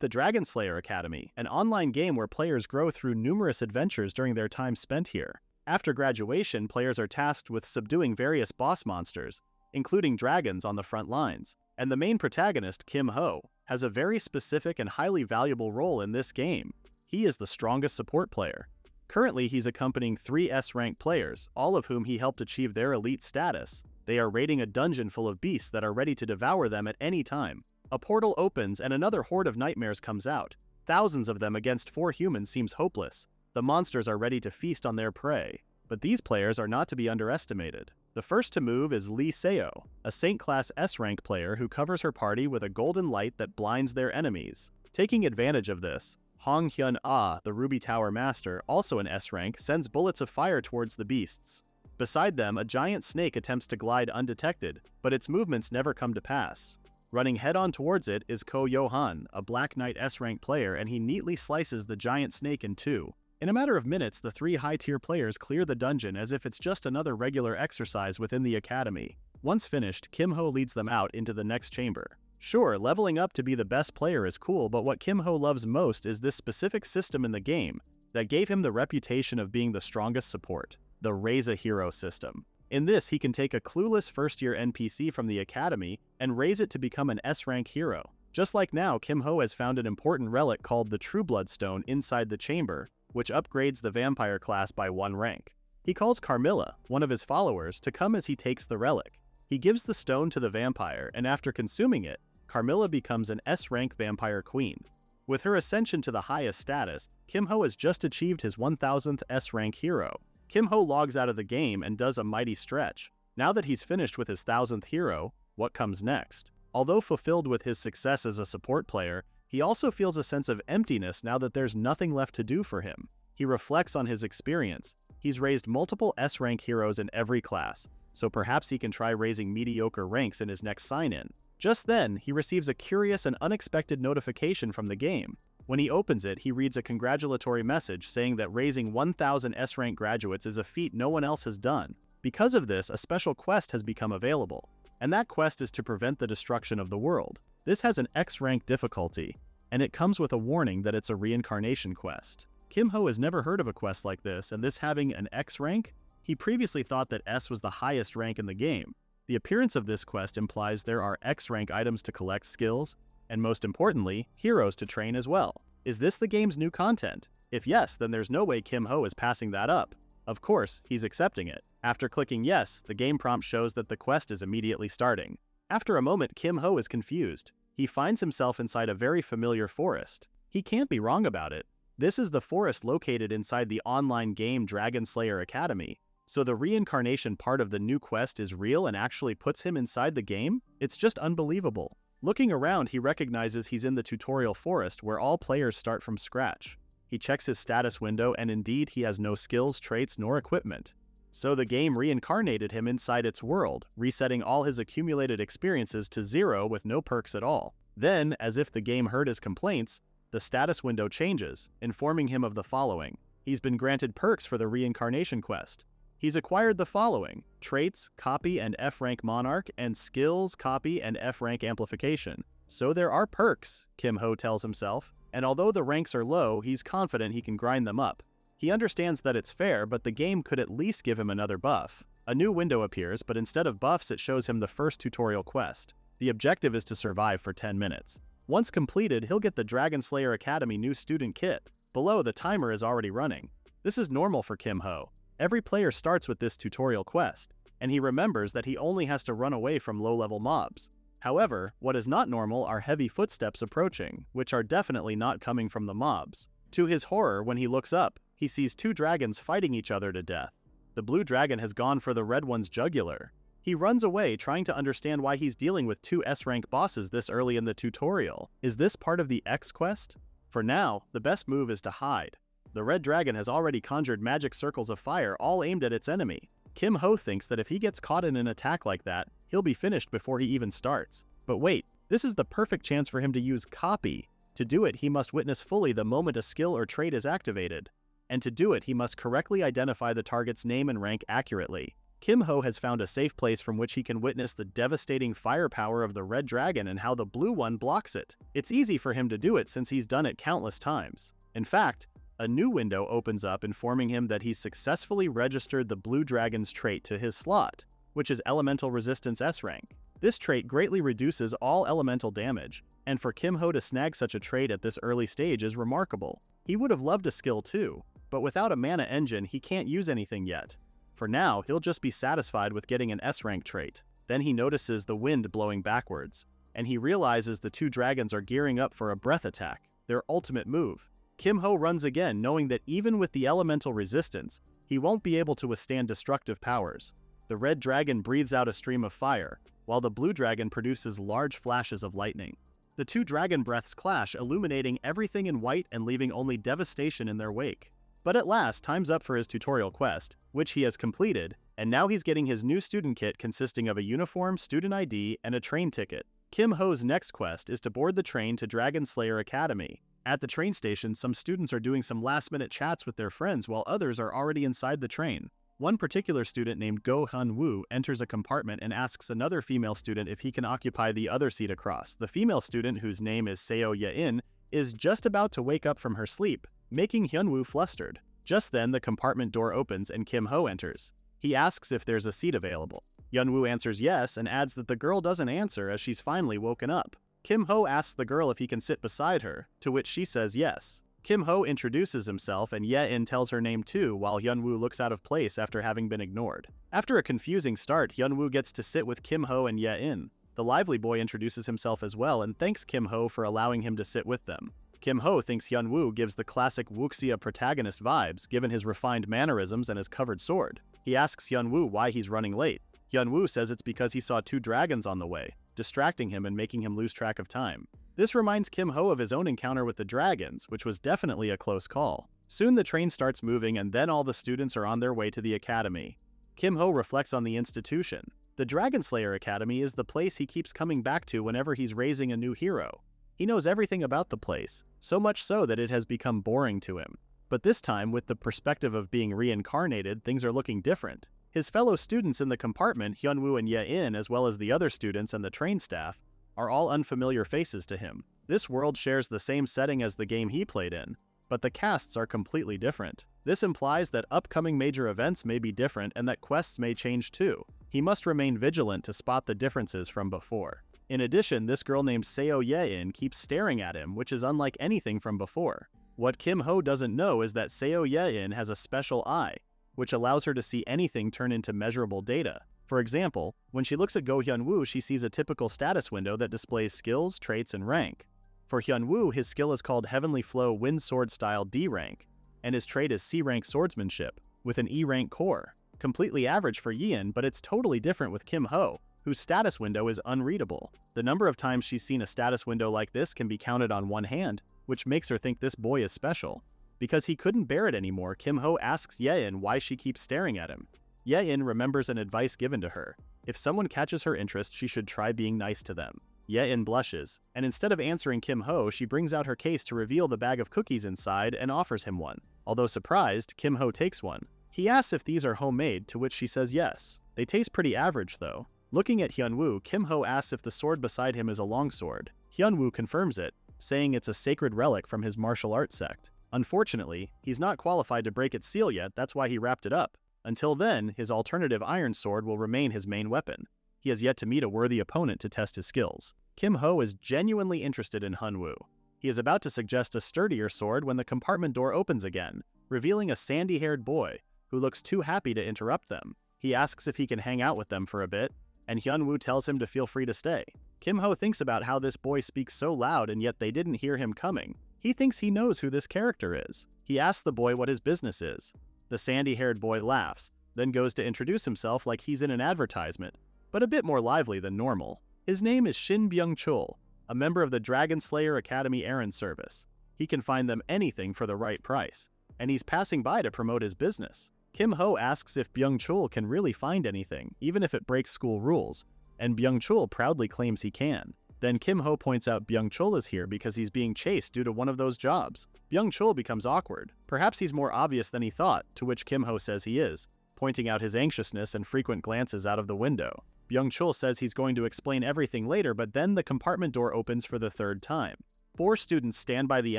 the Dragon Slayer Academy, an online game where players grow through numerous adventures during their time spent here. After graduation, players are tasked with subduing various boss monsters, including dragons on the front lines. And the main protagonist, Kim Ho, has a very specific and highly valuable role in this game. He is the strongest support player. Currently, he's accompanying 3 S-rank players, all of whom he helped achieve their elite status. They are raiding a dungeon full of beasts that are ready to devour them at any time. A portal opens and another horde of nightmares comes out. Thousands of them against 4 humans seems hopeless. The monsters are ready to feast on their prey. But these players are not to be underestimated. The first to move is Lee Seo, a Saint-class S-rank player who covers her party with a golden light that blinds their enemies. Taking advantage of this, Hong Hyun-ah, the Ruby Tower Master, also an S-rank, sends bullets of fire towards the beasts. Beside them, a giant snake attempts to glide undetected, but its movements never come to pass. Running head-on towards it is Ko Yohan, a Black Knight S-rank player, and he neatly slices the giant snake in 2. In a matter of minutes, the 3 high-tier players clear the dungeon as if it's just another regular exercise within the academy. Once finished, Kim Ho leads them out into the next chamber. Sure, leveling up to be the best player is cool, but what Kim Ho loves most is this specific system in the game that gave him the reputation of being the strongest support, the Raise a Hero system. In this, he can take a clueless first-year NPC from the academy and raise it to become an S-rank hero. Just like now, Kim Ho has found an important relic called the True Blood Stone inside the chamber, which upgrades the vampire class by 1 rank. He calls Carmilla, one of his followers, to come as he takes the relic. He gives the stone to the vampire, and after consuming it, Carmilla becomes an S-rank vampire queen. With her ascension to the highest status, Kim Ho has just achieved his 1000th S-rank hero. Kim Ho logs out of the game and does a mighty stretch. Now that he's finished with his 1000th hero, what comes next? Although fulfilled with his success as a support player, he also feels a sense of emptiness now that there's nothing left to do for him. He reflects on his experience. He's raised multiple S-rank heroes in every class, so perhaps he can try raising mediocre ranks in his next sign-in. Just then, he receives a curious and unexpected notification from the game. When he opens it, he reads a congratulatory message saying that raising 1000 S-rank graduates is a feat no one else has done. Because of this, a special quest has become available, and that quest is to prevent the destruction of the world. This has an X-rank difficulty, and it comes with a warning that it's a reincarnation quest. Kim Ho has never heard of a quest like this, and this having an X rank, he previously thought that S was the highest rank in the game. The appearance of this quest implies there are X rank items to collect skills, and most importantly, heroes to train as well. Is this the game's new content? If yes, then there's no way Kim Ho is passing that up. Of course, he's accepting it. After clicking yes, the game prompt shows that the quest is immediately starting. After a moment, Kim Ho is confused. He finds himself inside a very familiar forest. He can't be wrong about it. This is the forest located inside the online game Dragon Slayer Academy. So the reincarnation part of the new quest is real and actually puts him inside the game? It's just unbelievable. Looking around, he recognizes he's in the tutorial forest where all players start from scratch. He checks his status window and indeed he has no skills, traits, nor equipment. So the game reincarnated him inside its world, resetting all his accumulated experiences to 0 with no perks at all. Then, as if the game heard his complaints, the status window changes, informing him of the following. He's been granted perks for the reincarnation quest. He's acquired the following: traits, copy and F-rank monarch, and skills, copy and F-rank amplification. So there are perks, Kim Ho tells himself, and although the ranks are low, he's confident he can grind them up. He understands that it's fair, but the game could at least give him another buff. A new window appears, but instead of buffs it shows him the first tutorial quest. The objective is to survive for 10 minutes. Once completed, he'll get the Dragon Slayer Academy new student kit. Below, the timer is already running. This is normal for Kim Ho. Every player starts with this tutorial quest, and he remembers that he only has to run away from low-level mobs. However, what is not normal are heavy footsteps approaching, which are definitely not coming from the mobs. To his horror, when he looks up, he sees 2 dragons fighting each other to death. The blue dragon has gone for the red one's jugular. He runs away, trying to understand why he's dealing with 2 S-rank bosses this early in the tutorial. Is this part of the X quest? For now, the best move is to hide. The red dragon has already conjured magic circles of fire all aimed at its enemy. Kim Ho thinks that if he gets caught in an attack like that, he'll be finished before he even starts. But wait, this is the perfect chance for him to use copy. To do it, he must witness fully the moment a skill or trait is activated. And to do it, he must correctly identify the target's name and rank accurately. Kim Ho has found a safe place from which he can witness the devastating firepower of the red dragon and how the blue one blocks it. It's easy for him to do it since he's done it countless times. In fact, a new window opens up informing him that he's successfully registered the blue dragon's trait to his slot, which is Elemental Resistance S rank. This trait greatly reduces all elemental damage, and for Kim Ho to snag such a trait at this early stage is remarkable. He would have loved a skill too, but without a mana engine he can't use anything yet. For now, he'll just be satisfied with getting an S-rank trait. Then he notices the wind blowing backwards, and he realizes the two dragons are gearing up for a breath attack, their ultimate move. Kim Ho runs again, knowing that even with the elemental resistance, he won't be able to withstand destructive powers. The red dragon breathes out a stream of fire, while the blue dragon produces large flashes of lightning. The two dragon breaths clash, illuminating everything in white and leaving only devastation in their wake. But at last, time's up for his tutorial quest, which he has completed, and now he's getting his new student kit consisting of a uniform, student ID, and a train ticket. Kim Ho's next quest is to board the train to Dragon Slayer Academy. At the train station, some students are doing some last-minute chats with their friends while others are already inside the train. One particular student named Go Hun-woo enters a compartment and asks another female student if he can occupy the other seat across. The female student, whose name is Seo Ye-in, is just about to wake up from her sleep, making Hyun-woo flustered. Just then, the compartment door opens and Kim Ho enters. He asks if there's a seat available. Hyun-woo answers yes and adds that the girl doesn't answer as she's finally woken up. Kim Ho asks the girl if he can sit beside her, to which she says yes. Kim Ho introduces himself and Ye-in tells her name too, while Hyun-woo looks out of place after having been ignored. After a confusing start, Hyun-woo gets to sit with Kim Ho and Ye-in. The lively boy introduces himself as well and thanks Kim Ho for allowing him to sit with them. Kim Ho thinks Hyun-woo gives the classic wuxia protagonist vibes, given his refined mannerisms and his covered sword. He asks Hyun-woo why he's running late. Hyun-woo says it's because he saw two dragons on the way, distracting him and making him lose track of time. This reminds Kim Ho of his own encounter with the dragons, which was definitely a close call. Soon the train starts moving and then all the students are on their way to the academy. Kim Ho reflects on the institution. The Dragon Slayer Academy is the place he keeps coming back to whenever he's raising a new hero. He knows everything about the place, so much so that it has become boring to him. But this time, with the perspective of being reincarnated, things are looking different. His fellow students in the compartment, Hyun-woo and Ye-in, as well as the other students and the train staff, are all unfamiliar faces to him. This world shares the same setting as the game he played in, but the casts are completely different. This implies that upcoming major events may be different and that quests may change too. He must remain vigilant to spot the differences from before. In addition, this girl named Seo Ye-in keeps staring at him, which is unlike anything from before. What Kim Ho doesn't know is that Seo Ye-in has a special eye, which allows her to see anything turn into measurable data. For example, when she looks at Go Hyun-woo, she sees a typical status window that displays skills, traits, and rank. For Hyun-woo, his skill is called Heavenly Flow Wind Sword Style D rank, and his trait is C rank Swordsmanship, with an E rank core. Completely average for Ye-in, but it's totally different with Kim Ho, whose status window is unreadable. The number of times she's seen a status window like this can be counted on one hand, which makes her think this boy is special. Because he couldn't bear it anymore, Kim Ho asks Ye-in why she keeps staring at him. Ye-in remembers an advice given to her. If someone catches her interest, she should try being nice to them. Ye-in blushes, and instead of answering Kim Ho, she brings out her case to reveal the bag of cookies inside and offers him one. Although surprised, Kim Ho takes one. He asks if these are homemade, to which she says yes. They taste pretty average though. Looking at Hyun-woo, Kim Ho asks if the sword beside him is a longsword. Hyun-woo confirms it, saying it's a sacred relic from his martial arts sect. Unfortunately, he's not qualified to break its seal yet, that's why he wrapped it up. Until then, his alternative iron sword will remain his main weapon. He has yet to meet a worthy opponent to test his skills. Kim Ho is genuinely interested in Hyun-woo. He is about to suggest a sturdier sword when the compartment door opens again, revealing a sandy-haired boy who looks too happy to interrupt them. He asks if he can hang out with them for a bit, and Hyun-woo tells him to feel free to stay. Kim Ho thinks about how this boy speaks so loud and yet they didn't hear him coming. He thinks he knows who this character is. He asks the boy what his business is. The sandy-haired boy laughs, then goes to introduce himself like he's in an advertisement, but a bit more lively than normal. His name is Shin Byung-chul, a member of the Dragon Slayer Academy errand service. He can find them anything for the right price, and he's passing by to promote his business. Kim Ho asks if Byung-chul can really find anything, even if it breaks school rules, and Byung-chul proudly claims he can. Then Kim Ho points out Byung-chul is here because he's being chased due to one of those jobs. Byung-chul becomes awkward. Perhaps he's more obvious than he thought, to which Kim Ho says he is, pointing out his anxiousness and frequent glances out of the window. Byung-chul says he's going to explain everything later, but then the compartment door opens for the third time. 4 students stand by the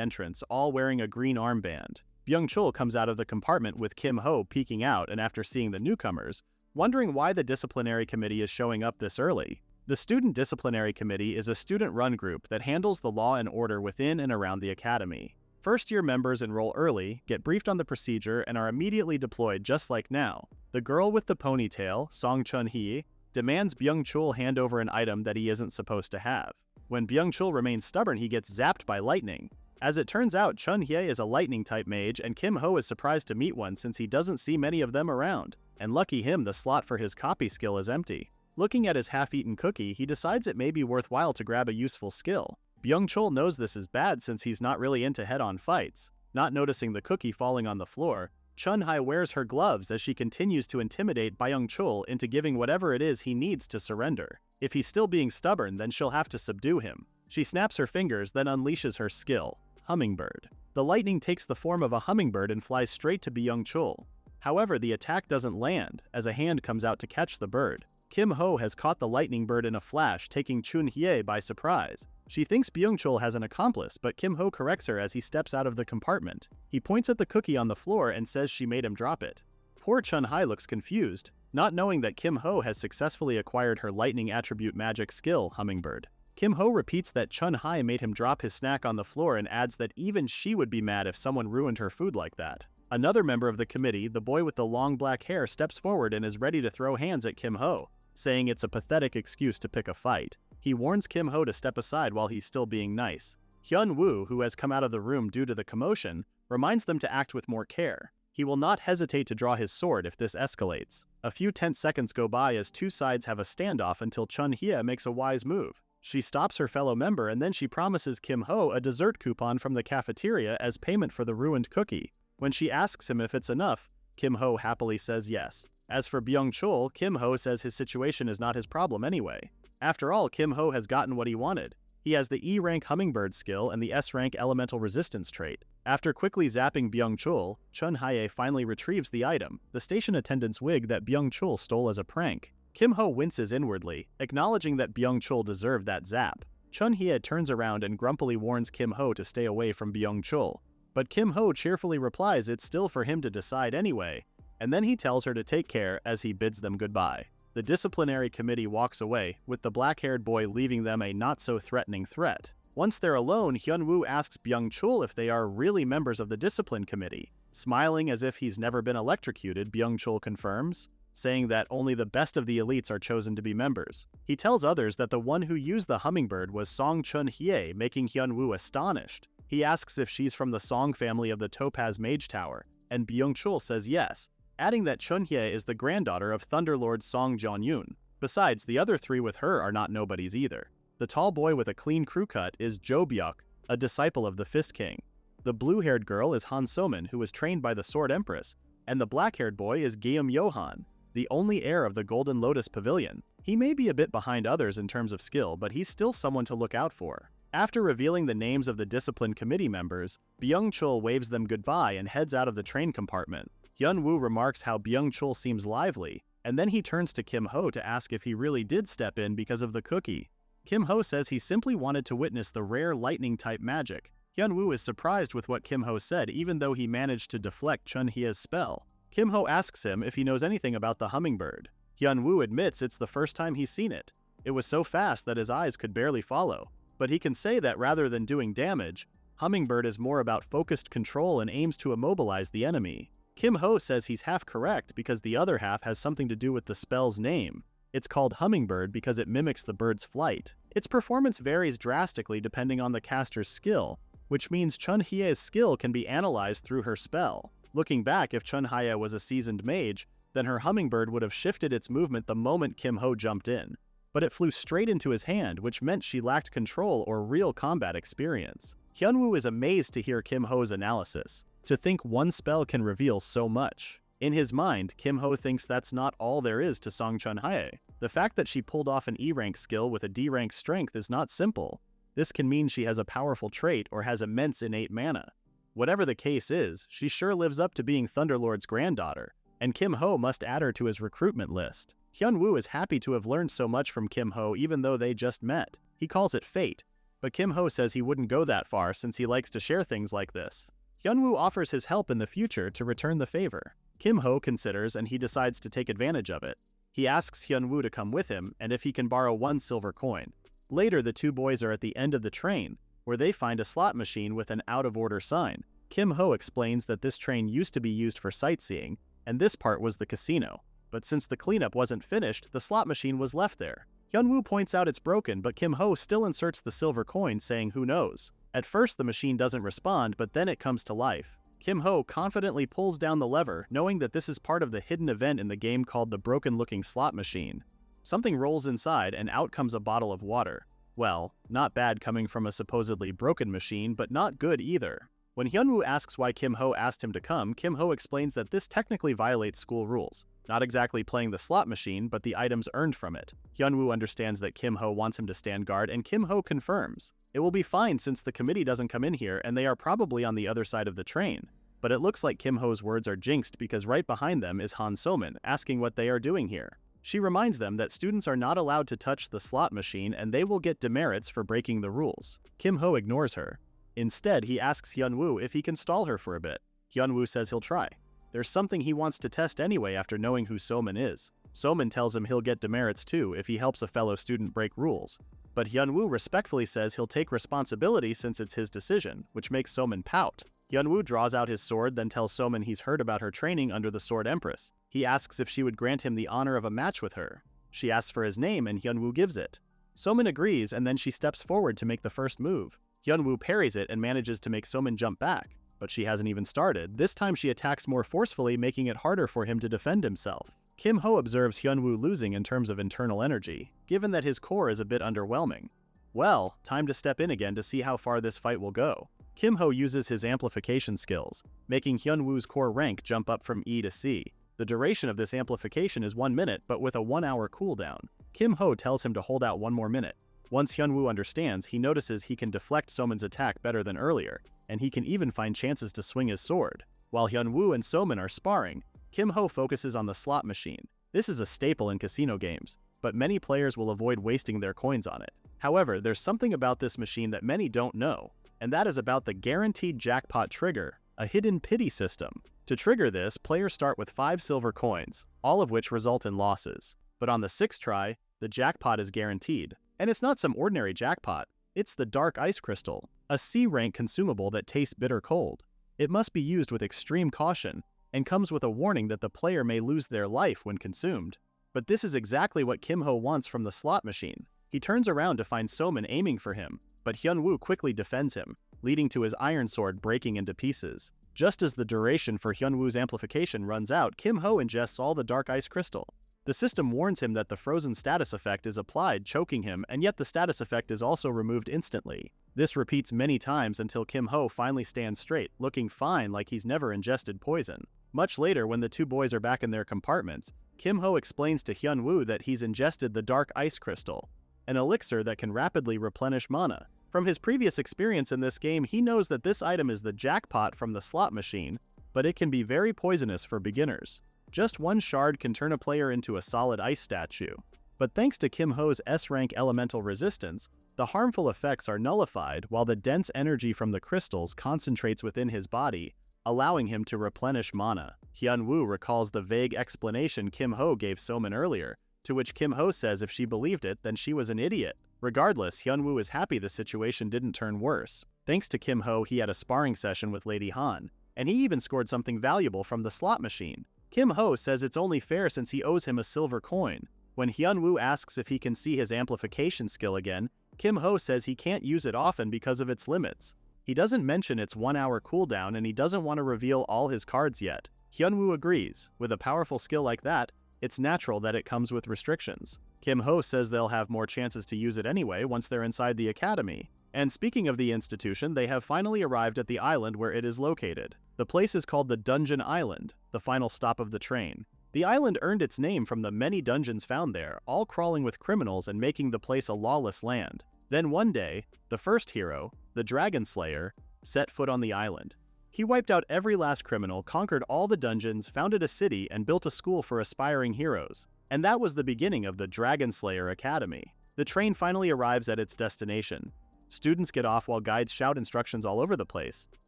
entrance, all wearing a green armband. Byung-chul comes out of the compartment with Kim Ho peeking out, and after seeing the newcomers, wondering why the disciplinary committee is showing up this early. The Student Disciplinary Committee is a student-run group that handles the law and order within and around the academy. First-year members enroll early, get briefed on the procedure, and are immediately deployed just like now. The girl with the ponytail, Song Chun-hee, demands Byung-chul hand over an item that he isn't supposed to have. When Byung-chul remains stubborn, he gets zapped by lightning. As it turns out, Chun-hye is a lightning-type mage, and Kim Ho is surprised to meet one since he doesn't see many of them around. And lucky him, the slot for his copy skill is empty. Looking at his half-eaten cookie, he decides it may be worthwhile to grab a useful skill. Byung-chul knows this is bad since he's not really into head-on fights. Not noticing the cookie falling on the floor, Chun-hye wears her gloves as she continues to intimidate Byung-chul into giving whatever it is he needs to surrender. If he's still being stubborn, then she'll have to subdue him. She snaps her fingers, then unleashes her skill, Hummingbird. The lightning takes the form of a hummingbird and flies straight to Byung-chul. However, the attack doesn't land, as a hand comes out to catch the bird. Kim Ho has caught the lightning bird in a flash, taking Chun-hye by surprise. She thinks Byung-chul has an accomplice, but Kim Ho corrects her as he steps out of the compartment. He points at the cookie on the floor and says she made him drop it. Poor Chun-hye looks confused, not knowing that Kim Ho has successfully acquired her lightning attribute magic skill, Hummingbird. Kim Ho repeats that Chun-hye made him drop his snack on the floor and adds that even she would be mad if someone ruined her food like that. Another member of the committee, the boy with the long black hair, steps forward and is ready to throw hands at Kim Ho, saying it's a pathetic excuse to pick a fight. He warns Kim Ho to step aside while he's still being nice. Hyun-woo, who has come out of the room due to the commotion, reminds them to act with more care. He will not hesitate to draw his sword if this escalates. A few tense seconds go by as 2 sides have a standoff until Chun-hye makes a wise move. She stops her fellow member and then she promises Kim Ho a dessert coupon from the cafeteria as payment for the ruined cookie. When she asks him if it's enough, Kim Ho happily says yes. As for Byung-chul, Kim Ho says his situation is not his problem anyway. After all, Kim Ho has gotten what he wanted. He has the E-rank Hummingbird skill and the S-rank Elemental Resistance trait. After quickly zapping Byung-chul, Chun-hye finally retrieves the item, the station attendant's wig that Byung-chul stole as a prank. Kim Ho winces inwardly, acknowledging that Byung-chul deserved that zap. Chun-hye turns around and grumpily warns Kim Ho to stay away from Byung-chul. But Kim Ho cheerfully replies it's still for him to decide anyway, and then he tells her to take care as he bids them goodbye. The disciplinary committee walks away, with the black-haired boy leaving them a not-so-threatening threat. Once they're alone, Hyun-woo asks Byung-chul if they are really members of the discipline committee. Smiling as if he's never been electrocuted, Byung-chul confirms, saying that only the best of the elites are chosen to be members. He tells others that the one who used the hummingbird was Song Chun-hye, making Hyun-woo astonished. He asks if she's from the Song family of the Topaz Mage Tower, and Byung-chul says yes, adding that Chun-hye is the granddaughter of Thunderlord Song Jong-yoon. Besides, the other 3 with her are not nobodies either. The tall boy with a clean crew cut is Jo Byuk, a disciple of the Fist King. The blue-haired girl is Han So-min, who was trained by the Sword Empress, and the black-haired boy is Geum Yohan, the only heir of the Golden Lotus Pavilion. He may be a bit behind others in terms of skill, but he's still someone to look out for. After revealing the names of the discipline committee members, Byung-chul waves them goodbye and heads out of the train compartment. Hyun-woo remarks how Byung-chul seems lively, and then he turns to Kim Ho to ask if he really did step in because of the cookie. Kim Ho says he simply wanted to witness the rare lightning-type magic. Hyun-woo is surprised with what Kim Ho said even though he managed to deflect Chun-hye's spell. Kim Ho asks him if he knows anything about the hummingbird. Hyun-woo admits it's the first time he's seen it. It was so fast that his eyes could barely follow. But he can say that rather than doing damage, Hummingbird is more about focused control and aims to immobilize the enemy. Kim Ho says he's half correct because the other half has something to do with the spell's name. It's called Hummingbird because it mimics the bird's flight. Its performance varies drastically depending on the caster's skill, which means Chun-hye's skill can be analyzed through her spell. Looking back, if Chun-hye was a seasoned mage, then her Hummingbird would have shifted its movement the moment Kim Ho jumped in. But it flew straight into his hand, which meant she lacked control or real combat experience. Hyun-woo is amazed to hear Kim Ho's analysis. To think one spell can reveal so much. In his mind, Kim Ho thinks that's not all there is to Song Chun-hye. The fact that she pulled off an E-rank skill with a D-rank strength is not simple. This can mean she has a powerful trait or has immense innate mana. Whatever the case is, she sure lives up to being Thunderlord's granddaughter. and Kim Ho must add her to his recruitment list. Hyun-woo is happy to have learned so much from Kim Ho even though they just met. He calls it fate, but Kim Ho says he wouldn't go that far since he likes to share things like this. Hyun-woo offers his help in the future to return the favor. Kim Ho considers and he decides to take advantage of it. He asks Hyun-woo to come with him and if he can borrow 1 silver coin. Later, the two boys are at the end of the train, where they find a slot machine with an out-of-order sign. Kim Ho explains that this train used to be used for sightseeing, and this part was the casino. But since the cleanup wasn't finished, the slot machine was left there. Hyun-woo points out it's broken, but Kim Ho still inserts the silver coin, saying who knows. At first, the machine doesn't respond, but then it comes to life. Kim Ho confidently pulls down the lever, knowing that this is part of the hidden event in the game called the broken-looking slot machine. Something rolls inside, and out comes a bottle of water. Well, not bad coming from a supposedly broken machine, but not good either. When Hyun-woo asks why Kim Ho asked him to come, Kim Ho explains that this technically violates school rules. Not exactly playing the slot machine, but the items earned from it. Hyun-woo understands that Kim Ho wants him to stand guard, and Kim Ho confirms. It will be fine since the committee doesn't come in here and they are probably on the other side of the train. But it looks like Kim Ho's words are jinxed because right behind them is Han So-min asking what they are doing here. She reminds them that students are not allowed to touch the slot machine and they will get demerits for breaking the rules. Kim Ho ignores her. Instead, he asks Hyun-woo if he can stall her for a bit. Hyun-woo says he'll try. There's something he wants to test anyway after knowing who So-min is. So-min tells him he'll get demerits too if he helps a fellow student break rules. But Hyun-woo respectfully says he'll take responsibility since it's his decision, which makes So-min pout. Hyun-woo draws out his sword, then tells So-min he's heard about her training under the Sword Empress. He asks if she would grant him the honor of a match with her. She asks for his name and Hyun-woo gives it. So-min agrees and then she steps forward to make the first move. Hyun-woo parries it and manages to make So-min jump back. But she hasn't even started. This time she attacks more forcefully, making it harder for him to defend himself. Kim Ho observes Hyun-woo losing in terms of internal energy, given that his core is a bit underwhelming. Well, time to step in again to see how far this fight will go. Kim Ho uses his amplification skills, making Hyun-woo's core rank jump up from E to C. The duration of this amplification is 1 minute, but with a 1-hour cooldown. Kim Ho tells him to hold out 1 more minute. Once Hyun-woo understands, he notices he can deflect So-min's attack better than earlier, and he can even find chances to swing his sword. While Hyun-woo and So-min are sparring, Kim Ho focuses on the slot machine. This is a staple in casino games, but many players will avoid wasting their coins on it. However, there's something about this machine that many don't know, and that is about the guaranteed jackpot trigger, a hidden pity system. To trigger this, players start with 5 silver coins, all of which result in losses. But on the 6th try, the jackpot is guaranteed. And it's not some ordinary jackpot, it's the Dark Ice Crystal, a C-rank consumable that tastes bitter cold. It must be used with extreme caution, and comes with a warning that the player may lose their life when consumed. But this is exactly what Kim Ho wants from the slot machine. He turns around to find So-min aiming for him, but Hyun-woo quickly defends him, leading to his iron sword breaking into pieces. Just as the duration for Hyun-woo's amplification runs out, Kim Ho ingests all the Dark Ice Crystal. The system warns him that the frozen status effect is applied, choking him, and yet the status effect is also removed instantly. This repeats many times until Kim Ho finally stands straight, looking fine like he's never ingested poison. Much later, when the two boys are back in their compartments, Kim Ho explains to Hyun-woo that he's ingested the Dark Ice Crystal, an elixir that can rapidly replenish mana. From his previous experience in this game, he knows that this item is the jackpot from the slot machine, but it can be very poisonous for beginners. Just 1 shard can turn a player into a solid ice statue. But thanks to Kim Ho's S-rank elemental resistance, the harmful effects are nullified while the dense energy from the crystals concentrates within his body, allowing him to replenish mana. Hyun-woo recalls the vague explanation Kim Ho gave So-min earlier, to which Kim Ho says if she believed it, then she was an idiot. Regardless, Hyun-woo is happy the situation didn't turn worse. Thanks to Kim Ho, he had a sparring session with Lady Han, and he even scored something valuable from the slot machine. Kim Ho says it's only fair since he owes him a silver coin. When Hyun-woo asks if he can see his amplification skill again, Kim Ho says he can't use it often because of its limits. He doesn't mention its 1-hour cooldown and he doesn't want to reveal all his cards yet. Hyun-woo agrees. With a powerful skill like that, it's natural that it comes with restrictions. Kim Ho says they'll have more chances to use it anyway once they're inside the academy. And speaking of the institution, they have finally arrived at the island where it is located. The place is called the Dungeon Island, the final stop of the train. The island earned its name from the many dungeons found there, all crawling with criminals and making the place a lawless land. Then one day, the first hero, the Dragon Slayer, set foot on the island. He wiped out every last criminal, conquered all the dungeons, founded a city, and built a school for aspiring heroes. And that was the beginning of the Dragon Slayer Academy. The train finally arrives at its destination. Students get off while guides shout instructions all over the place.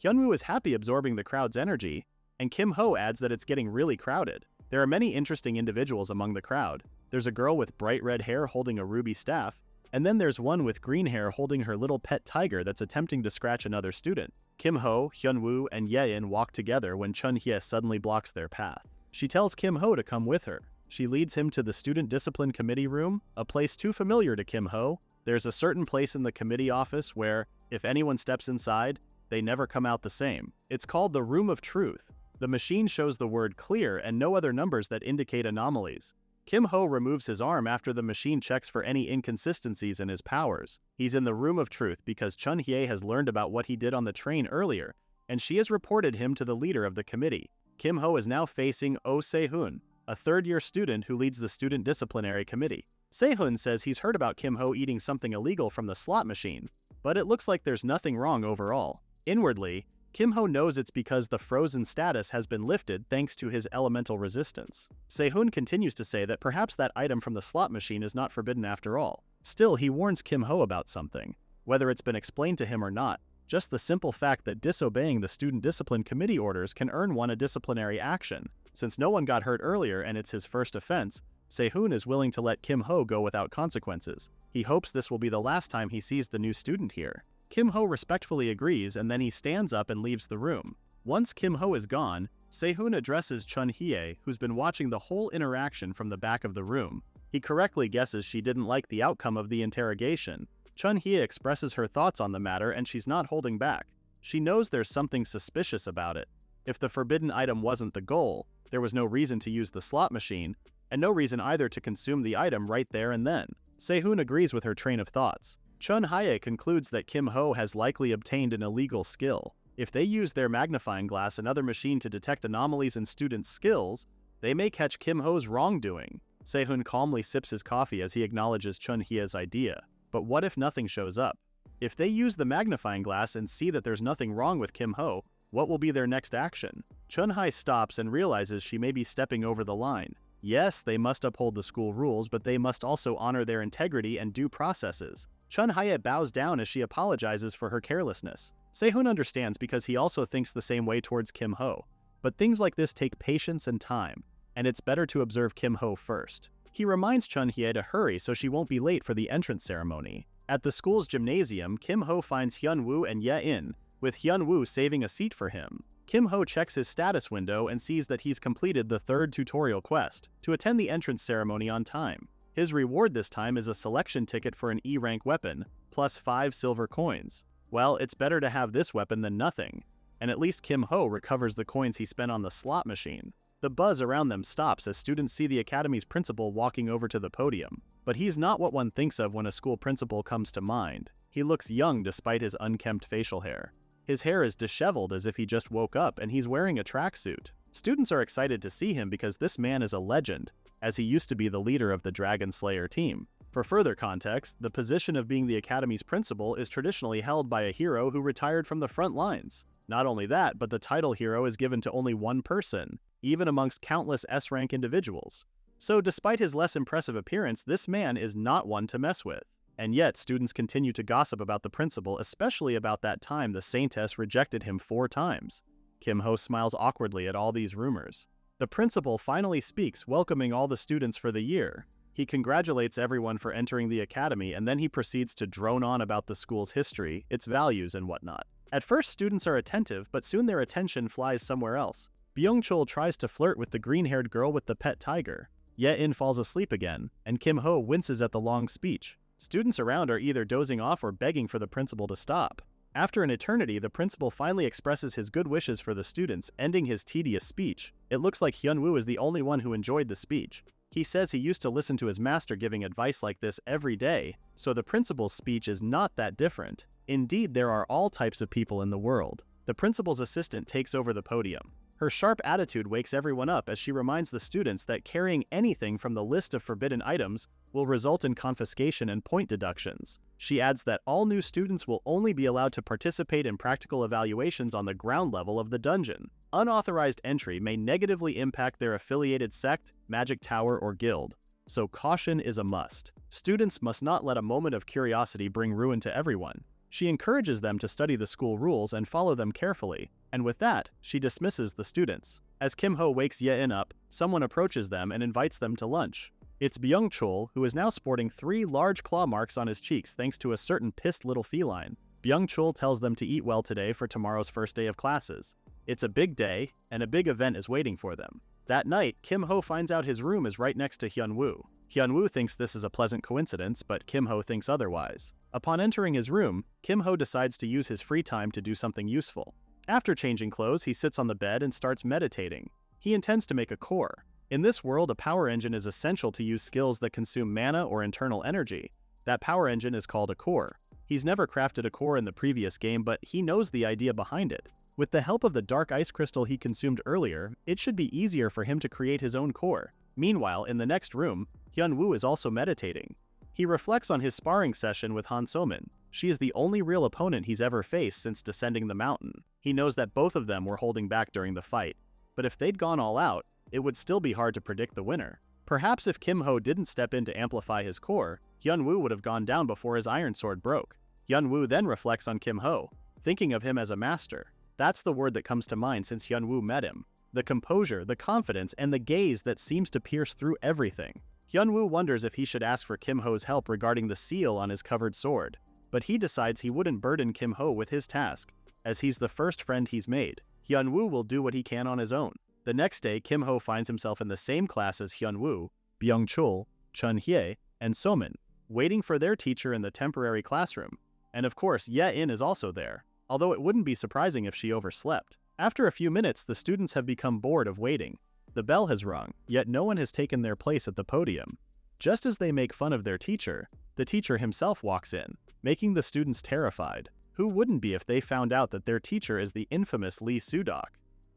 Hyunwoo is happy absorbing the crowd's energy, and Kim Ho adds that it's getting really crowded. There are many interesting individuals among the crowd. There's a girl with bright red hair holding a ruby staff, and then there's one with green hair holding her little pet tiger that's attempting to scratch another student. Kim Ho, Hyunwoo, and Yein walk together when Chun Hye suddenly blocks their path. She tells Kim Ho to come with her. She leads him to the Student Discipline Committee room, a place too familiar to Kim Ho. There's a certain place in the committee office where, if anyone steps inside, they never come out the same. It's called the Room of Truth. The machine shows the word clear and no other numbers that indicate anomalies. Kim Ho removes his arm after the machine checks for any inconsistencies in his powers. He's in the Room of Truth because Chun Hye has learned about what he did on the train earlier, and she has reported him to the leader of the committee. Kim Ho is now facing Oh Se-hoon, a third-year student who leads the Student Disciplinary Committee. Se-hoon says he's heard about Kim Ho eating something illegal from the slot machine, but it looks like there's nothing wrong overall. Inwardly, Kim Ho knows it's because the frozen status has been lifted thanks to his elemental resistance. Se-hoon continues to say that perhaps that item from the slot machine is not forbidden after all. Still, he warns Kim Ho about something. Whether it's been explained to him or not, just the simple fact that disobeying the Student Discipline Committee orders can earn one a disciplinary action. Since no one got hurt earlier and it's his first offense, Se-hoon is willing to let Kim Ho go without consequences. He hopes this will be the last time he sees the new student here. Kim Ho respectfully agrees, and then he stands up and leaves the room. Once Kim Ho is gone, Se-hoon addresses Chun Hye, who's been watching the whole interaction from the back of the room. He correctly guesses she didn't like the outcome of the interrogation. Chun Hye expresses her thoughts on the matter, and she's not holding back. She knows there's something suspicious about it. If the forbidden item wasn't the goal, there was no reason to use the slot machine, and no reason either to consume the item right there and then. Se-hoon agrees with her train of thoughts. Chun Hye concludes that Kim Ho has likely obtained an illegal skill. If they use their magnifying glass and other machine to detect anomalies in students' skills, they may catch Kim Ho's wrongdoing. Se-hoon calmly sips his coffee as he acknowledges Chun Hye's idea. But what if nothing shows up? If they use the magnifying glass and see that there's nothing wrong with Kim Ho, what will be their next action? Chun Hye stops and realizes she may be stepping over the line. Yes, they must uphold the school rules, but they must also honor their integrity and due processes. Chun Hye bows down as she apologizes for her carelessness. Se-hoon understands because he also thinks the same way towards Kim Ho. But things like this take patience and time, and it's better to observe Kim Ho first. He reminds Chun Hye to hurry so she won't be late for the entrance ceremony. At the school's gymnasium, Kim Ho finds Hyunwoo and Yein, with Hyunwoo saving a seat for him. Kim Ho checks his status window and sees that he's completed the third tutorial quest, to attend the entrance ceremony on time. His reward this time is a selection ticket for an E-rank weapon, plus 5 silver coins. Well, it's better to have this weapon than nothing, and at least Kim Ho recovers the coins he spent on the slot machine. The buzz around them stops as students see the academy's principal walking over to the podium. But he's not what one thinks of when a school principal comes to mind. He looks young despite his unkempt facial hair. His hair is disheveled as if he just woke up, and he's wearing a tracksuit. Students are excited to see him because this man is a legend, as he used to be the leader of the Dragon Slayer team. For further context, the position of being the Academy's principal is traditionally held by a hero who retired from the front lines. Not only that, but the title hero is given to only one person, even amongst countless S-rank individuals. So despite his less impressive appearance, this man is not one to mess with. And yet, students continue to gossip about the principal, especially about that time the Saintess rejected him 4 times. Kim Ho smiles awkwardly at all these rumors. The principal finally speaks, welcoming all the students for the year. He congratulates everyone for entering the academy, and then he proceeds to drone on about the school's history, its values, and whatnot. At first, students are attentive, but soon their attention flies somewhere else. Byung-chul tries to flirt with the green-haired girl with the pet tiger. Ye-in falls asleep again, and Kim Ho winces at the long speech. Students around are either dozing off or begging for the principal to stop. After an eternity, the principal finally expresses his good wishes for the students, ending his tedious speech. It looks like Hyunwoo is the only one who enjoyed the speech. He says he used to listen to his master giving advice like this every day, so the principal's speech is not that different. Indeed, there are all types of people in the world. The principal's assistant takes over the podium. Her sharp attitude wakes everyone up as she reminds the students that carrying anything from the list of forbidden items will result in confiscation and point deductions. She adds that all new students will only be allowed to participate in practical evaluations on the ground level of the dungeon. Unauthorized entry may negatively impact their affiliated sect, magic tower, or guild, so caution is a must. Students must not let a moment of curiosity bring ruin to everyone. She encourages them to study the school rules and follow them carefully, and with that, she dismisses the students. As Kim-ho wakes Ye-in up, someone approaches them and invites them to lunch. It's Byung-chul, who is now sporting 3 large claw marks on his cheeks thanks to a certain pissed little feline. Byung-chul tells them to eat well today for tomorrow's first day of classes. It's a big day, and a big event is waiting for them. That night, Kim-ho finds out his room is right next to Hyun-woo. Hyun-woo thinks this is a pleasant coincidence, but Kim-ho thinks otherwise. Upon entering his room, Kim-ho decides to use his free time to do something useful. After changing clothes, he sits on the bed and starts meditating. He intends to make a core. In this world, a power engine is essential to use skills that consume mana or internal energy. That power engine is called a core. He's never crafted a core in the previous game, but he knows the idea behind it. With the help of the dark ice crystal he consumed earlier, it should be easier for him to create his own core. Meanwhile, in the next room, Hyun-woo is also meditating. He reflects on his sparring session with Han So-min. She is the only real opponent he's ever faced since descending the mountain. He knows that both of them were holding back during the fight, but if they'd gone all out, it would still be hard to predict the winner. Perhaps if Kim-ho didn't step in to amplify his core, Hyun-woo would have gone down before his iron sword broke. Hyun-woo then reflects on Kim-ho, thinking of him as a master. That's the word that comes to mind since Hyun-woo met him. The composure, the confidence, and the gaze that seems to pierce through everything. Hyun-woo wonders if he should ask for Kim-ho's help regarding the seal on his covered sword, but he decides he wouldn't burden Kim-ho with his task, as he's the first friend he's made. Hyun-woo will do what he can on his own. The next day, Kim-ho finds himself in the same class as Hyun-woo, Byung-chul, Chun-hye, and So-min, waiting for their teacher in the temporary classroom. And of course, Ye-in is also there, although it wouldn't be surprising if she overslept. After a few minutes, the students have become bored of waiting. The bell has rung, yet no one has taken their place at the podium. Just as they make fun of their teacher, the teacher himself walks in, making the students terrified. Who wouldn't be if they found out that their teacher is the infamous Lee Soo-dok?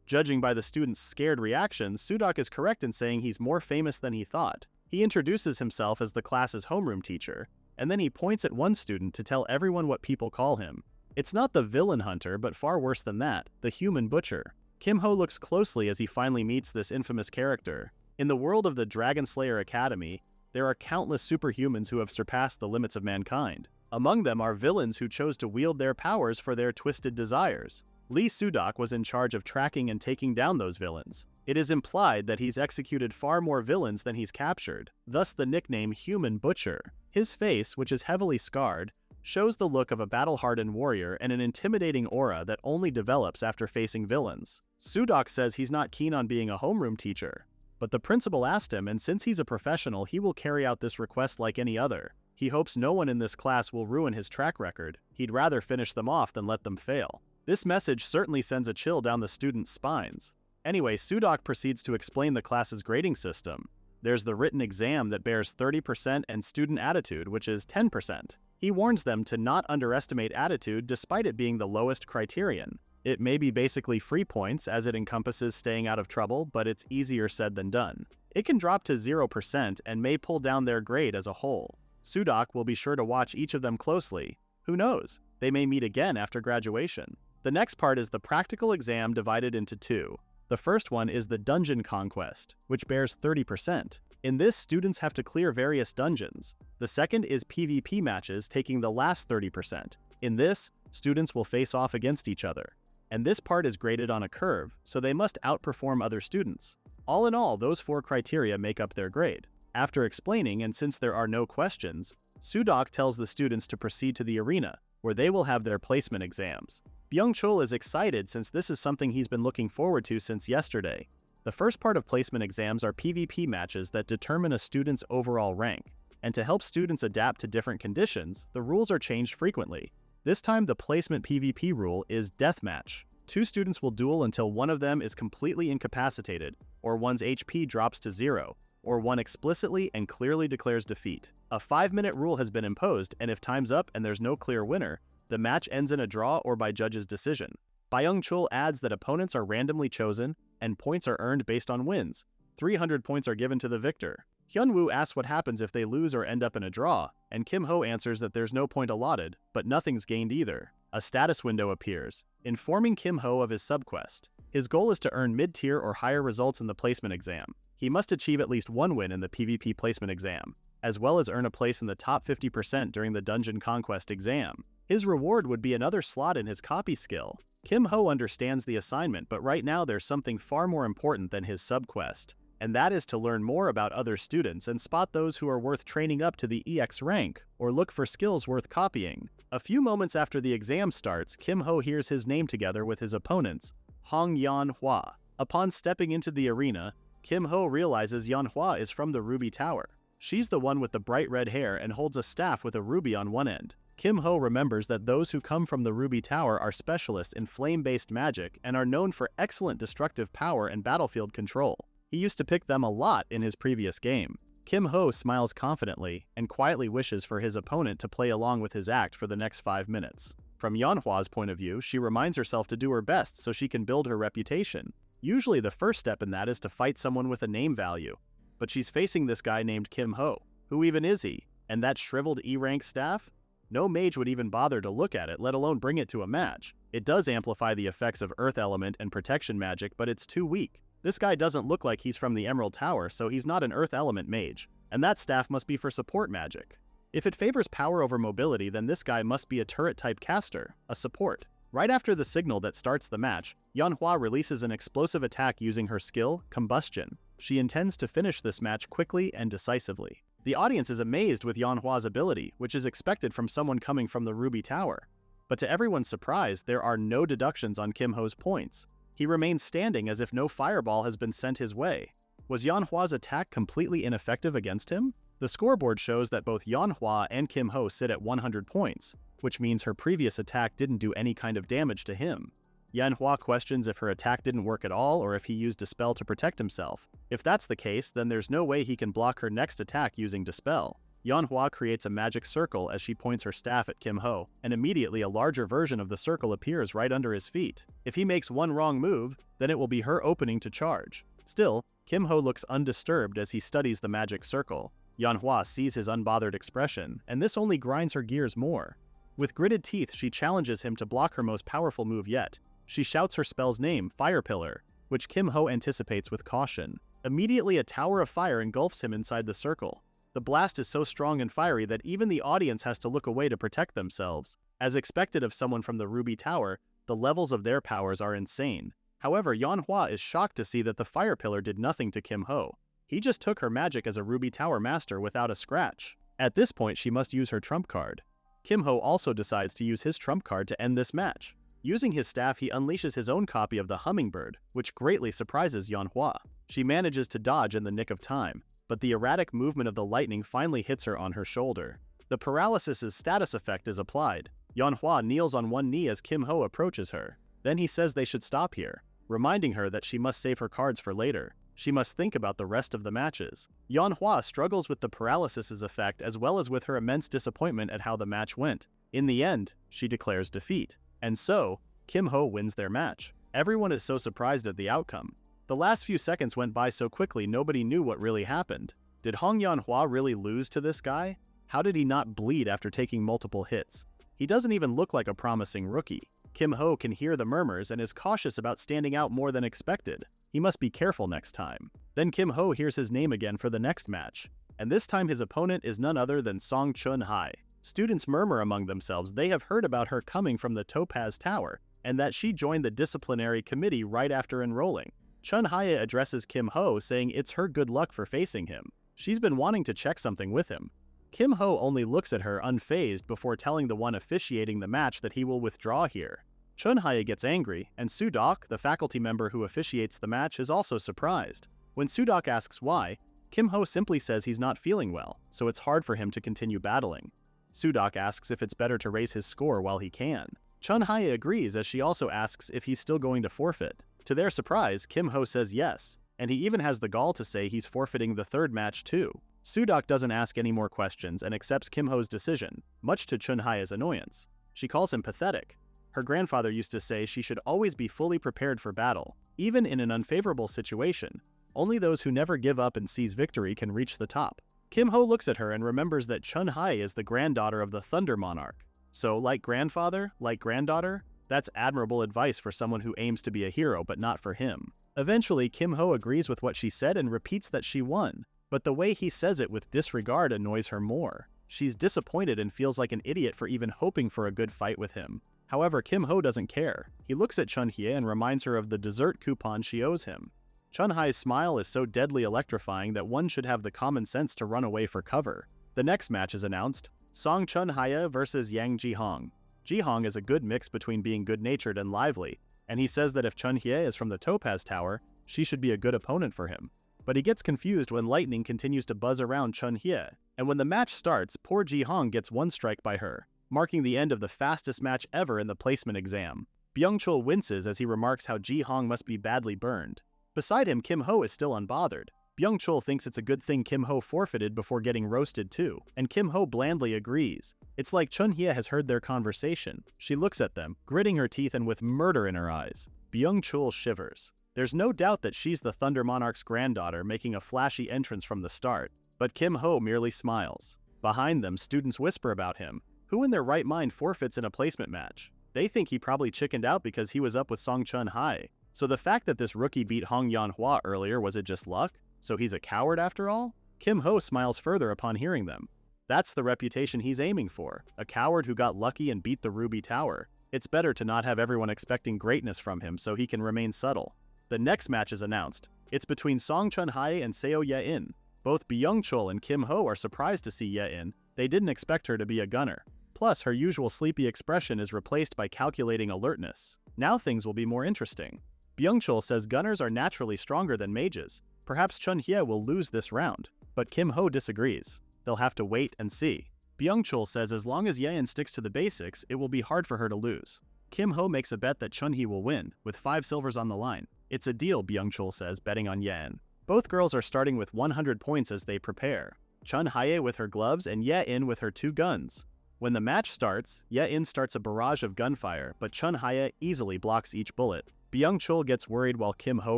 Judging by the students' scared reactions, Soo-dok is correct in saying he's more famous than he thought. He introduces himself as the class's homeroom teacher, and then he points at one student to tell everyone what people call him. It's not the villain hunter, but far worse than that, the human butcher. Kim-ho looks closely as he finally meets this infamous character. In the world of the Dragon Slayer Academy, there are countless superhumans who have surpassed the limits of mankind. Among them are villains who chose to wield their powers for their twisted desires. Lee Soo-dok was in charge of tracking and taking down those villains. It is implied that he's executed far more villains than he's captured, thus the nickname Human Butcher. His face, which is heavily scarred, shows the look of a battle-hardened warrior and an intimidating aura that only develops after facing villains. Soo-dok says he's not keen on being a homeroom teacher, but the principal asked him, and since he's a professional, he will carry out this request like any other. He hopes no one in this class will ruin his track record. He'd rather finish them off than let them fail. This message certainly sends a chill down the students' spines. Anyway, Soo-dok proceeds to explain the class's grading system. There's the written exam that bears 30% and student attitude, which is 10%. He warns them to not underestimate attitude despite it being the lowest criterion. It may be basically free points as it encompasses staying out of trouble, but it's easier said than done. It can drop to 0% and may pull down their grade as a whole. Soo-dok will be sure to watch each of them closely. Who knows? They may meet again after graduation. The next part is the practical exam divided into 2. The first one is the Dungeon Conquest, which bears 30%. In this, students have to clear various dungeons. The second is PvP matches, taking the last 30%. In this, students will face off against each other. And this part is graded on a curve, so they must outperform other students. All in all, those 4 criteria make up their grade. After explaining, and since there are no questions, Soo-dok tells the students to proceed to the arena, where they will have their placement exams. Byung-chul is excited since this is something he's been looking forward to since yesterday. The first part of placement exams are PvP matches that determine a student's overall rank, and to help students adapt to different conditions, the rules are changed frequently. This time the placement PvP rule is deathmatch. 2 students will duel until one of them is completely incapacitated, or one's HP drops to 0, or one explicitly and clearly declares defeat. A 5-minute rule has been imposed, and if time's up and there's no clear winner, the match ends in a draw or by judge's decision. Byung-chul adds that opponents are randomly chosen, and points are earned based on wins. 300 points are given to the victor. Hyunwoo asks what happens if they lose or end up in a draw, and Kim Ho answers that there's no point allotted, but nothing's gained either. A status window appears, informing Kim Ho of his subquest. His goal is to earn mid-tier or higher results in the placement exam. He must achieve at least one win in the PvP placement exam, as well as earn a place in the top 50% during the Dungeon Conquest exam. His reward would be another slot in his copy skill. Kim Ho understands the assignment, but right now there's something far more important than his subquest, and that is to learn more about other students and spot those who are worth training up to the EX rank, or look for skills worth copying. A few moments after the exam starts, Kim Ho hears his name together with his opponents, Hong Yan-hwa. Upon stepping into the arena, Kim Ho realizes Yan-hwa is from the Ruby Tower. She's the one with the bright red hair and holds a staff with a ruby on one end. Kim Ho remembers that those who come from the Ruby Tower are specialists in flame-based magic and are known for excellent destructive power and battlefield control. He used to pick them a lot in his previous game. Kim Ho smiles confidently and quietly wishes for his opponent to play along with his act for the next 5 minutes. From Yan-hwa's point of view, she reminds herself to do her best so she can build her reputation. Usually the first step in that is to fight someone with a name value. But she's facing this guy named Kim Ho. Who even is he? And that shriveled E-rank staff? No mage would even bother to look at it, let alone bring it to a match. It does amplify the effects of Earth Element and Protection magic, but it's too weak. This guy doesn't look like he's from the Emerald Tower, so he's not an Earth Element mage, and that staff must be for support magic. If it favors power over mobility, then this guy must be a turret-type caster, a support. Right after the signal that starts the match, Yan-hwa releases an explosive attack using her skill, Combustion. She intends to finish this match quickly and decisively. The audience is amazed with Yan-hwa's ability, which is expected from someone coming from the Ruby Tower. But to everyone's surprise, there are no deductions on Kim Ho's points. He remains standing as if no fireball has been sent his way. Was Yan-hwa's attack completely ineffective against him? The scoreboard shows that both Yan-hwa and Kim Ho sit at 100 points, which means her previous attack didn't do any kind of damage to him. Yan-hwa questions if her attack didn't work at all or if he used Dispel to protect himself. If that's the case, then there's no way he can block her next attack using Dispel. Yan-hwa creates a magic circle as she points her staff at Kim Ho, and immediately a larger version of the circle appears right under his feet. If he makes one wrong move, then it will be her opening to charge. Still, Kim Ho looks undisturbed as he studies the magic circle. Yan-hwa sees his unbothered expression, and this only grinds her gears more. With gritted teeth, she challenges him to block her most powerful move yet. She shouts her spell's name, Fire Pillar, which Kim Ho anticipates with caution. Immediately, a tower of fire engulfs him inside the circle. The blast is so strong and fiery that even the audience has to look away to protect themselves. As expected of someone from the Ruby Tower, the levels of their powers are insane. However, Yan-hwa is shocked to see that the Fire Pillar did nothing to Kim Ho. He just took her magic as a Ruby Tower master without a scratch. At this point, she must use her trump card. Kim Ho also decides to use his trump card to end this match. Using his staff, he unleashes his own copy of the Hummingbird, which greatly surprises Yan-hwa. She manages to dodge in the nick of time, but the erratic movement of the lightning finally hits her on her shoulder. The paralysis' status effect is applied. Yan-hwa kneels on one knee as Kim Ho approaches her. Then he says they should stop here, reminding her that she must save her cards for later. She must think about the rest of the matches. Yan-hwa struggles with the paralysis' effect as well as with her immense disappointment at how the match went. In the end, she declares defeat. And so, Kim Ho wins their match. Everyone is so surprised at the outcome. The last few seconds went by so quickly nobody knew what really happened. Did Hong Yan-hwa really lose to this guy? How did he not bleed after taking multiple hits? He doesn't even look like a promising rookie. Kim Ho can hear the murmurs and is cautious about standing out more than expected. He must be careful next time. Then Kim Ho hears his name again for the next match, and this time his opponent is none other than Song Chun-hai. Students murmur among themselves they have heard about her coming from the Topaz Tower, and that she joined the disciplinary committee right after enrolling. Chun-hai addresses Kim Ho, saying it's her good luck for facing him. She's been wanting to check something with him. Kim Ho only looks at her unfazed before telling the one officiating the match that he will withdraw here. Chun-hai gets angry, and Sudok, the faculty member who officiates the match, is also surprised. When Sudok asks why, Kim Ho simply says he's not feeling well, so it's hard for him to continue battling. Sudok asks if it's better to raise his score while he can. Chun-hai agrees as she also asks if he's still going to forfeit. To their surprise, Kim Ho says yes, and he even has the gall to say he's forfeiting the third match too. Sudok doesn't ask any more questions and accepts Kim Ho's decision, much to Chun-hai's annoyance. She calls him pathetic. Her grandfather used to say she should always be fully prepared for battle. Even in an unfavorable situation, Only those who never give up and seize victory can reach the top. Kim Ho looks at her and remembers that Chun Hae is the granddaughter of the Thunder Monarch. So, like grandfather, like granddaughter? That's admirable advice for someone who aims to be a hero but not for him. Eventually, Kim Ho agrees with what she said and repeats that she won. But the way he says it with disregard annoys her more. She's disappointed and feels like an idiot for even hoping for a good fight with him. However, Kim Ho doesn't care. He looks at Chun Hye and reminds her of the dessert coupon she owes him. Chun Hae's smile is so deadly electrifying that one should have the common sense to run away for cover. The next match is announced. Song Chun Hae vs Yang Ji-hong. Ji-hong is a good mix between being good-natured and lively, and he says that if Chun Hye is from the Topaz Tower, she should be a good opponent for him. But he gets confused when lightning continues to buzz around Chun Hye, and when the match starts, poor Ji-hong gets one strike by her, marking the end of the fastest match ever in the placement exam. Byung-chul winces as he remarks how Ji-hong must be badly burned. Beside him, Kim Ho is still unbothered. Byung-chul thinks it's a good thing Kim Ho forfeited before getting roasted too, and Kim Ho blandly agrees. It's like Chun Hye has heard their conversation. She looks at them, gritting her teeth and with murder in her eyes. Byung-chul shivers. There's no doubt that she's the Thunder Monarch's granddaughter, making a flashy entrance from the start, but Kim Ho merely smiles. Behind them, students whisper about him. Who in their right mind forfeits in a placement match? They think he probably chickened out because he was up with Song Chun Hae. So the fact that this rookie beat Hong Yan-hwa earlier, was it just luck? So he's a coward after all? Kim Ho smiles further upon hearing them. That's the reputation he's aiming for, a coward who got lucky and beat the Ruby Tower. It's better to not have everyone expecting greatness from him so he can remain subtle. The next match is announced. It's between Song Chun Hae and Seo Ye-in. Both Byung-chul and Kim Ho are surprised to see Ye-in. They didn't expect her to be a gunner. Plus, her usual sleepy expression is replaced by calculating alertness. Now things will be more interesting. Byung-chul says gunners are naturally stronger than mages. Perhaps Chun Hye will lose this round. But Kim Ho disagrees. They'll have to wait and see. Byung-chul says as long as Ye-in sticks to the basics, it will be hard for her to lose. Kim Ho makes a bet that Chun Hye will win, with 5 silvers on the line. It's a deal, Byung-chul says, betting on Ye-in. Both girls are starting with 100 points as they prepare. Chun Hae with her gloves and Ye-in with her 2 guns. When the match starts, Ye-in starts a barrage of gunfire, but Chun Hae easily blocks each bullet. Byung-chul gets worried while Kim Ho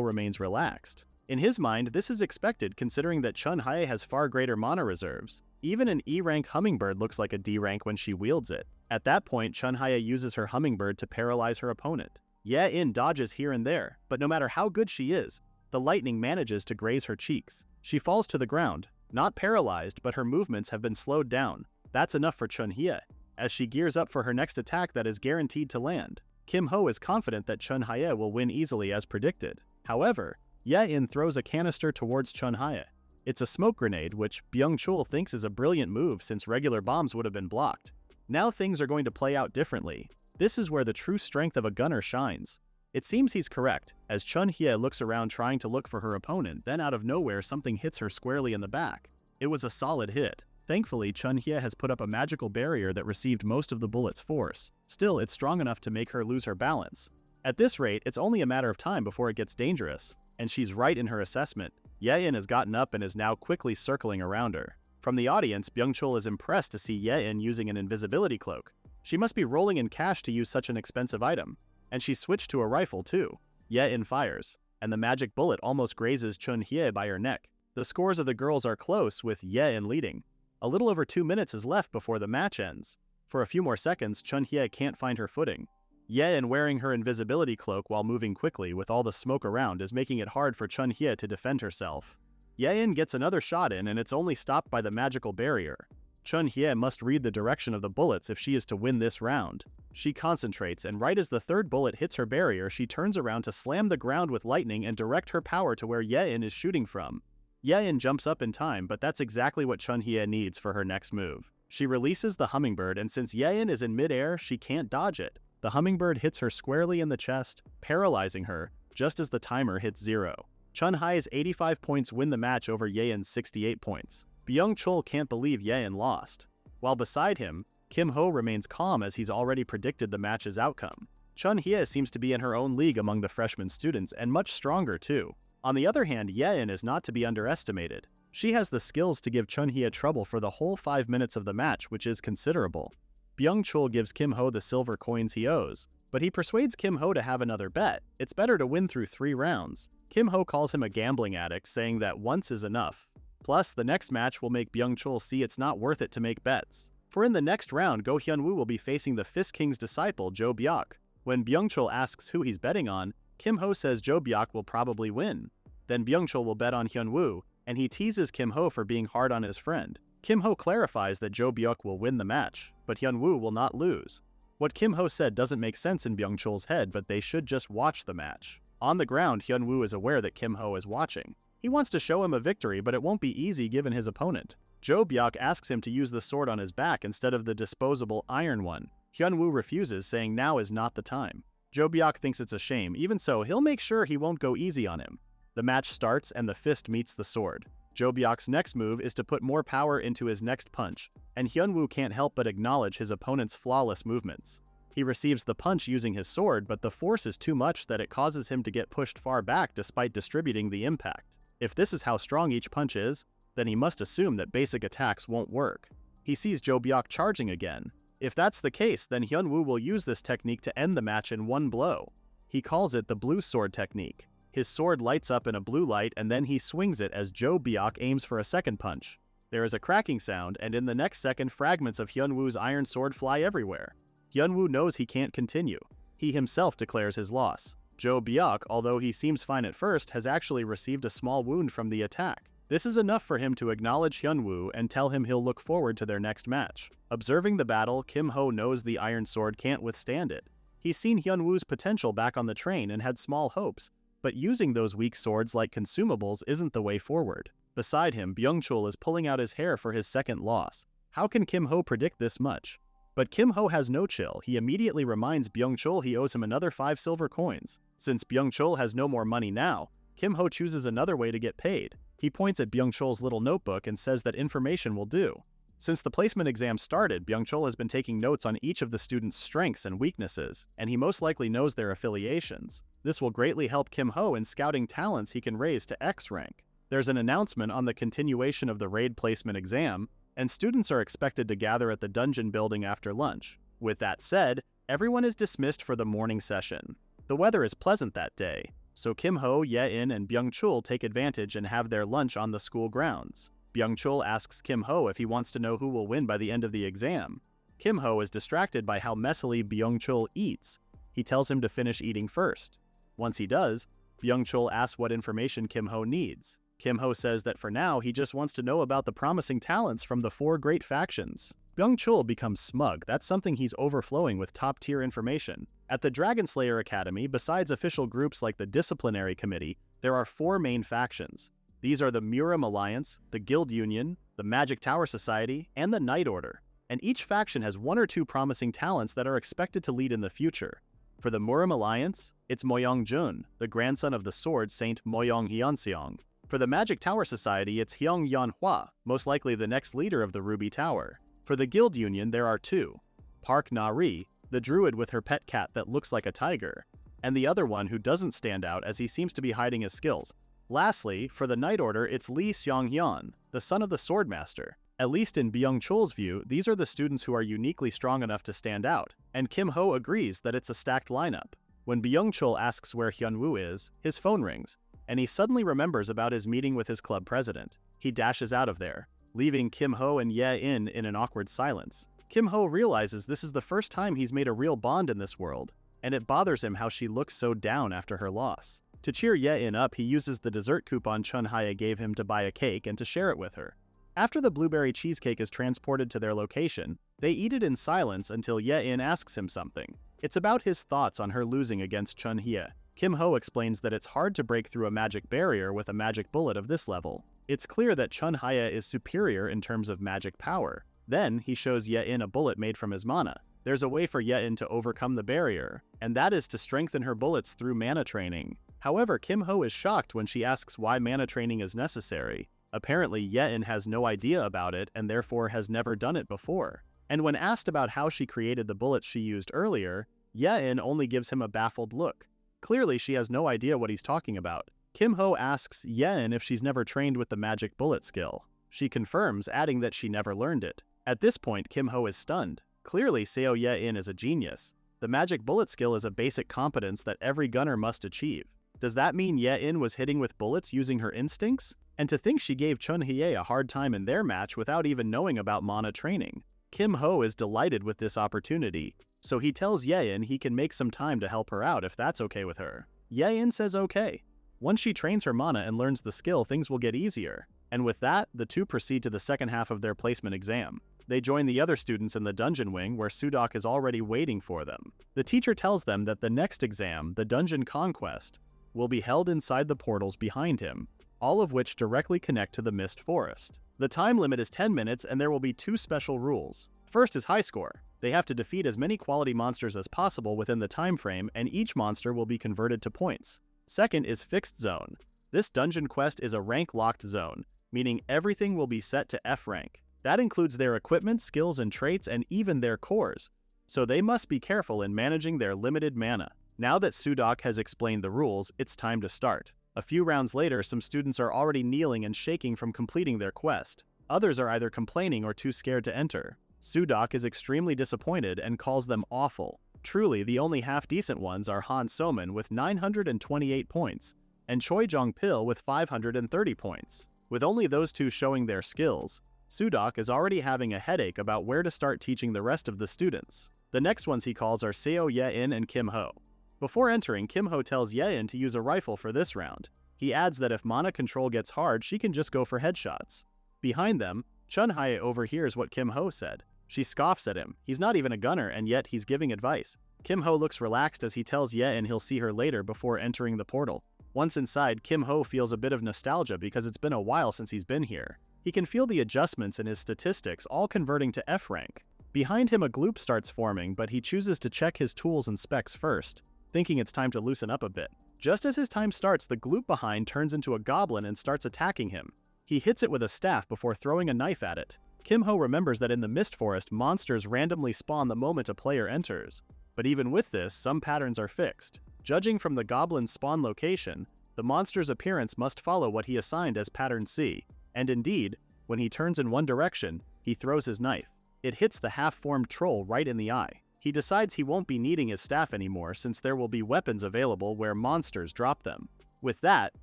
remains relaxed. In his mind, this is expected considering that Chun Hae has far greater mana reserves. Even an E-rank hummingbird looks like a D-rank when she wields it. At that point, Chun Hae uses her hummingbird to paralyze her opponent. Ye-in dodges here and there, but no matter how good she is, the lightning manages to graze her cheeks. She falls to the ground, not paralyzed, but her movements have been slowed down. That's enough for Chun Hye, as she gears up for her next attack that is guaranteed to land. Kim Ho is confident that Chun Hae will win easily as predicted. However, Ye-in throws a canister towards Chun Hae. It's a smoke grenade, which Byung-chul thinks is a brilliant move since regular bombs would have been blocked. Now things are going to play out differently. This is where the true strength of a gunner shines. It seems he's correct, as Chun Hye looks around trying to look for her opponent, then out of nowhere something hits her squarely in the back. It was a solid hit. Thankfully, Chun Hye has put up a magical barrier that received most of the bullet's force. Still, it's strong enough to make her lose her balance. At this rate, it's only a matter of time before it gets dangerous. And she's right in her assessment. Ye-in has gotten up and is now quickly circling around her. From the audience, Byung-chul is impressed to see Ye-in using an invisibility cloak. She must be rolling in cash to use such an expensive item. And she switched to a rifle too. Ye-in fires, and the magic bullet almost grazes Chun Hye by her neck. The scores of the girls are close, with Ye-in leading. A little over 2 minutes is left before the match ends. For a few more seconds, Chun Hye can't find her footing. Ye-in wearing her invisibility cloak while moving quickly with all the smoke around is making it hard for Chun Hye to defend herself. Ye-in gets another shot in and it's only stopped by the magical barrier. Chun Hye must read the direction of the bullets if she is to win this round. She concentrates, and right as the third bullet hits her barrier, she turns around to slam the ground with lightning and direct her power to where Ye-in is shooting from. Ye-in jumps up in time, but that's exactly what Chun Hye needs for her next move. She releases the hummingbird, and since Ye-in is in midair, she can't dodge it. The hummingbird hits her squarely in the chest, paralyzing her, just as the timer hits 0. Chun Hae's 85 points win the match over Ye-in's 68 points. Byung-chul can't believe Ye-in lost. While beside him, Kim Ho remains calm as he's already predicted the match's outcome. Chun Hye seems to be in her own league among the freshman students, and much stronger too. On the other hand, Ye-in is not to be underestimated. She has the skills to give Chun Hye trouble for the whole 5 minutes of the match, which is considerable. Byung-chul gives Kim Ho the silver coins he owes, but he persuades Kim Ho to have another bet. It's better to win through 3 rounds. Kim Ho calls him a gambling addict, saying that once is enough. Plus, the next match will make Byung-chul see it's not worth it to make bets. For in the next round, Go Hyun-woo will be facing the Fist King's disciple, Jo Byok. When Byung-chul asks who he's betting on, Kim Ho says Jo Byok will probably win. Then Byung-chul will bet on Hyun-woo, and he teases Kim Ho for being hard on his friend. Kim Ho clarifies that Jo Byok will win the match, but Hyun-woo will not lose. What Kim Ho said doesn't make sense in Byung-chul's head, but they should just watch the match. On the ground, Hyun-woo is aware that Kim Ho is watching. He wants to show him a victory, but it won't be easy given his opponent. Jo Byok asks him to use the sword on his back instead of the disposable iron one. Hyun-woo refuses, saying now is not the time. Jo Byok thinks it's a shame. Even so, he'll make sure he won't go easy on him. The match starts and the fist meets the sword. Jo Byok's next move is to put more power into his next punch, and Hyun-woo can't help but acknowledge his opponent's flawless movements. He receives the punch using his sword, but the force is too much that it causes him to get pushed far back despite distributing the impact. If this is how strong each punch is, then he must assume that basic attacks won't work. He sees Jo Byok charging again. If that's the case, then Hyun-woo will use this technique to end the match in one blow. He calls it the blue sword technique. His sword lights up in a blue light and then he swings it as Jo Byok aims for a second punch. There is a cracking sound, and in the next second fragments of Hyun-woo's iron sword fly everywhere. Hyun-woo knows he can't continue. He himself declares his loss. Jo Byok, although he seems fine at first, has actually received a small wound from the attack. This is enough for him to acknowledge Hyun-woo and tell him he'll look forward to their next match. Observing the battle, Kim Ho knows the iron sword can't withstand it. He's seen Hyun-woo's potential back on the train and had small hopes, but using those weak swords like consumables isn't the way forward. Beside him, Byung-chul is pulling out his hair for his second loss. How can Kim Ho predict this much? But Kim Ho has no chill. He immediately reminds Byung-chul he owes him another 5 silver coins. Since Byung-chul has no more money now, Kim Ho chooses another way to get paid. He points at Byung-chul's little notebook and says that information will do. Since the placement exam started, Byung-chul has been taking notes on each of the students' strengths and weaknesses, and he most likely knows their affiliations. This will greatly help Kim Ho in scouting talents he can raise to X rank. There's an announcement on the continuation of the raid placement exam, and students are expected to gather at the dungeon building after lunch. With that said, everyone is dismissed for the morning session. The weather is pleasant that day, so Kim Ho, Ye-in, and Byung-chul take advantage and have their lunch on the school grounds. Byung-chul asks Kim Ho if he wants to know who will win by the end of the exam. Kim Ho is distracted by how messily Byung-chul eats. He tells him to finish eating first. Once he does, Byung-chul asks what information Kim Ho needs. Kim Ho says that for now he just wants to know about the promising talents from the 4 great factions. Byung-chul becomes smug. That's something he's overflowing with top-tier information. At the Dragon Slayer Academy, besides official groups like the Disciplinary Committee, there are 4 main factions. These are the Murim Alliance, the Guild Union, the Magic Tower Society, and the Night Order. And each faction has 1 or 2 promising talents that are expected to lead in the future. For the Murim Alliance, it's Moyong Jun, the grandson of the sword saint Moyong Hyunseong. For the Magic Tower Society, it's Hyung Yeon-hwa, most likely the next leader of the Ruby Tower. For the Guild Union, there are 2. Park Na-ri, the druid with her pet cat that looks like a tiger, and the other one who doesn't stand out as he seems to be hiding his skills. Lastly, for the Night Order, it's Lee Seong-hyun, the son of the Swordmaster. At least in Byung-chul's view, these are the students who are uniquely strong enough to stand out, and Kim Ho agrees that it's a stacked lineup. When Byung-chul asks where Hyun-woo is, his phone rings, and he suddenly remembers about his meeting with his club president. He dashes out of there, leaving Kim Ho and Ye-in in an awkward silence. Kim Ho realizes this is the first time he's made a real bond in this world, and it bothers him how she looks so down after her loss. To cheer Ye-in up, he uses the dessert coupon Chun Hye gave him to buy a cake and to share it with her. After the blueberry cheesecake is transported to their location, they eat it in silence until Ye-in asks him something. It's about his thoughts on her losing against Chun Hye. Kim Ho explains that it's hard to break through a magic barrier with a magic bullet of this level. It's clear that Chun Hye is superior in terms of magic power. Then, he shows Ye-in a bullet made from his mana. There's a way for Ye-in to overcome the barrier, and that is to strengthen her bullets through mana training. However, Kim Ho is shocked when she asks why mana training is necessary. Apparently, Ye-in has no idea about it and therefore has never done it before. And when asked about how she created the bullets she used earlier, Ye-in only gives him a baffled look. Clearly, she has no idea what he's talking about. Kim Ho asks Ye-in if she's never trained with the magic bullet skill. She confirms, adding that she never learned it. At this point, Kim Ho is stunned. Clearly, Seo Ye-in is a genius. The magic bullet skill is a basic competence that every gunner must achieve. Does that mean Ye-in was hitting with bullets using her instincts? And to think she gave Chun-hye a hard time in their match without even knowing about mana training. Kim Ho is delighted with this opportunity, so he tells Ye-in he can make some time to help her out if that's okay with her. Ye-in says okay. Once she trains her mana and learns the skill, things will get easier. And with that, the two proceed to the second half of their placement exam. They join the other students in the dungeon wing where Sudok is already waiting for them. The teacher tells them that the next exam, the Dungeon Conquest, will be held inside the portals behind him, all of which directly connect to the Mist Forest. The time limit is 10 minutes and there will be 2 special rules. First is high score. They have to defeat as many quality monsters as possible within the time frame, and each monster will be converted to points. Second is fixed zone. This dungeon quest is a rank-locked zone, meaning everything will be set to F rank. That includes their equipment, skills, and traits, and even their cores, so they must be careful in managing their limited mana. Now that Sudok has explained the rules, it's time to start. A few rounds later, some students are already kneeling and shaking from completing their quest. Others are either complaining or too scared to enter. Sudok is extremely disappointed and calls them awful. Truly, the only half-decent ones are Han Somin with 928 points, and Choi Jong-pil with 530 points. With only those two showing their skills, Sudok is already having a headache about where to start teaching the rest of the students. The next ones he calls are Seo Ye-in and Kim Ho. Before entering, Kim Ho tells Ye-in to use a rifle for this round. He adds that if mana control gets hard, she can just go for headshots. Behind them, Chun-hye overhears what Kim Ho said. She scoffs at him. He's not even a gunner, and yet he's giving advice. Kim Ho looks relaxed as he tells Ye-in he'll see her later before entering the portal. Once inside, Kim Ho feels a bit of nostalgia because it's been a while since he's been here. He can feel the adjustments in his statistics all converting to F rank. Behind him a gloop starts forming, but he chooses to check his tools and specs first, thinking it's time to loosen up a bit. Just as his time starts, the gloop behind turns into a goblin and starts attacking him. He hits it with a staff before throwing a knife at it. Kim Ho remembers that in the Mist Forest, monsters randomly spawn the moment a player enters. But even with this, some patterns are fixed. Judging from the goblin's spawn location, the monster's appearance must follow what he assigned as pattern C. And indeed, when he turns in one direction, he throws his knife. It hits the half-formed troll right in the eye. He decides he won't be needing his staff anymore since there will be weapons available where monsters drop them. With that,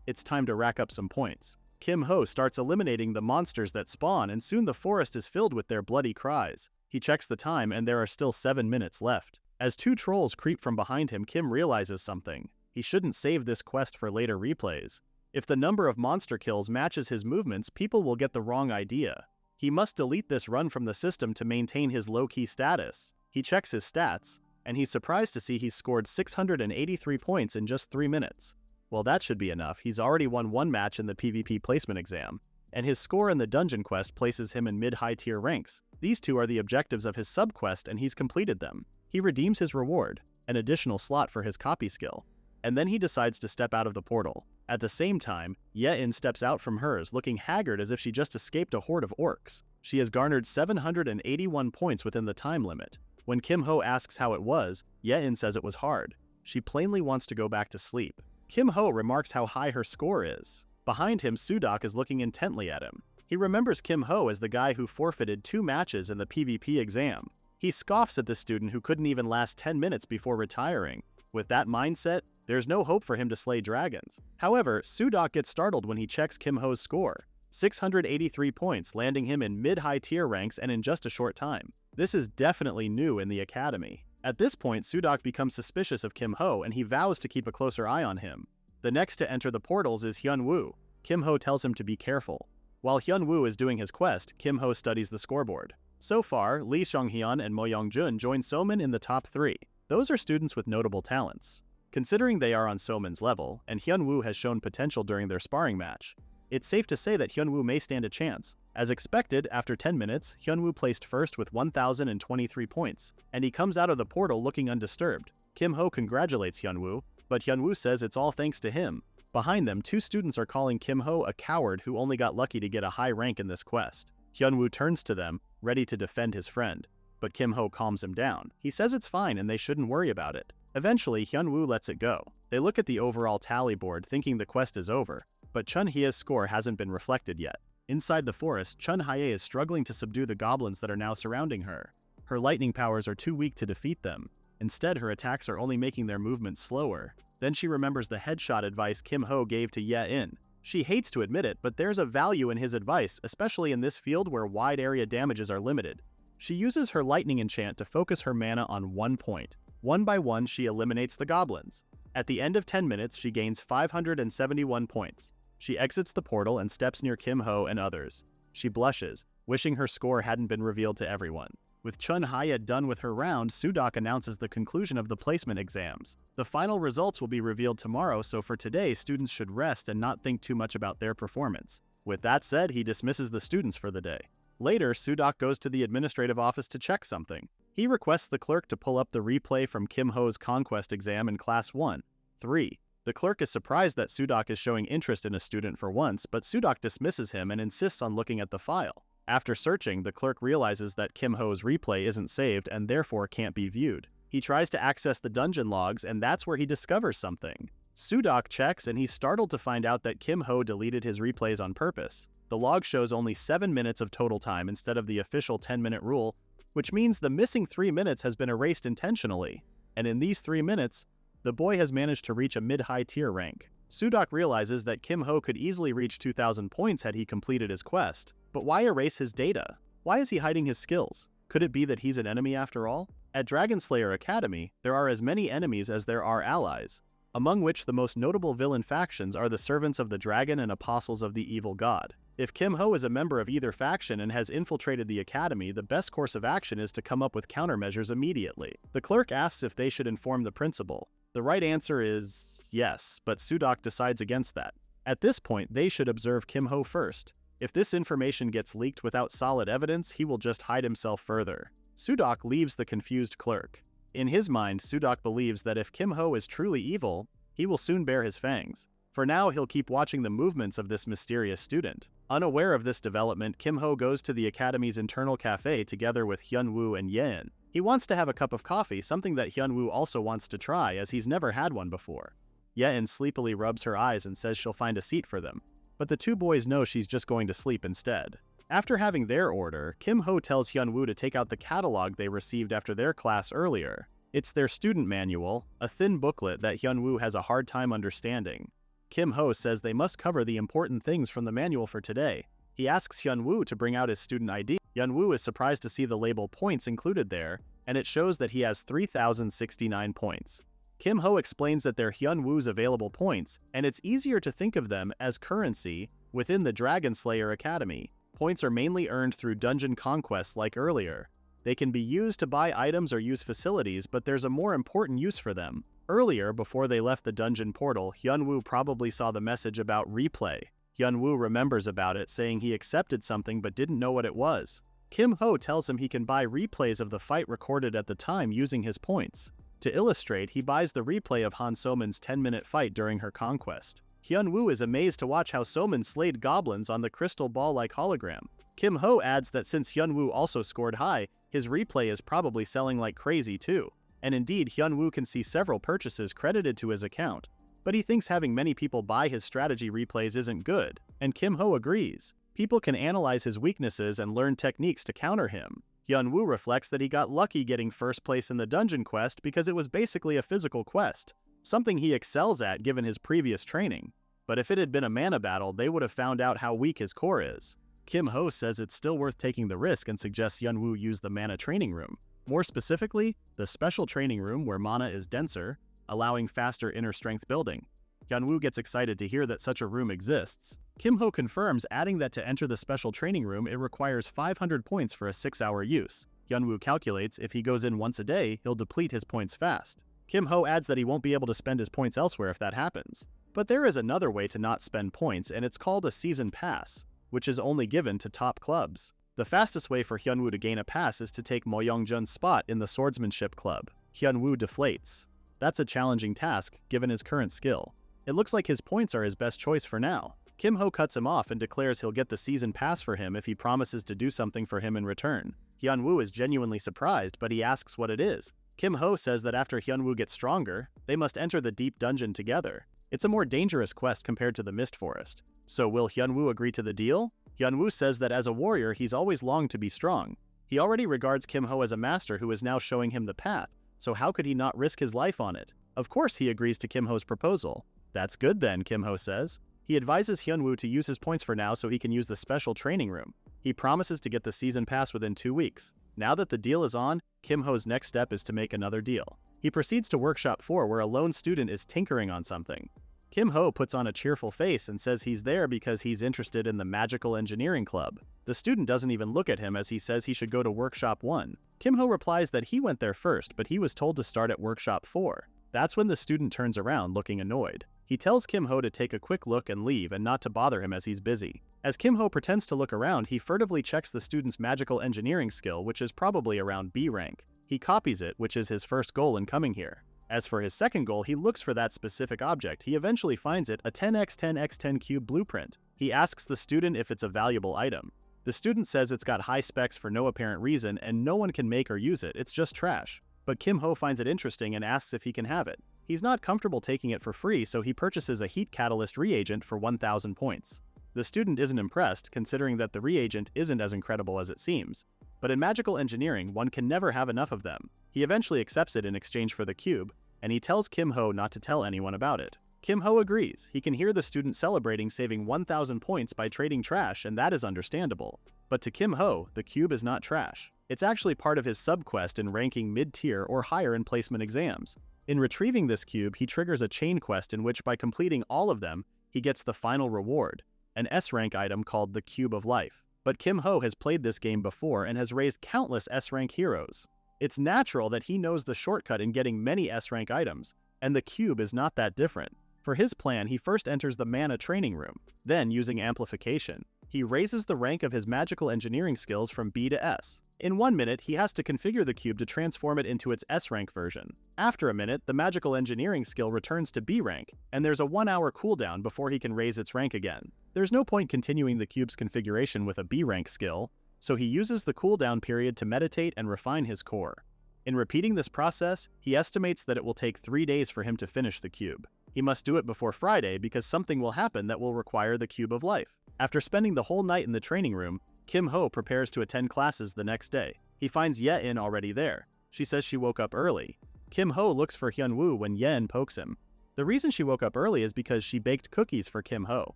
it's time to rack up some points. Kim Ho starts eliminating the monsters that spawn, and soon the forest is filled with their bloody cries. He checks the time and there are still 7 minutes left. As 2 trolls creep from behind him, Kim realizes something. He shouldn't save this quest for later replays. If the number of monster kills matches his movements, people will get the wrong idea. He must delete this run from the system to maintain his low-key status. He checks his stats, and he's surprised to see he's scored 683 points in just 3 minutes. Well, that should be enough. He's already won 1 match in the PvP placement exam, and his score in the dungeon quest places him in mid-high tier ranks. These 2 are the objectives of his sub-quest, and he's completed them. He redeems his reward, an additional slot for his copy skill, and then he decides to step out of the portal. At the same time, Ye-in steps out from hers, looking haggard as if she just escaped a horde of orcs. She has garnered 781 points within the time limit. When Kim Ho asks how it was, Ye-in says it was hard. She plainly wants to go back to sleep. Kim Ho remarks how high her score is. Behind him, Sudok is looking intently at him. He remembers Kim Ho as the guy who forfeited 2 matches in the PvP exam. He scoffs at the student who couldn't even last 10 minutes before retiring. With that mindset, there's no hope for him to slay dragons. However, Sudok gets startled when he checks Kim Ho's score. 683 points, landing him in mid-high tier ranks and in just a short time. This is definitely new in the academy. At this point, Sudok becomes suspicious of Kim Ho and he vows to keep a closer eye on him. The next to enter the portals is Hyun-woo. Kim Ho tells him to be careful. While Hyun-woo is doing his quest, Kim Ho studies the scoreboard. So far, Lee Seong-hyun and Mo Young-jun join Somin in the top 3. Those are students with notable talents. Considering they are on Somin's level, and Hyun-woo has shown potential during their sparring match, it's safe to say that Hyun-woo may stand a chance. As expected, after 10 minutes, Hyun-woo placed first with 1,023 points, and he comes out of the portal looking undisturbed. Kim Ho congratulates Hyun-woo, but Hyun-woo says it's all thanks to him. Behind them, 2 students are calling Kim Ho a coward who only got lucky to get a high rank in this quest. Hyun-woo turns to them, ready to defend his friend, but Kim Ho calms him down. He says it's fine and they shouldn't worry about it. Eventually, Hyun-woo lets it go. They look at the overall tally board thinking the quest is over, but Chun-hye's score hasn't been reflected yet. Inside the forest, Chun-hye is struggling to subdue the goblins that are now surrounding her. Her lightning powers are too weak to defeat them. Instead, her attacks are only making their movements slower. Then she remembers the headshot advice Kim Ho gave to Ye-in. She hates to admit it, but there's a value in his advice, especially in this field where wide area damages are limited. She uses her lightning enchant to focus her mana on one point. One by one, she eliminates the goblins. At the end of 10 minutes, she gains 571 points. She exits the portal and steps near Kim Ho and others. She blushes, wishing her score hadn't been revealed to everyone. With Chun Haya done with her round, Sudok announces the conclusion of the placement exams. The final results will be revealed tomorrow, so for today, students should rest and not think too much about their performance. With that said, he dismisses the students for the day. Later, Sudok goes to the administrative office to check something. He requests the clerk to pull up the replay from Kim Ho's conquest exam in Class 1. 3. The clerk is surprised that Sudok is showing interest in a student for once, but Sudok dismisses him and insists on looking at the file. After searching, the clerk realizes that Kim Ho's replay isn't saved and therefore can't be viewed. He tries to access the dungeon logs, and that's where he discovers something. Sudok checks, and he's startled to find out that Kim Ho deleted his replays on purpose. The log shows only 7 minutes of total time instead of the official 10-minute rule, which means the missing 3 minutes has been erased intentionally. And in these 3 minutes, the boy has managed to reach a mid-high tier rank. Sudok realizes that Kim Ho could easily reach 2,000 points had he completed his quest. But why erase his data? Why is he hiding his skills? Could it be that he's an enemy after all? At Dragonslayer Academy, there are as many enemies as there are allies, among which the most notable villain factions are the Servants of the Dragon and Apostles of the Evil God. If Kim Ho is a member of either faction and has infiltrated the academy, the best course of action is to come up with countermeasures immediately. The clerk asks if they should inform the principal. The right answer is yes, but Sudok decides against that. At this point, they should observe Kim Ho first. If this information gets leaked without solid evidence, he will just hide himself further. Sudok leaves the confused clerk. In his mind, Sudok believes that if Kim Ho is truly evil, he will soon bare his fangs. For now, he'll keep watching the movements of this mysterious student. Unaware of this development, Kim Ho goes to the academy's internal cafe together with Hyun-woo and Yeon. He wants to have a cup of coffee, something that Hyun-woo also wants to try as he's never had one before. Yeon sleepily rubs her eyes and says she'll find a seat for them, but the two boys know she's just going to sleep instead. After having their order, Kim Ho tells Hyun-woo to take out the catalog they received after their class earlier. It's their student manual, a thin booklet that Hyun-woo has a hard time understanding. Kim Ho says they must cover the important things from the manual for today. He asks Hyun-woo to bring out his student ID. Hyun-woo is surprised to see the label points included there, and it shows that he has 3,069 points. Kim Ho explains that they're Hyun-woo's available points, and it's easier to think of them as currency within the Dragonslayer Academy. Points are mainly earned through dungeon conquests like earlier. They can be used to buy items or use facilities, but there's a more important use for them. Earlier, before they left the dungeon portal, Hyun-woo probably saw the message about replay. Hyun-woo remembers about it, saying he accepted something but didn't know what it was. Kim Ho tells him he can buy replays of the fight recorded at the time using his points. To illustrate, he buys the replay of Han So-min's 10-minute fight during her conquest. Hyun-woo is amazed to watch how So-min slayed goblins on the crystal ball-like hologram. Kim Ho adds that since Hyun-woo also scored high, his replay is probably selling like crazy too. And indeed, Hyun-woo can see several purchases credited to his account. But he thinks having many people buy his strategy replays isn't good, and Kim Ho agrees. People can analyze his weaknesses and learn techniques to counter him. Hyun-woo reflects that he got lucky getting first place in the dungeon quest because it was basically a physical quest, something he excels at given his previous training. But if it had been a mana battle, they would have found out how weak his core is. Kim Ho says it's still worth taking the risk and suggests Hyun-woo use the mana training room. More specifically, the special training room where mana is denser, allowing faster inner strength building. Hyun-woo gets excited to hear that such a room exists. Kim Ho confirms, adding that to enter the special training room it requires 500 points for a 6-hour use. Hyun-woo calculates if he goes in once a day, he'll deplete his points fast. Kim Ho adds that he won't be able to spend his points elsewhere if that happens. But there is another way to not spend points, and it's called a season pass, which is only given to top clubs. The fastest way for Hyun-woo to gain a pass is to take Mo Young-jun's spot in the swordsmanship club. Hyun-woo deflates. That's a challenging task, given his current skill. It looks like his points are his best choice for now. Kim Ho cuts him off and declares he'll get the season pass for him if he promises to do something for him in return. Hyun-woo is genuinely surprised, but he asks what it is. Kim Ho says that after Hyun-woo gets stronger, they must enter the deep dungeon together. It's a more dangerous quest compared to the Mist Forest. So will Hyun-woo agree to the deal? Hyun-woo says that as a warrior, he's always longed to be strong. He already regards Kim Ho as a master who is now showing him the path, so how could he not risk his life on it? Of course he agrees to Kim Ho's proposal. That's good then, Kim Ho says. He advises Hyunwoo to use his points for now so he can use the special training room. He promises to get the season pass within 2 weeks. Now that the deal is on, Kim Ho's next step is to make another deal. He proceeds to Workshop 4 where a lone student is tinkering on something. Kim Ho puts on a cheerful face and says he's there because he's interested in the Magical Engineering Club. The student doesn't even look at him as he says he should go to Workshop 1. Kim Ho replies that he went there first, but he was told to start at Workshop 4. That's when the student turns around looking annoyed. He tells Kim Ho to take a quick look and leave and not to bother him as he's busy. As Kim Ho pretends to look around, he furtively checks the student's magical engineering skill, which is probably around B rank. He copies it, which is his first goal in coming here. As for his second goal, he looks for that specific object. He eventually finds it, a 10x10x10 cube blueprint. He asks the student if it's a valuable item. The student says it's got high specs for no apparent reason and no one can make or use it, it's just trash. But Kim Ho finds it interesting and asks if he can have it. He's not comfortable taking it for free, so he purchases a heat catalyst reagent for 1,000 points. The student isn't impressed, considering that the reagent isn't as incredible as it seems. But in magical engineering, one can never have enough of them. He eventually accepts it in exchange for the cube, and he tells Kim Ho not to tell anyone about it. Kim Ho agrees. He can hear the student celebrating saving 1,000 points by trading trash, and that is understandable. But to Kim Ho, the cube is not trash. It's actually part of his sub-quest in ranking mid-tier or higher in placement exams. In retrieving this cube, he triggers a chain quest in which by completing all of them, he gets the final reward, an S-rank item called the Cube of Life. But Kim Ho has played this game before and has raised countless S-rank heroes. It's natural that he knows the shortcut in getting many S-rank items, and the cube is not that different. For his plan, he first enters the Mana training room. Then, using amplification, he raises the rank of his magical engineering skills from B to S. In 1 minute, he has to configure the cube to transform it into its S-rank version. After a minute, the magical engineering skill returns to B rank, and there's a 1-hour cooldown before he can raise its rank again. There's no point continuing the cube's configuration with a B rank skill, so he uses the cooldown period to meditate and refine his core. In repeating this process, he estimates that it will take 3 days for him to finish the cube. He must do it before Friday because something will happen that will require the Cube of Life. After spending the whole night in the training room, Kim Ho prepares to attend classes the next day. He finds Ye-in already there. She says she woke up early. Kim Ho looks for Hyunwoo when Ye-in pokes him. The reason she woke up early is because she baked cookies for Kim Ho.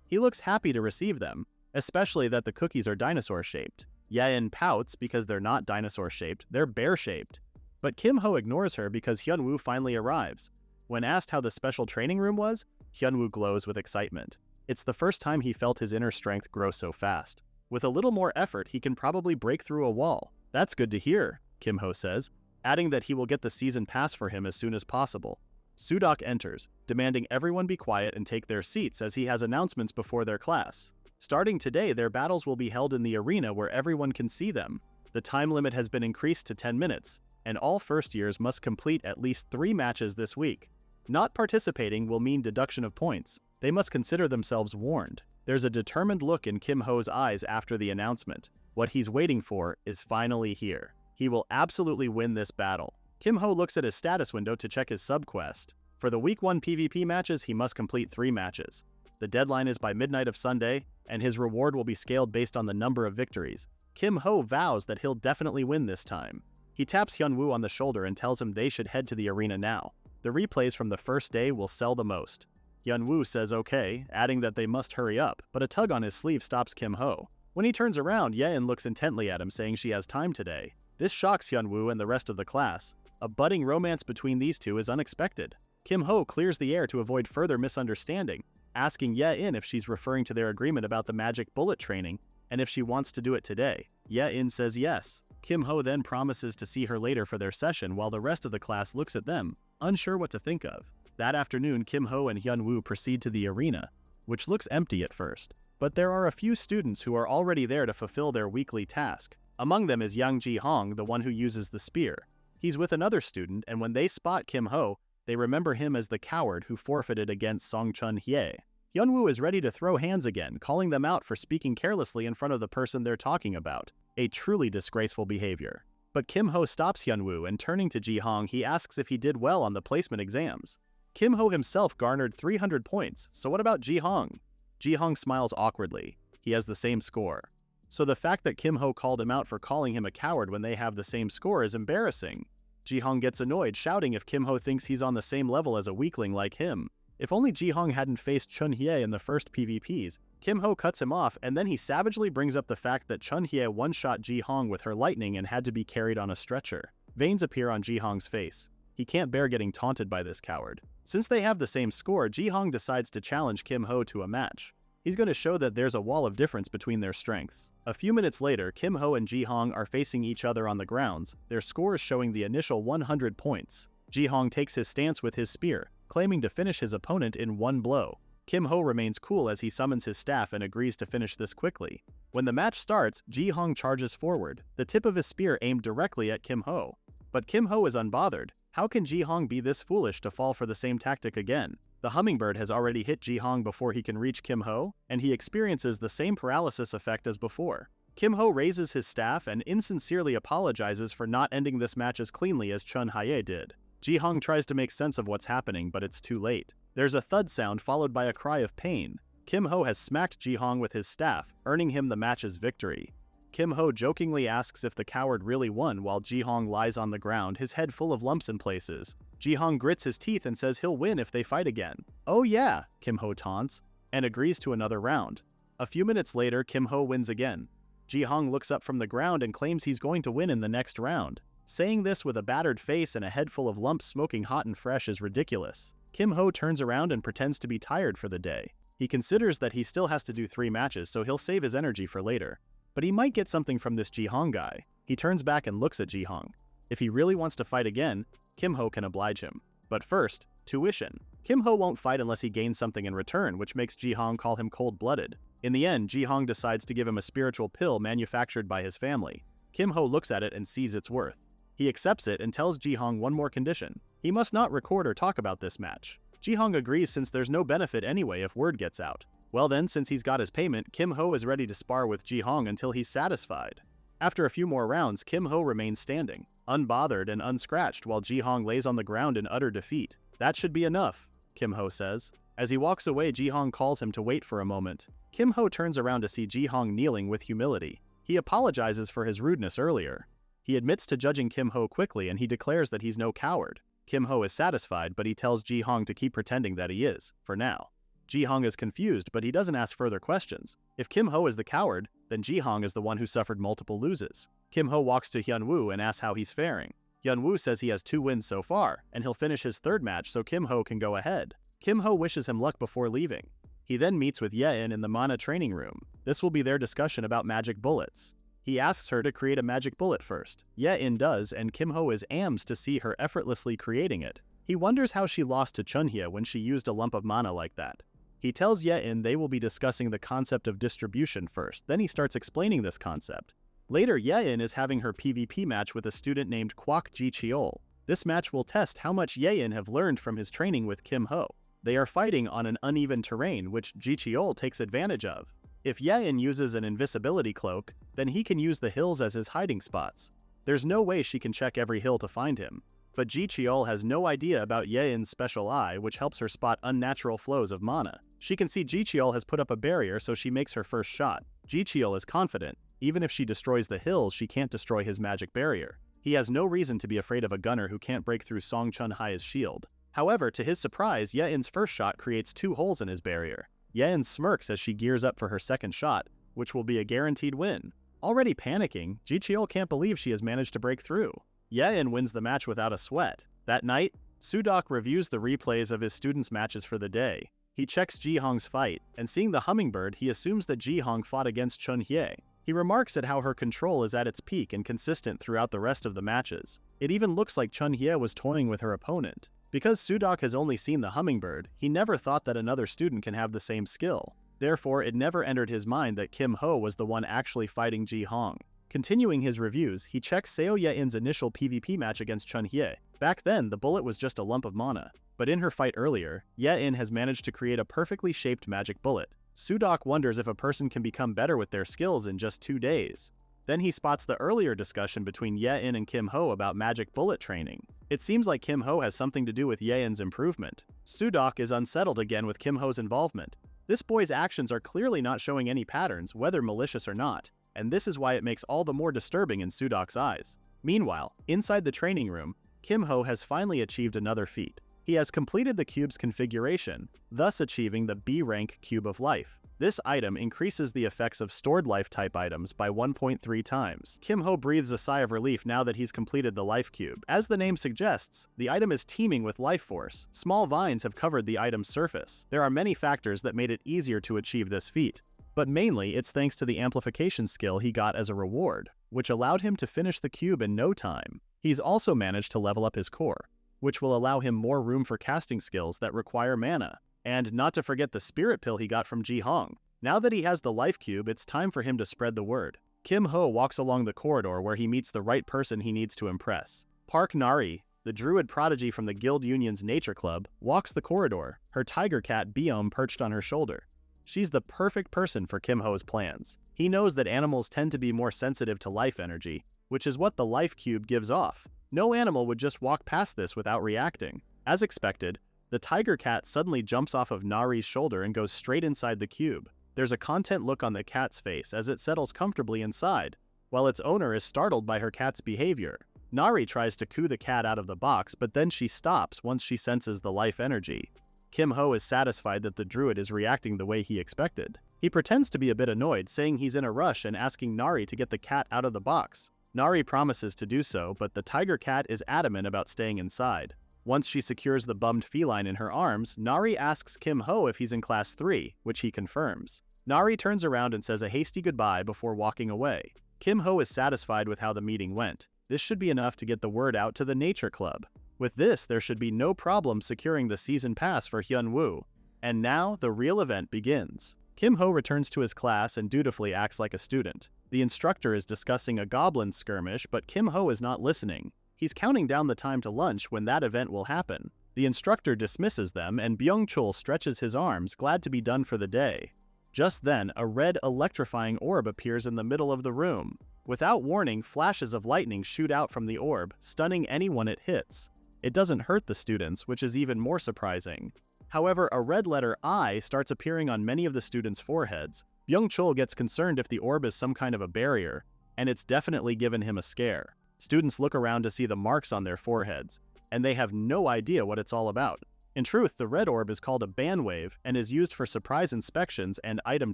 He looks happy to receive them, especially that the cookies are dinosaur-shaped. Ye-in pouts because they're not dinosaur-shaped, they're bear-shaped. But Kim Ho ignores her because Hyunwoo finally arrives. When asked how the special training room was, Hyunwoo glows with excitement. It's the first time he felt his inner strength grow so fast. With a little more effort, he can probably break through a wall. That's good to hear, Kim Ho says, adding that he will get the season pass for him as soon as possible. Sudok enters, demanding everyone be quiet and take their seats as he has announcements before their class. Starting today, their battles will be held in the arena where everyone can see them. The time limit has been increased to 10 minutes, and all first years must complete at least 3 matches this week. Not participating will mean deduction of points. They must consider themselves warned. There's a determined look in Kim Ho's eyes after the announcement. What he's waiting for is finally here. He will absolutely win this battle. Kim Ho looks at his status window to check his sub-quest. For the Week 1 PvP matches, he must complete 3 matches. The deadline is by midnight of Sunday, and his reward will be scaled based on the number of victories. Kim Ho vows that he'll definitely win this time. He taps Hyunwoo on the shoulder and tells him they should head to the arena now. The replays from the first day will sell the most. Hyunwoo says okay, adding that they must hurry up, but a tug on his sleeve stops Kim Ho. When he turns around, Ye-in looks intently at him, saying she has time today. This shocks Hyunwoo and the rest of the class. A budding romance between these two is unexpected. Kim Ho clears the air to avoid further misunderstanding, asking Ye-in if she's referring to their agreement about the magic bullet training, and if she wants to do it today. Ye-in says yes. Kim Ho then promises to see her later for their session while the rest of the class looks at them, unsure what to think of. That afternoon, Kim Ho and Hyunwoo proceed to the arena, which looks empty at first. But there are a few students who are already there to fulfill their weekly task. Among them is Yang Ji-hong, the one who uses the spear. He's with another student, and when they spot Kim Ho, they remember him as the coward who forfeited against Song Chun-hye. Hyunwoo is ready to throw hands again, calling them out for speaking carelessly in front of the person they're talking about. A truly disgraceful behavior. But Kim Ho stops Hyunwoo, and turning to Ji-hong, he asks if he did well on the placement exams. Kim Ho himself garnered 300 points, so what about Ji-hong? Ji-hong smiles awkwardly. He has the same score. So the fact that Kim Ho called him out for calling him a coward when they have the same score is embarrassing. Ji-hong gets annoyed, shouting if Kim Ho thinks he's on the same level as a weakling like him. If only Ji-hong hadn't faced Chun-hye in the first PvPs. Kim Ho cuts him off, and then he savagely brings up the fact that Chun-hye one-shot Ji-hong with her lightning and had to be carried on a stretcher. Veins appear on Ji-hong's face. He can't bear getting taunted by this coward. Since they have the same score, Ji-hong decides to challenge Kim Ho to a match. He's going to show that there's a wall of difference between their strengths. A few minutes later, Kim Ho and Ji-hong are facing each other on the grounds, their scores showing the initial 100 points. Ji-hong takes his stance with his spear, claiming to finish his opponent in one blow. Kim Ho remains cool as he summons his staff and agrees to finish this quickly. When the match starts, Ji-hong charges forward, the tip of his spear aimed directly at Kim Ho. But Kim Ho is unbothered. How can Ji-hong be this foolish to fall for the same tactic again? The hummingbird has already hit Ji-hong before he can reach Kim Ho, and he experiences the same paralysis effect as before. Kim Ho raises his staff and insincerely apologizes for not ending this match as cleanly as Chun-hye did. Ji-hong tries to make sense of what's happening, but it's too late. There's a thud sound followed by a cry of pain. Kim Ho has smacked Ji-hong with his staff, earning him the match's victory. Kim Ho jokingly asks if the coward really won while Ji-hong lies on the ground, his head full of lumps in places. Ji-hong grits his teeth and says he'll win if they fight again. "Oh yeah," Kim Ho taunts, and agrees to another round. A few minutes later, Kim Ho wins again. Ji-hong looks up from the ground and claims he's going to win in the next round. Saying this with a battered face and a head full of lumps smoking hot and fresh is ridiculous. Kim Ho turns around and pretends to be tired for the day. He considers that he still has to do 3 matches, so he'll save his energy for later. But he might get something from this Ji-hong guy. He turns back and looks at Ji-hong. If he really wants to fight again, Kim Ho can oblige him. But first, tuition. Kim Ho won't fight unless he gains something in return, which makes Ji-hong call him cold-blooded. In the end, Ji-hong decides to give him a spiritual pill manufactured by his family. Kim Ho looks at it and sees its worth. He accepts it and tells Ji-hong one more condition. He must not record or talk about this match. Ji-hong agrees since there's no benefit anyway if word gets out. Well then, since he's got his payment, Kim Ho is ready to spar with Ji-hong until he's satisfied. After a few more rounds, Kim Ho remains standing, unbothered and unscratched while Ji-hong lays on the ground in utter defeat. "That should be enough," Kim Ho says. As he walks away, Ji-hong calls him to wait for a moment. Kim Ho turns around to see Ji-hong kneeling with humility. He apologizes for his rudeness earlier. He admits to judging Kim Ho quickly and he declares that he's no coward. Kim Ho is satisfied, but he tells Ji-hong to keep pretending that he is, for now. Ji-hong is confused, but he doesn't ask further questions. If Kim Ho is the coward, then Ji-hong is the one who suffered multiple loses. Kim Ho walks to Hyun-woo and asks how he's faring. Hyun-woo says he has 2 wins so far, and he'll finish his 3rd match so Kim Ho can go ahead. Kim Ho wishes him luck before leaving. He then meets with Ye-in in the Mana training room. This will be their discussion about magic bullets. He asks her to create a magic bullet first. Ye-in does, and Kim Ho is amazed to see her effortlessly creating it. He wonders how she lost to Chun-hye when she used a lump of mana like that. He tells Ye-in they will be discussing the concept of distribution first, then he starts explaining this concept. Later, Ye-in is having her PvP match with a student named Kwak Ji-cheol. This match will test how much Ye-in have learned from his training with Kim Ho. They are fighting on an uneven terrain, which Ji-cheol takes advantage of. If Ye-in uses an invisibility cloak, then he can use the hills as his hiding spots. There's no way she can check every hill to find him. But Ji-cheol has no idea about Ye-in's special eye, which helps her spot unnatural flows of mana. She can see Ji-cheol has put up a barrier, so she makes her first shot. Ji-cheol is confident. Even if she destroys the hills, she can't destroy his magic barrier. He has no reason to be afraid of a gunner who can't break through Song Chun-hye's shield. However, to his surprise, Ye-in's first shot creates 2 holes in his barrier. Ye-in smirks as she gears up for her second shot, which will be a guaranteed win. Already panicking, Ji-cheol can't believe she has managed to break through. Ye-in wins the match without a sweat. That night, Sudok reviews the replays of his students' matches for the day. He checks Ji-hong's fight, and seeing the hummingbird, he assumes that Ji-hong fought against Chun-hye. He remarks at how her control is at its peak and consistent throughout the rest of the matches. It even looks like Chun-hye was toying with her opponent. Because Sudok has only seen the hummingbird, he never thought that another student can have the same skill. Therefore, it never entered his mind that Kim Ho was the one actually fighting Ji-hong. Continuing his reviews, he checks Seo Ye-in's initial PvP match against Chun-hye. Back then, the bullet was just a lump of mana. But in her fight earlier, Ye-in has managed to create a perfectly shaped magic bullet. Sudok wonders if a person can become better with their skills in just 2 days. Then he spots the earlier discussion between Ye-in and Kim Ho about magic bullet training. It seems like Kim Ho has something to do with Ye-in's improvement. Sudok is unsettled again with Kim Ho's involvement. This boy's actions are clearly not showing any patterns, whether malicious or not, and this is why it makes all the more disturbing in Sudok's eyes. Meanwhile, inside the training room, Kim Ho has finally achieved another feat. He has completed the cube's configuration, thus achieving the B-rank Cube of Life. This item increases the effects of stored life-type items by 1.3 times. Kim Ho breathes a sigh of relief now that he's completed the Life Cube. As the name suggests, the item is teeming with life force. Small vines have covered the item's surface. There are many factors that made it easier to achieve this feat, but mainly it's thanks to the amplification skill he got as a reward, which allowed him to finish the cube in no time. He's also managed to level up his core, which will allow him more room for casting skills that require mana. And not to forget the spirit pill he got from Ji Hong. Now that he has the life cube, it's time for him to spread the word. Kim Ho walks along the corridor where he meets the right person he needs to impress. Park Nari, the druid prodigy from the Guild Union's nature club, walks the corridor, her tiger cat Biome perched on her shoulder. She's the perfect person for Kim Ho's plans. He knows that animals tend to be more sensitive to life energy, which is what the life cube gives off. No animal would just walk past this without reacting. As expected, the tiger cat suddenly jumps off of Nari's shoulder and goes straight inside the cube. There's a content look on the cat's face as it settles comfortably inside, while its owner is startled by her cat's behavior. Nari tries to coo the cat out of the box, but then she stops once she senses the life energy. Kim Ho is satisfied that the druid is reacting the way he expected. He pretends to be a bit annoyed, saying he's in a rush and asking Nari to get the cat out of the box. Nari promises to do so, but the tiger cat is adamant about staying inside. Once she secures the bummed feline in her arms, Nari asks Kim Ho if he's in Class 3, which he confirms. Nari turns around and says a hasty goodbye before walking away. Kim Ho is satisfied with how the meeting went. This should be enough to get the word out to the Nature Club. With this, there should be no problem securing the season pass for Hyun Woo. And now, the real event begins. Kim Ho returns to his class and dutifully acts like a student. The instructor is discussing a goblin skirmish, but Kim Ho is not listening. He's counting down the time to lunch when that event will happen. The instructor dismisses them and Byung-chul stretches his arms, glad to be done for the day. Just then, a red electrifying orb appears in the middle of the room. Without warning, flashes of lightning shoot out from the orb, stunning anyone it hits. It doesn't hurt the students, which is even more surprising. However, a red letter I starts appearing on many of the students' foreheads. Byung-chul gets concerned if the orb is some kind of a barrier, and it's definitely given him a scare. Students look around to see the marks on their foreheads, and they have no idea what it's all about. In truth, the red orb is called a band wave and is used for surprise inspections and item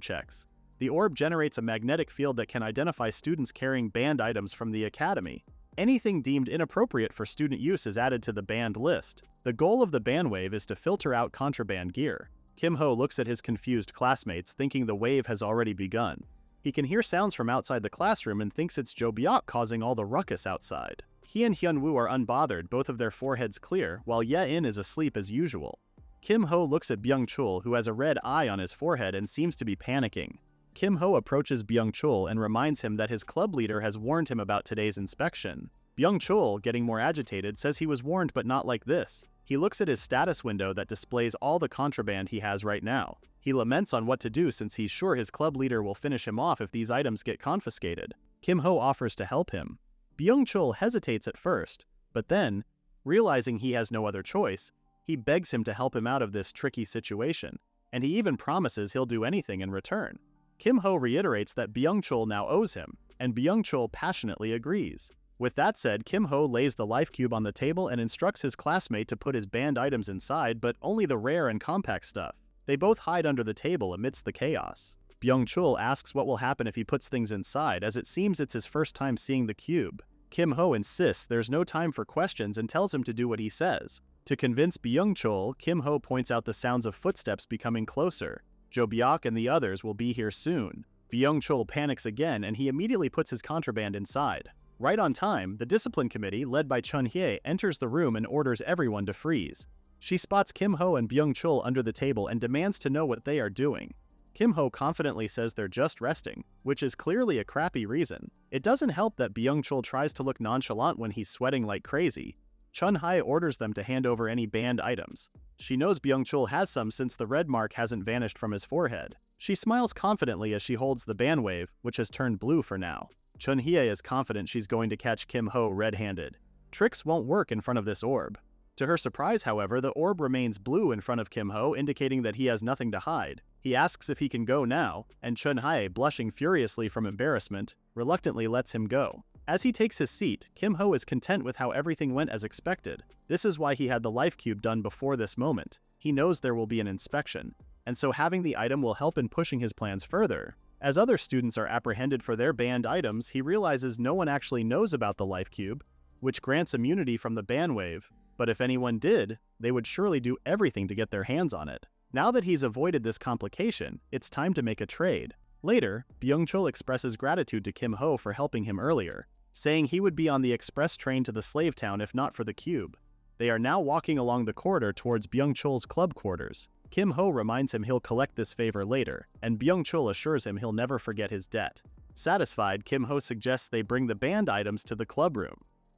checks. The orb generates a magnetic field that can identify students carrying banned items from the academy. Anything deemed inappropriate for student use is added to the banned list. The goal of the band wave is to filter out contraband gear. Kim Ho looks at his confused classmates, thinking the wave has already begun. He can hear sounds from outside the classroom and thinks it's Jo Byok causing all the ruckus outside. He and Hyun Woo are unbothered, both of their foreheads clear, while Ye-in is asleep as usual. Kim Ho looks at Byung-chul, who has a red eye on his forehead and seems to be panicking. Kim Ho approaches Byung-chul and reminds him that his club leader has warned him about today's inspection. Byung-chul, getting more agitated, says he was warned but not like this. He looks at his status window that displays all the contraband he has right now. He laments on what to do since he's sure his club leader will finish him off if these items get confiscated. Kim Ho offers to help him. Byung-chul hesitates at first, but then, realizing he has no other choice, he begs him to help him out of this tricky situation, and he even promises he'll do anything in return. Kim Ho reiterates that Byung-chul now owes him, and Byung-chul passionately agrees. With that said, Kim Ho lays the life cube on the table and instructs his classmate to put his banned items inside, but only the rare and compact stuff. They both hide under the table amidst the chaos. Byung-chul asks what will happen if he puts things inside, as it seems it's his first time seeing the cube. Kim Ho insists there's no time for questions and tells him to do what he says. To convince Byung-chul, Kim Ho points out the sounds of footsteps becoming closer. Jo Byok and the others will be here soon. Byung-chul panics again and he immediately puts his contraband inside. Right on time, the discipline committee, led by Chun-hye, enters the room and orders everyone to freeze. She spots Kim Ho and Byung-chul under the table and demands to know what they are doing. Kim Ho confidently says they're just resting, which is clearly a crappy reason. It doesn't help that Byung-chul tries to look nonchalant when he's sweating like crazy. Chun-hye orders them to hand over any banned items. She knows Byung-chul has some since the red mark hasn't vanished from his forehead. She smiles confidently as she holds the band wave, which has turned blue for now. Chun-hye is confident she's going to catch Kim Ho red-handed. Tricks won't work in front of this orb. To her surprise, however, the orb remains blue in front of Kim Ho, indicating that he has nothing to hide. He asks if he can go now, and Chun-hye, blushing furiously from embarrassment, reluctantly lets him go. As he takes his seat, Kim Ho is content with how everything went as expected. This is why he had the life cube done before this moment. He knows there will be an inspection, and so having the item will help in pushing his plans further. As other students are apprehended for their banned items, he realizes no one actually knows about the life cube, which grants immunity from the ban wave, but if anyone did, they would surely do everything to get their hands on it. Now that he's avoided this complication, it's time to make a trade. Later, Byung-chul expresses gratitude to Kim Ho for helping him earlier, saying he would be on the express train to the slave town if not for the cube. They are now walking along the corridor towards Byung-chul's club quarters. Kim Ho reminds him he'll collect this favor later, and Byung-chul assures him he'll never forget his debt. Satisfied, Kim Ho suggests they bring the banned items to the club room.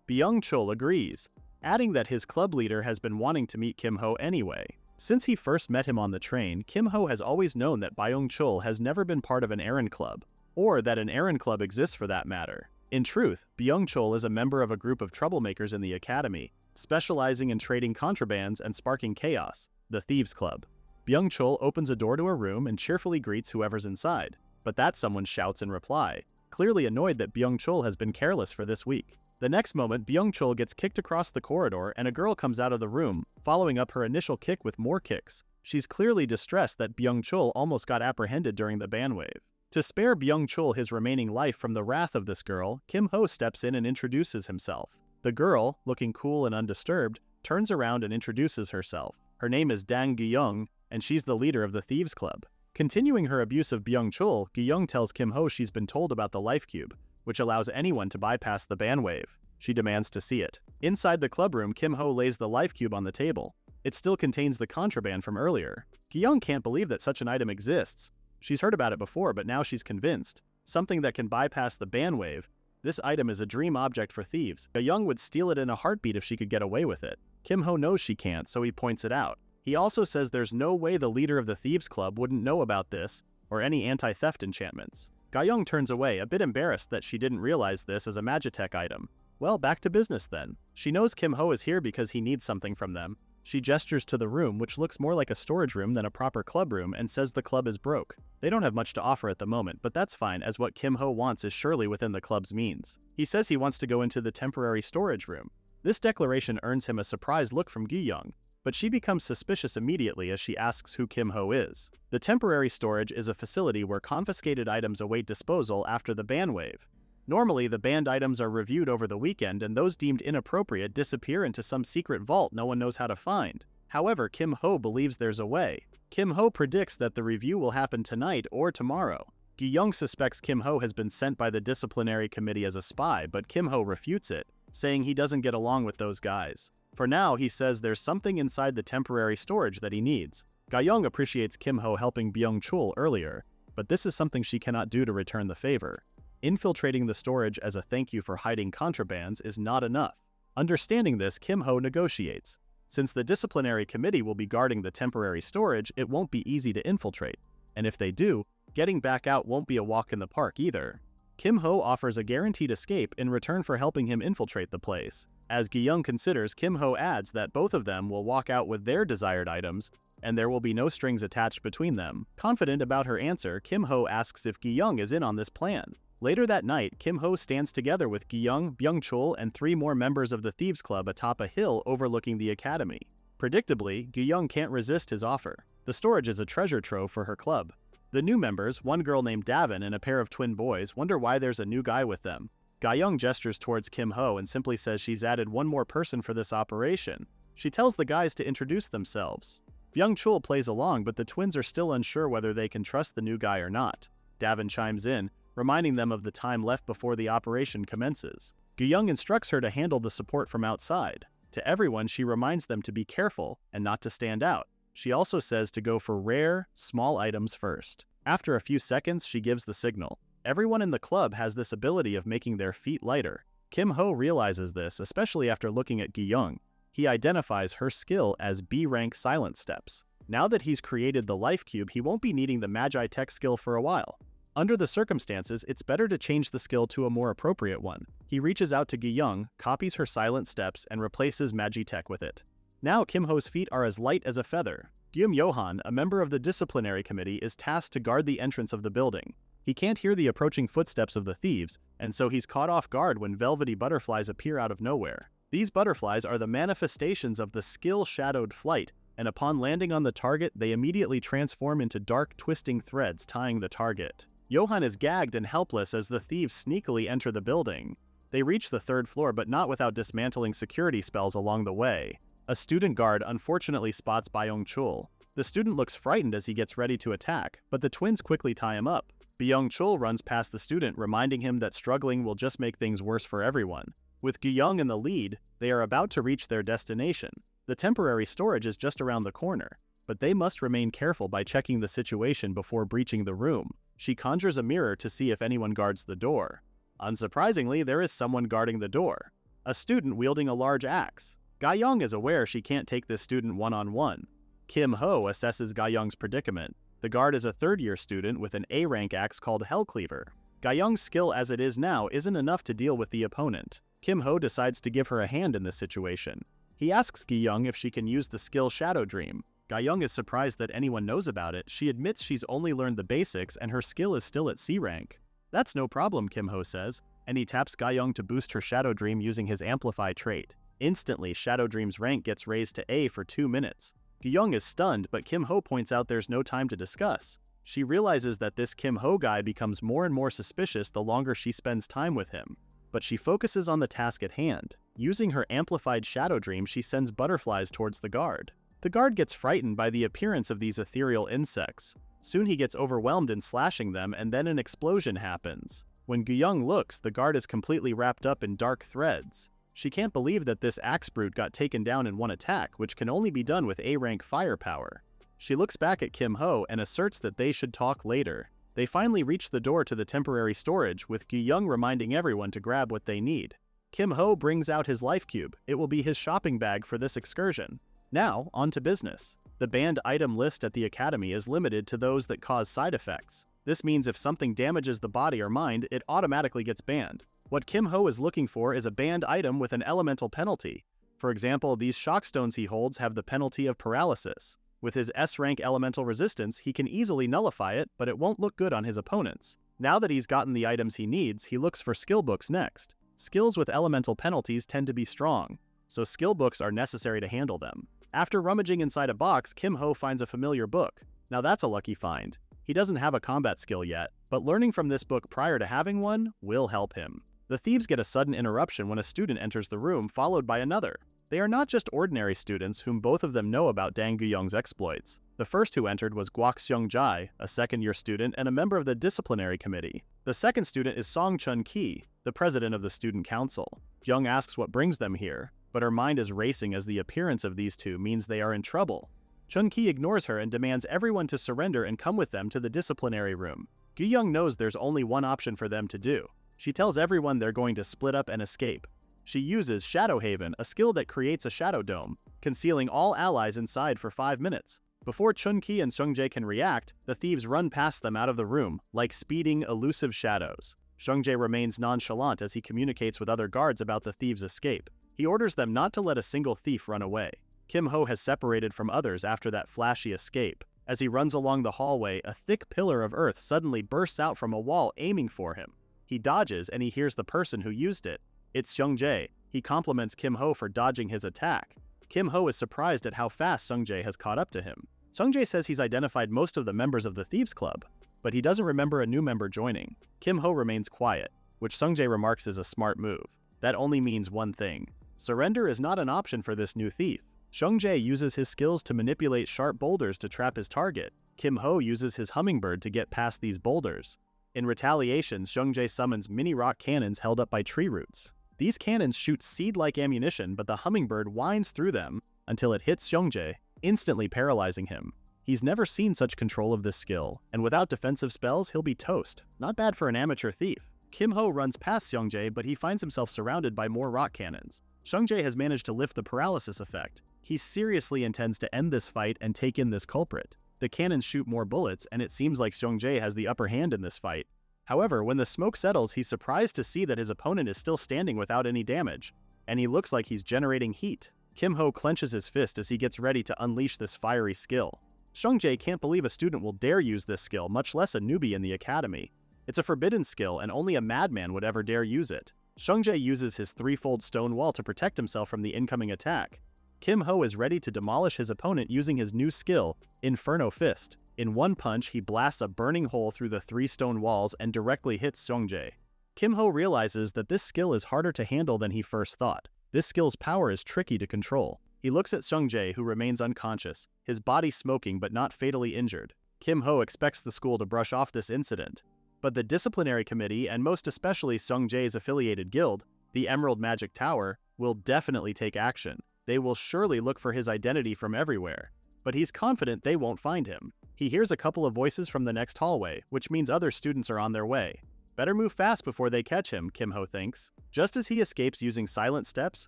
Byung-chul agrees, adding that his club leader has been wanting to meet Kim Ho anyway. Since he first met him on the train, Kim Ho has always known that Byung-chul has never been part of an errand club, or that an errand club exists for that matter. In truth, Byung-chul is a member of a group of troublemakers in the academy, specializing in trading contrabands and sparking chaos, the Thieves Club. Byung-chul opens a door to a room and cheerfully greets whoever's inside, but that someone shouts in reply, clearly annoyed that Byung-chul has been careless for this week. The next moment, Byung-chul gets kicked across the corridor and a girl comes out of the room, following up her initial kick with more kicks. She's clearly distressed that Byung-chul almost got apprehended during the ban wave. To spare Byung-chul his remaining life from the wrath of this girl, Kim Ho steps in and introduces himself. The girl, looking cool and undisturbed, turns around and introduces herself. Her name is Dang Gyung, and she's the leader of the Thieves Club. Continuing her abuse of Byung-chul, Gyung tells Kim Ho she's been told about the life cube, which allows anyone to bypass the ban wave. She demands to see it. Inside the club room, Kim Ho lays the life cube on the table. It still contains the contraband from earlier. Gyung can't believe that such an item exists. She's heard about it before, but now she's convinced. Something that can bypass the ban wave. This item is a dream object for thieves. Gyung would steal it in a heartbeat if she could get away with it. Kim Ho knows she can't, so he points it out. He also says there's no way the leader of the Thieves Club wouldn't know about this, or any anti-theft enchantments. Gyung turns away, a bit embarrassed that she didn't realize this as a Magitech item. Well, back to business then. She knows Kim Ho is here because he needs something from them. She gestures to the room, which looks more like a storage room than a proper club room, and says the club is broke. They don't have much to offer at the moment, but that's fine, as what Kim Ho wants is surely within the club's means. He says he wants to go into the temporary storage room. This declaration earns him a surprised look from Gyung, but she becomes suspicious immediately as she asks who Kim Ho is. The temporary storage is a facility where confiscated items await disposal after the ban wave. Normally, the banned items are reviewed over the weekend, and those deemed inappropriate disappear into some secret vault no one knows how to find. However, Kim Ho believes there's a way. Kim Ho predicts that the review will happen tonight or tomorrow. Gyung suspects Kim Ho has been sent by the disciplinary committee as a spy, but Kim Ho refutes it, saying he doesn't get along with those guys. For now, he says there's something inside the temporary storage that he needs. Gyung appreciates Kim Ho helping Byung-chul earlier, but this is something she cannot do to return the favor. Infiltrating the storage as a thank you for hiding contrabands is not enough. Understanding this, Kim Ho negotiates. Since the disciplinary committee will be guarding the temporary storage, it won't be easy to infiltrate. And if they do, getting back out won't be a walk in the park either. Kim Ho offers a guaranteed escape in return for helping him infiltrate the place. As Gyung considers, Kim Ho adds that both of them will walk out with their desired items, and there will be no strings attached between them. Confident about her answer, Kim Ho asks if Gyung is in on this plan. Later that night, Kim Ho stands together with Gyung, Byung-chul, and 3 more members of the Thieves Club atop a hill overlooking the academy. Predictably, Gyung can't resist his offer. The storage is a treasure trove for her club. The new members, one girl named Davin and a pair of twin boys, wonder why there's a new guy with them. Gyung gestures towards Kim Ho and simply says she's added one more person for this operation. She tells the guys to introduce themselves. Byung-chul plays along, but the twins are still unsure whether they can trust the new guy or not. Davin chimes in, reminding them of the time left before the operation commences. Gyung instructs her to handle the support from outside. To everyone, she reminds them to be careful and not to stand out. She also says to go for rare, small items first. After a few seconds, she gives the signal. Everyone in the club has this ability of making their feet lighter. Kim Ho realizes this, especially after looking at Gyung. He identifies her skill as B-rank silent steps. Now that he's created the life cube, he won't be needing the Magi-Tech skill for a while. Under the circumstances, it's better to change the skill to a more appropriate one. He reaches out to Gyung, copies her silent steps, and replaces Magi-Tech with it. Now Kim Ho's feet are as light as a feather. Gyum Yohan, a member of the disciplinary committee, is tasked to guard the entrance of the building. He can't hear the approaching footsteps of the thieves, and so he's caught off guard when velvety butterflies appear out of nowhere. These butterflies are the manifestations of the skill shadowed flight, and upon landing on the target, they immediately transform into dark, twisting threads tying the target. Johan is gagged and helpless as the thieves sneakily enter the building. They reach the third floor, but not without dismantling security spells along the way. A student guard unfortunately spots Byung-chul. The student looks frightened as he gets ready to attack, but the twins quickly tie him up. Byung-chul runs past the student, reminding him that struggling will just make things worse for everyone. With Gyung in the lead, they are about to reach their destination. The temporary storage is just around the corner, but they must remain careful by checking the situation before breaching the room. She conjures a mirror to see if anyone guards the door. Unsurprisingly, there is someone guarding the door. A student wielding a large axe. Ga-young is aware she can't take this student one-on-one. Kim Ho assesses Ga-young's predicament. The guard is a third-year student with an A-rank axe called Hellcleaver. Ga-young's skill as it is now isn't enough to deal with the opponent. Kim Ho decides to give her a hand in this situation. He asks Ga-young if she can use the skill Shadow Dream. Ga-young is surprised that anyone knows about it. She admits she's only learned the basics and her skill is still at C rank. That's no problem, Kim Ho says, and he taps Ga-young to boost her Shadow Dream using his Amplify trait. Instantly, Shadow Dream's rank gets raised to A for 2 minutes. Ga-young is stunned, but Kim Ho points out there's no time to discuss. She realizes that this Kim Ho guy becomes more and more suspicious the longer she spends time with him. But she focuses on the task at hand. Using her amplified Shadow Dream, she sends butterflies towards the guard. The guard gets frightened by the appearance of these ethereal insects. Soon he gets overwhelmed in slashing them, and then an explosion happens. When Ga-young looks, the guard is completely wrapped up in dark threads. She can't believe that this axe brute got taken down in one attack, which can only be done with A-rank firepower. She looks back at Kim Ho and asserts that they should talk later. They finally reach the door to the temporary storage, with Ga-young reminding everyone to grab what they need. Kim Ho brings out his life cube. It will be his shopping bag for this excursion. Now, on to business. The banned item list at the academy is limited to those that cause side effects. This means if something damages the body or mind, it automatically gets banned. What Kim Ho is looking for is a banned item with an elemental penalty. For example, these shock stones he holds have the penalty of paralysis. With his S-rank elemental resistance, he can easily nullify it, but it won't look good on his opponents. Now that he's gotten the items he needs, he looks for skill books next. Skills with elemental penalties tend to be strong, so skill books are necessary to handle them. After rummaging inside a box, Kim Ho finds a familiar book. Now that's a lucky find. He doesn't have a combat skill yet, but learning from this book prior to having one will help him. The thieves get a sudden interruption when a student enters the room, followed by another. They are not just ordinary students whom both of them know about Dang Gu-young's exploits. The first who entered was Guak Seung-jae, a second-year student and a member of the disciplinary committee. The second student is Song Chun-ki, the president of the student council. Young asks what brings them here, but her mind is racing as the appearance of these two means they are in trouble. Chun-ki ignores her and demands everyone to surrender and come with them to the disciplinary room. Gu-young knows there's only one option for them to do. She tells everyone they're going to split up and escape. She uses Shadow Haven, a skill that creates a shadow dome, concealing all allies inside for 5 minutes. Before Chun-ki and Seung-jae can react, the thieves run past them out of the room, like speeding, elusive shadows. Seung-jae remains nonchalant as he communicates with other guards about the thieves' escape. He orders them not to let a single thief run away. Kim Ho has separated from others after that flashy escape. As he runs along the hallway, a thick pillar of earth suddenly bursts out from a wall aiming for him. He dodges and he hears the person who used it. It's Seung-jae. He compliments Kim Ho for dodging his attack. Kim Ho is surprised at how fast Seung-jae has caught up to him. Seung-jae says he's identified most of the members of the Thieves Club, but he doesn't remember a new member joining. Kim Ho remains quiet, which Seung-jae remarks is a smart move. That only means one thing. Surrender is not an option for this new thief. Seung-jae uses his skills to manipulate sharp boulders to trap his target. Kim Ho uses his hummingbird to get past these boulders. In retaliation, Seung-jae summons mini rock cannons held up by tree roots. These cannons shoot seed-like ammunition, but the hummingbird winds through them until it hits Seung-jae, instantly paralyzing him. He's never seen such control of this skill, and without defensive spells, he'll be toast. Not bad for an amateur thief. Kim Ho runs past Seung-jae, but he finds himself surrounded by more rock cannons. Seung-jae has managed to lift the paralysis effect. He seriously intends to end this fight and take in this culprit. The cannons shoot more bullets, and it seems like Seung-jae has the upper hand in this fight. However, when the smoke settles, he's surprised to see that his opponent is still standing without any damage, and he looks like he's generating heat. Kim Ho clenches his fist as he gets ready to unleash this fiery skill. Seung-jae can't believe a student will dare use this skill, much less a newbie in the academy. It's a forbidden skill and only a madman would ever dare use it. Seungjae uses his threefold stone wall to protect himself from the incoming attack. Kim Ho is ready to demolish his opponent using his new skill, Inferno Fist. In one punch, he blasts a burning hole through the 3 stone walls and directly hits Seungjae. Kim Ho realizes that this skill is harder to handle than he first thought. This skill's power is tricky to control. He looks at Seungjae, who remains unconscious, his body smoking but not fatally injured. Kim Ho expects the school to brush off this incident. But the disciplinary committee, and most especially Seungjae's affiliated guild, the Emerald Magic Tower, will definitely take action. They will surely look for his identity from everywhere. But he's confident they won't find him. He hears a couple of voices from the next hallway, which means other students are on their way. Better move fast before they catch him, Kim Ho thinks. Just as he escapes using silent steps,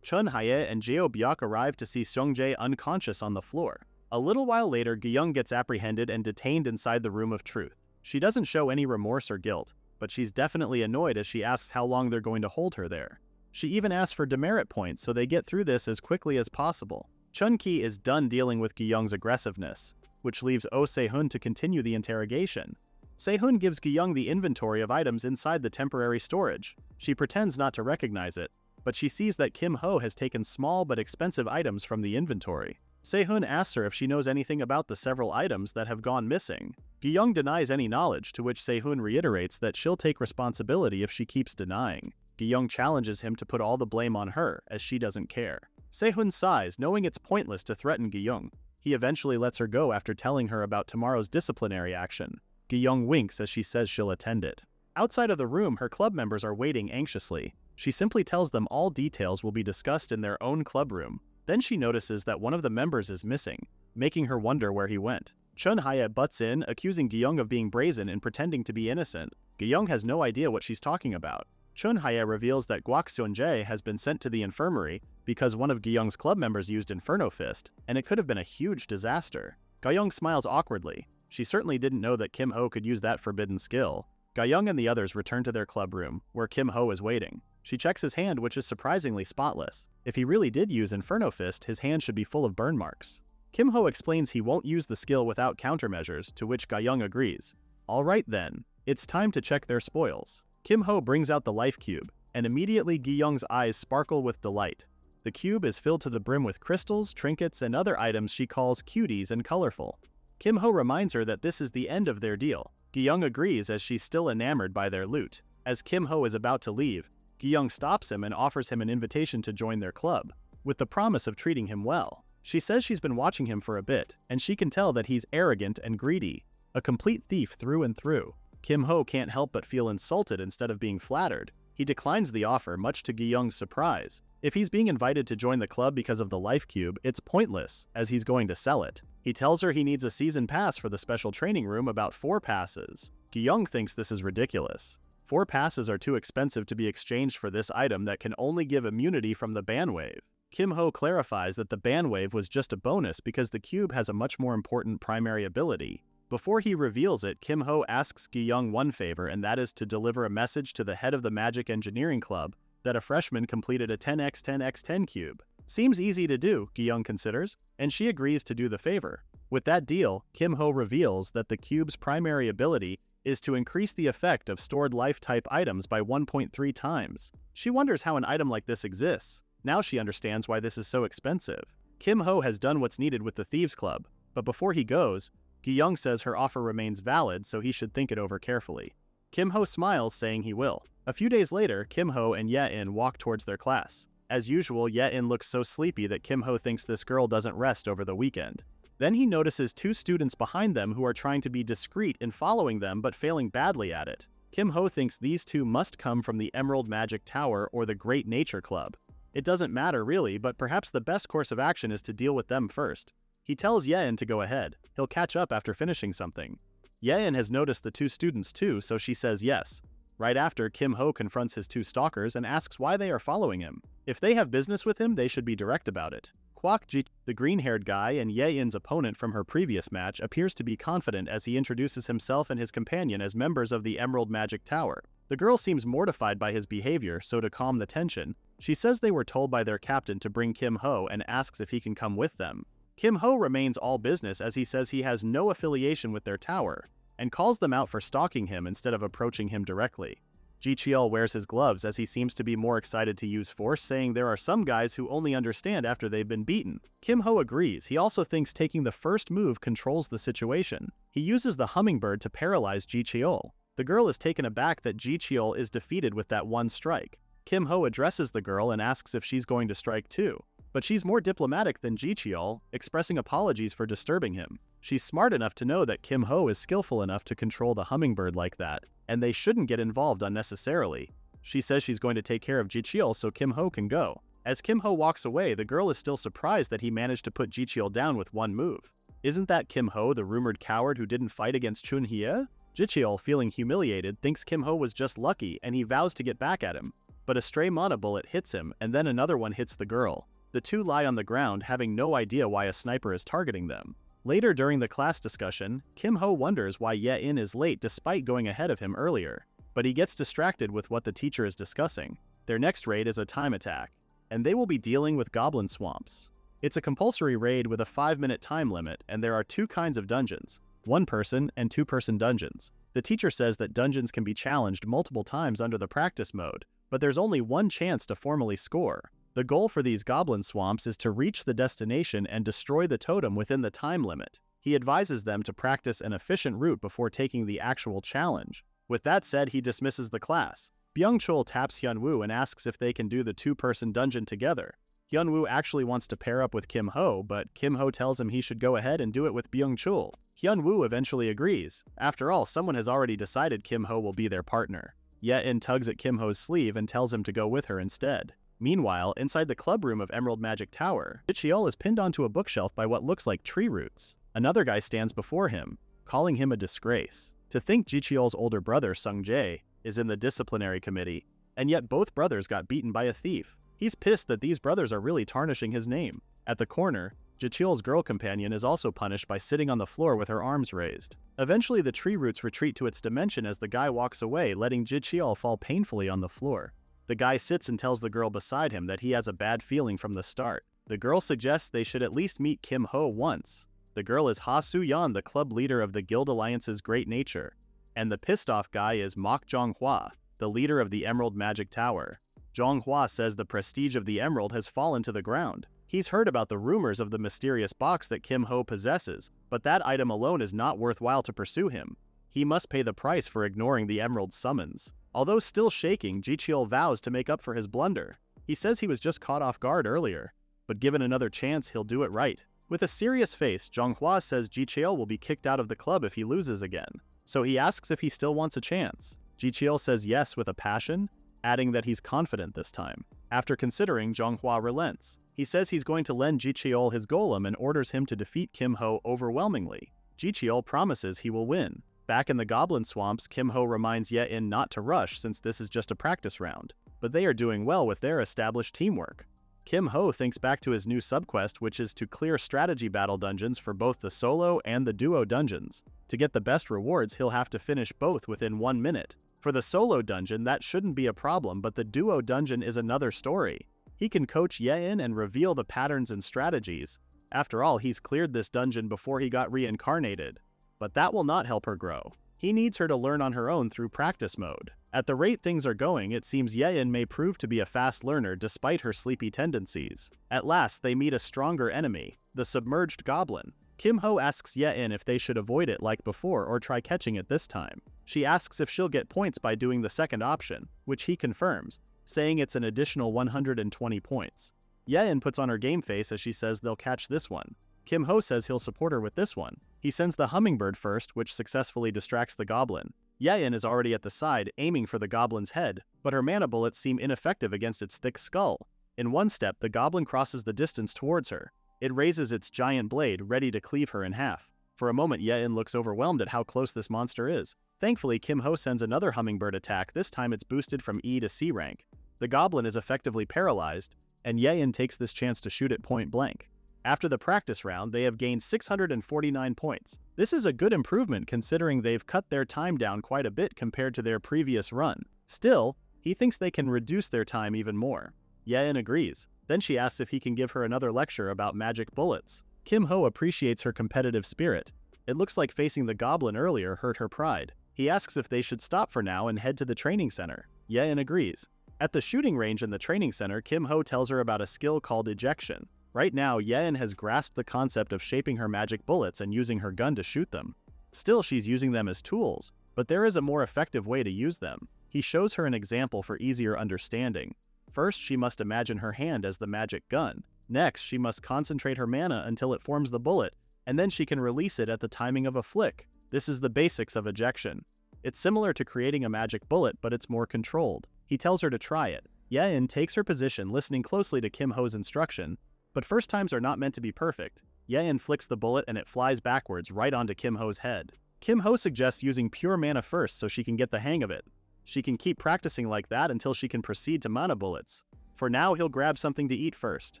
Chun Hae and Jeo Byuk arrive to see Seungjae unconscious on the floor. A little while later, Gyung gets apprehended and detained inside the Room of Truth. She doesn't show any remorse or guilt, but she's definitely annoyed as she asks how long they're going to hold her there. She even asks for demerit points so they get through this as quickly as possible. Chun-Ki is done dealing with Gyung's aggressiveness, which leaves Oh Se-hun to continue the interrogation. Se-hun gives Gyung the inventory of items inside the temporary storage. She pretends not to recognize it, but she sees that Kim Ho has taken small but expensive items from the inventory. Se-hun asks her if she knows anything about the several items that have gone missing. Gyung denies any knowledge, to which Se-hun reiterates that she'll take responsibility if she keeps denying. Gyung challenges him to put all the blame on her, as she doesn't care. Se-hun sighs, knowing it's pointless to threaten Gyung. He eventually lets her go after telling her about tomorrow's disciplinary action. Gyung winks as she says she'll attend it. Outside of the room, her club members are waiting anxiously. She simply tells them all details will be discussed in their own club room. Then she notices that one of the members is missing, making her wonder where he went. Chun Hae butts in, accusing Gyung of being brazen and pretending to be innocent. Gyung has no idea what she's talking about. Chun Hae reveals that Guak Seonjae has been sent to the infirmary because one of Gyung's club members used Inferno Fist, and it could have been a huge disaster. Gyung smiles awkwardly. She certainly didn't know that Kim Ho could use that forbidden skill. Gyung and the others return to their club room, where Kim Ho is waiting. She checks his hand, which is surprisingly spotless. If he really did use Inferno Fist, his hand should be full of burn marks. Kim Ho explains he won't use the skill without countermeasures, to which Gyung agrees. Alright then, it's time to check their spoils. Kim Ho brings out the life cube, and immediately Gyung's eyes sparkle with delight. The cube is filled to the brim with crystals, trinkets, and other items she calls cuties and colorful. Kim Ho reminds her that this is the end of their deal. Gyung agrees as she's still enamored by their loot. As Kim Ho is about to leave, Gyung stops him and offers him an invitation to join their club, with the promise of treating him well. She says she's been watching him for a bit, and she can tell that he's arrogant and greedy, a complete thief through and through. Kim Ho can't help but feel insulted instead of being flattered. He declines the offer, much to Gyung's surprise. If he's being invited to join the club because of the life cube, it's pointless, as he's going to sell it. He tells her he needs a season pass for the special training room, about 4 passes. Gyung thinks this is ridiculous. 4 passes are too expensive to be exchanged for this item that can only give immunity from the ban wave. Kim Ho clarifies that the ban wave was just a bonus because the cube has a much more important primary ability. Before he reveals it, Kim Ho asks Gyung one favor, and that is to deliver a message to the head of the Magic Engineering Club that a freshman completed a 10x10x10 cube. Seems easy to do, Gyung considers, and she agrees to do the favor. With that deal, Kim Ho reveals that the cube's primary ability is to increase the effect of stored life-type items by 1.3 times. She wonders how an item like this exists. Now she understands why this is so expensive. Kim Ho has done what's needed with the Thieves Club, but before he goes, Gyung says her offer remains valid, so he should think it over carefully. Kim Ho smiles, saying he will. A few days later, Kim Ho and Ye-in walk towards their class. As usual, Ye-in looks so sleepy that Kim Ho thinks this girl doesn't rest over the weekend. Then he notices 2 students behind them who are trying to be discreet in following them but failing badly at it. Kim Ho thinks these 2 must come from the Emerald Magic Tower or the Great Nature Club. It doesn't matter really, but perhaps the best course of action is to deal with them first. He tells Ye-in to go ahead. He'll catch up after finishing something. Ye-in has noticed the 2 students too, so she says yes. Right after, Kim Ho confronts his 2 stalkers and asks why they are following him. If they have business with him, they should be direct about it. Kwak Ji, the green-haired guy and Ye-in's opponent from her previous match, appears to be confident as he introduces himself and his companion as members of the Emerald Magic Tower. The girl seems mortified by his behavior, so to calm the tension, she says they were told by their captain to bring Kim Ho and asks if he can come with them. Kim Ho remains all business as he says he has no affiliation with their tower. and calls them out for stalking him instead of approaching him directly. Ji-cheol wears his gloves as he seems to be more excited to use force, saying there are some guys who only understand after they've been beaten. Kim-ho agrees. He also thinks taking the first move controls the situation. He uses the hummingbird to paralyze Ji-cheol. The girl is taken aback that Ji-cheol is defeated with that one strike. Kim-ho addresses the girl and asks if she's going to strike too. But she's more diplomatic than Ji-cheol, expressing apologies for disturbing him. She's smart enough to know that Kim-ho is skillful enough to control the hummingbird like that, and they shouldn't get involved unnecessarily. She says she's going to take care of Ji-cheol so Kim-ho can go. As Kim-ho walks away, the girl is still surprised that he managed to put Ji-cheol down with one move. Isn't that Kim-ho, the rumored coward who didn't fight against Chun-hye? Ji-cheol, feeling humiliated, thinks Kim-ho was just lucky and he vows to get back at him. But a stray mana bullet hits him and then another one hits the girl. The two lie on the ground, having no idea why a sniper is targeting them. Later during the class discussion, Kim-ho wonders why Ye-in is late despite going ahead of him earlier. But he gets distracted with what the teacher is discussing. Their next raid is a time attack, and they will be dealing with goblin swamps. It's a compulsory raid with a 5-minute time limit, and there are two kinds of dungeons, 1-person and 2-person dungeons. The teacher says that dungeons can be challenged multiple times under the practice mode, but there's only one chance to formally score. The goal for these goblin swamps is to reach the destination and destroy the totem within the time limit. He advises them to practice an efficient route before taking the actual challenge. With that said, he dismisses the class. Byung-chul taps Hyun-woo and asks if they can do the 2-person dungeon together. Hyun-woo actually wants to pair up with Kim-ho, but Kim-ho tells him he should go ahead and do it with Byung-chul. Hyun-woo eventually agrees. After all, someone has already decided Kim-ho will be their partner. Ye-in tugs at Kim-ho's sleeve and tells him to go with her instead. Meanwhile, inside the club room of Emerald Magic Tower, Ji-cheol is pinned onto a bookshelf by what looks like tree roots. Another guy stands before him, calling him a disgrace. To think Ji-cheol's older brother, Sung-jae, is in the disciplinary committee, and yet both brothers got beaten by a thief. He's pissed that these brothers are really tarnishing his name. At the corner, Ji-cheol's girl companion is also punished by sitting on the floor with her arms raised. Eventually, the tree roots retreat to its dimension as the guy walks away, letting Ji-cheol fall painfully on the floor. The guy sits and tells the girl beside him that he has a bad feeling from the start. The girl suggests they should at least meet Kim-ho once. The girl is Ha Soo-yeon, the club leader of the Guild Alliance's Great Nature. And the pissed-off guy is Mok Jong-hwa, the leader of the Emerald Magic Tower. Jong-hwa says the prestige of the Emerald has fallen to the ground. He's heard about the rumors of the mysterious box that Kim-ho possesses, but that item alone is not worthwhile to pursue him. He must pay the price for ignoring the Emerald's summons. Although still shaking, Ji-cheol vows to make up for his blunder. He says he was just caught off guard earlier, but given another chance, he'll do it right. With a serious face, Jong-hwa says Ji-cheol will be kicked out of the club if he loses again, so he asks if he still wants a chance. Ji-cheol says yes with a passion, adding that he's confident this time. After considering, Jong-hwa relents. He says he's going to lend Ji-cheol his golem and orders him to defeat Kim-ho overwhelmingly. Ji-cheol promises he will win. Back in the Goblin Swamps, Kim-ho reminds Ye-in not to rush since this is just a practice round, but they are doing well with their established teamwork. Kim-ho thinks back to his new subquest, which is to clear strategy battle dungeons for both the solo and the duo dungeons. To get the best rewards, he'll have to finish both within 1 minute. For the solo dungeon, that shouldn't be a problem, but the duo dungeon is another story. He can coach Ye-in and reveal the patterns and strategies. After all, he's cleared this dungeon before he got reincarnated. But that will not help her grow. He needs her to learn on her own through practice mode. At the rate things are going, it seems Ye-in may prove to be a fast learner despite her sleepy tendencies. At last, they meet a stronger enemy, the submerged goblin. Kim-ho asks Ye-in if they should avoid it like before or try catching it this time. She asks if she'll get points by doing the second option, which he confirms, saying it's an additional 120 points. Ye-in puts on her game face as she says they'll catch this one. Kim-ho says he'll support her with this one. He sends the hummingbird first, which successfully distracts the goblin. Ye-in is already at the side, aiming for the goblin's head, but her mana bullets seem ineffective against its thick skull. In one step, the goblin crosses the distance towards her. It raises its giant blade, ready to cleave her in half. For a moment, Ye-in looks overwhelmed at how close this monster is. Thankfully, Kim-ho sends another hummingbird attack, this time it's boosted from E to C rank. The goblin is effectively paralyzed, and Ye-in takes this chance to shoot it point blank. After the practice round, they have gained 649 points. This is a good improvement considering they've cut their time down quite a bit compared to their previous run. Still, he thinks they can reduce their time even more. Ye-in agrees. Then she asks if he can give her another lecture about magic bullets. Kim-ho appreciates her competitive spirit, It looks like facing the goblin earlier hurt her pride. He asks if they should stop for now and head to the training center. Ye-in agrees. At the shooting range in the training center, Kim Ho tells her about a skill called ejection. Right now, Ye-in has grasped the concept of shaping her magic bullets and using her gun to shoot them. Still, she's using them as tools, but there is a more effective way to use them. He shows her an example for easier understanding. First, she must imagine her hand as the magic gun. Next, she must concentrate her mana until it forms the bullet, and then she can release it at the timing of a flick. This is the basics of ejection. It's similar to creating a magic bullet, but it's more controlled. He tells her to try it. Ye-in takes her position, listening closely to Kim Ho's instruction, but first times are not meant to be perfect. Ye-in flicks the bullet and it flies backwards right onto Kim Ho's head. Kim Ho suggests using pure mana first so she can get the hang of it. She can keep practicing like that until she can proceed to mana bullets. For now, he'll grab something to eat first.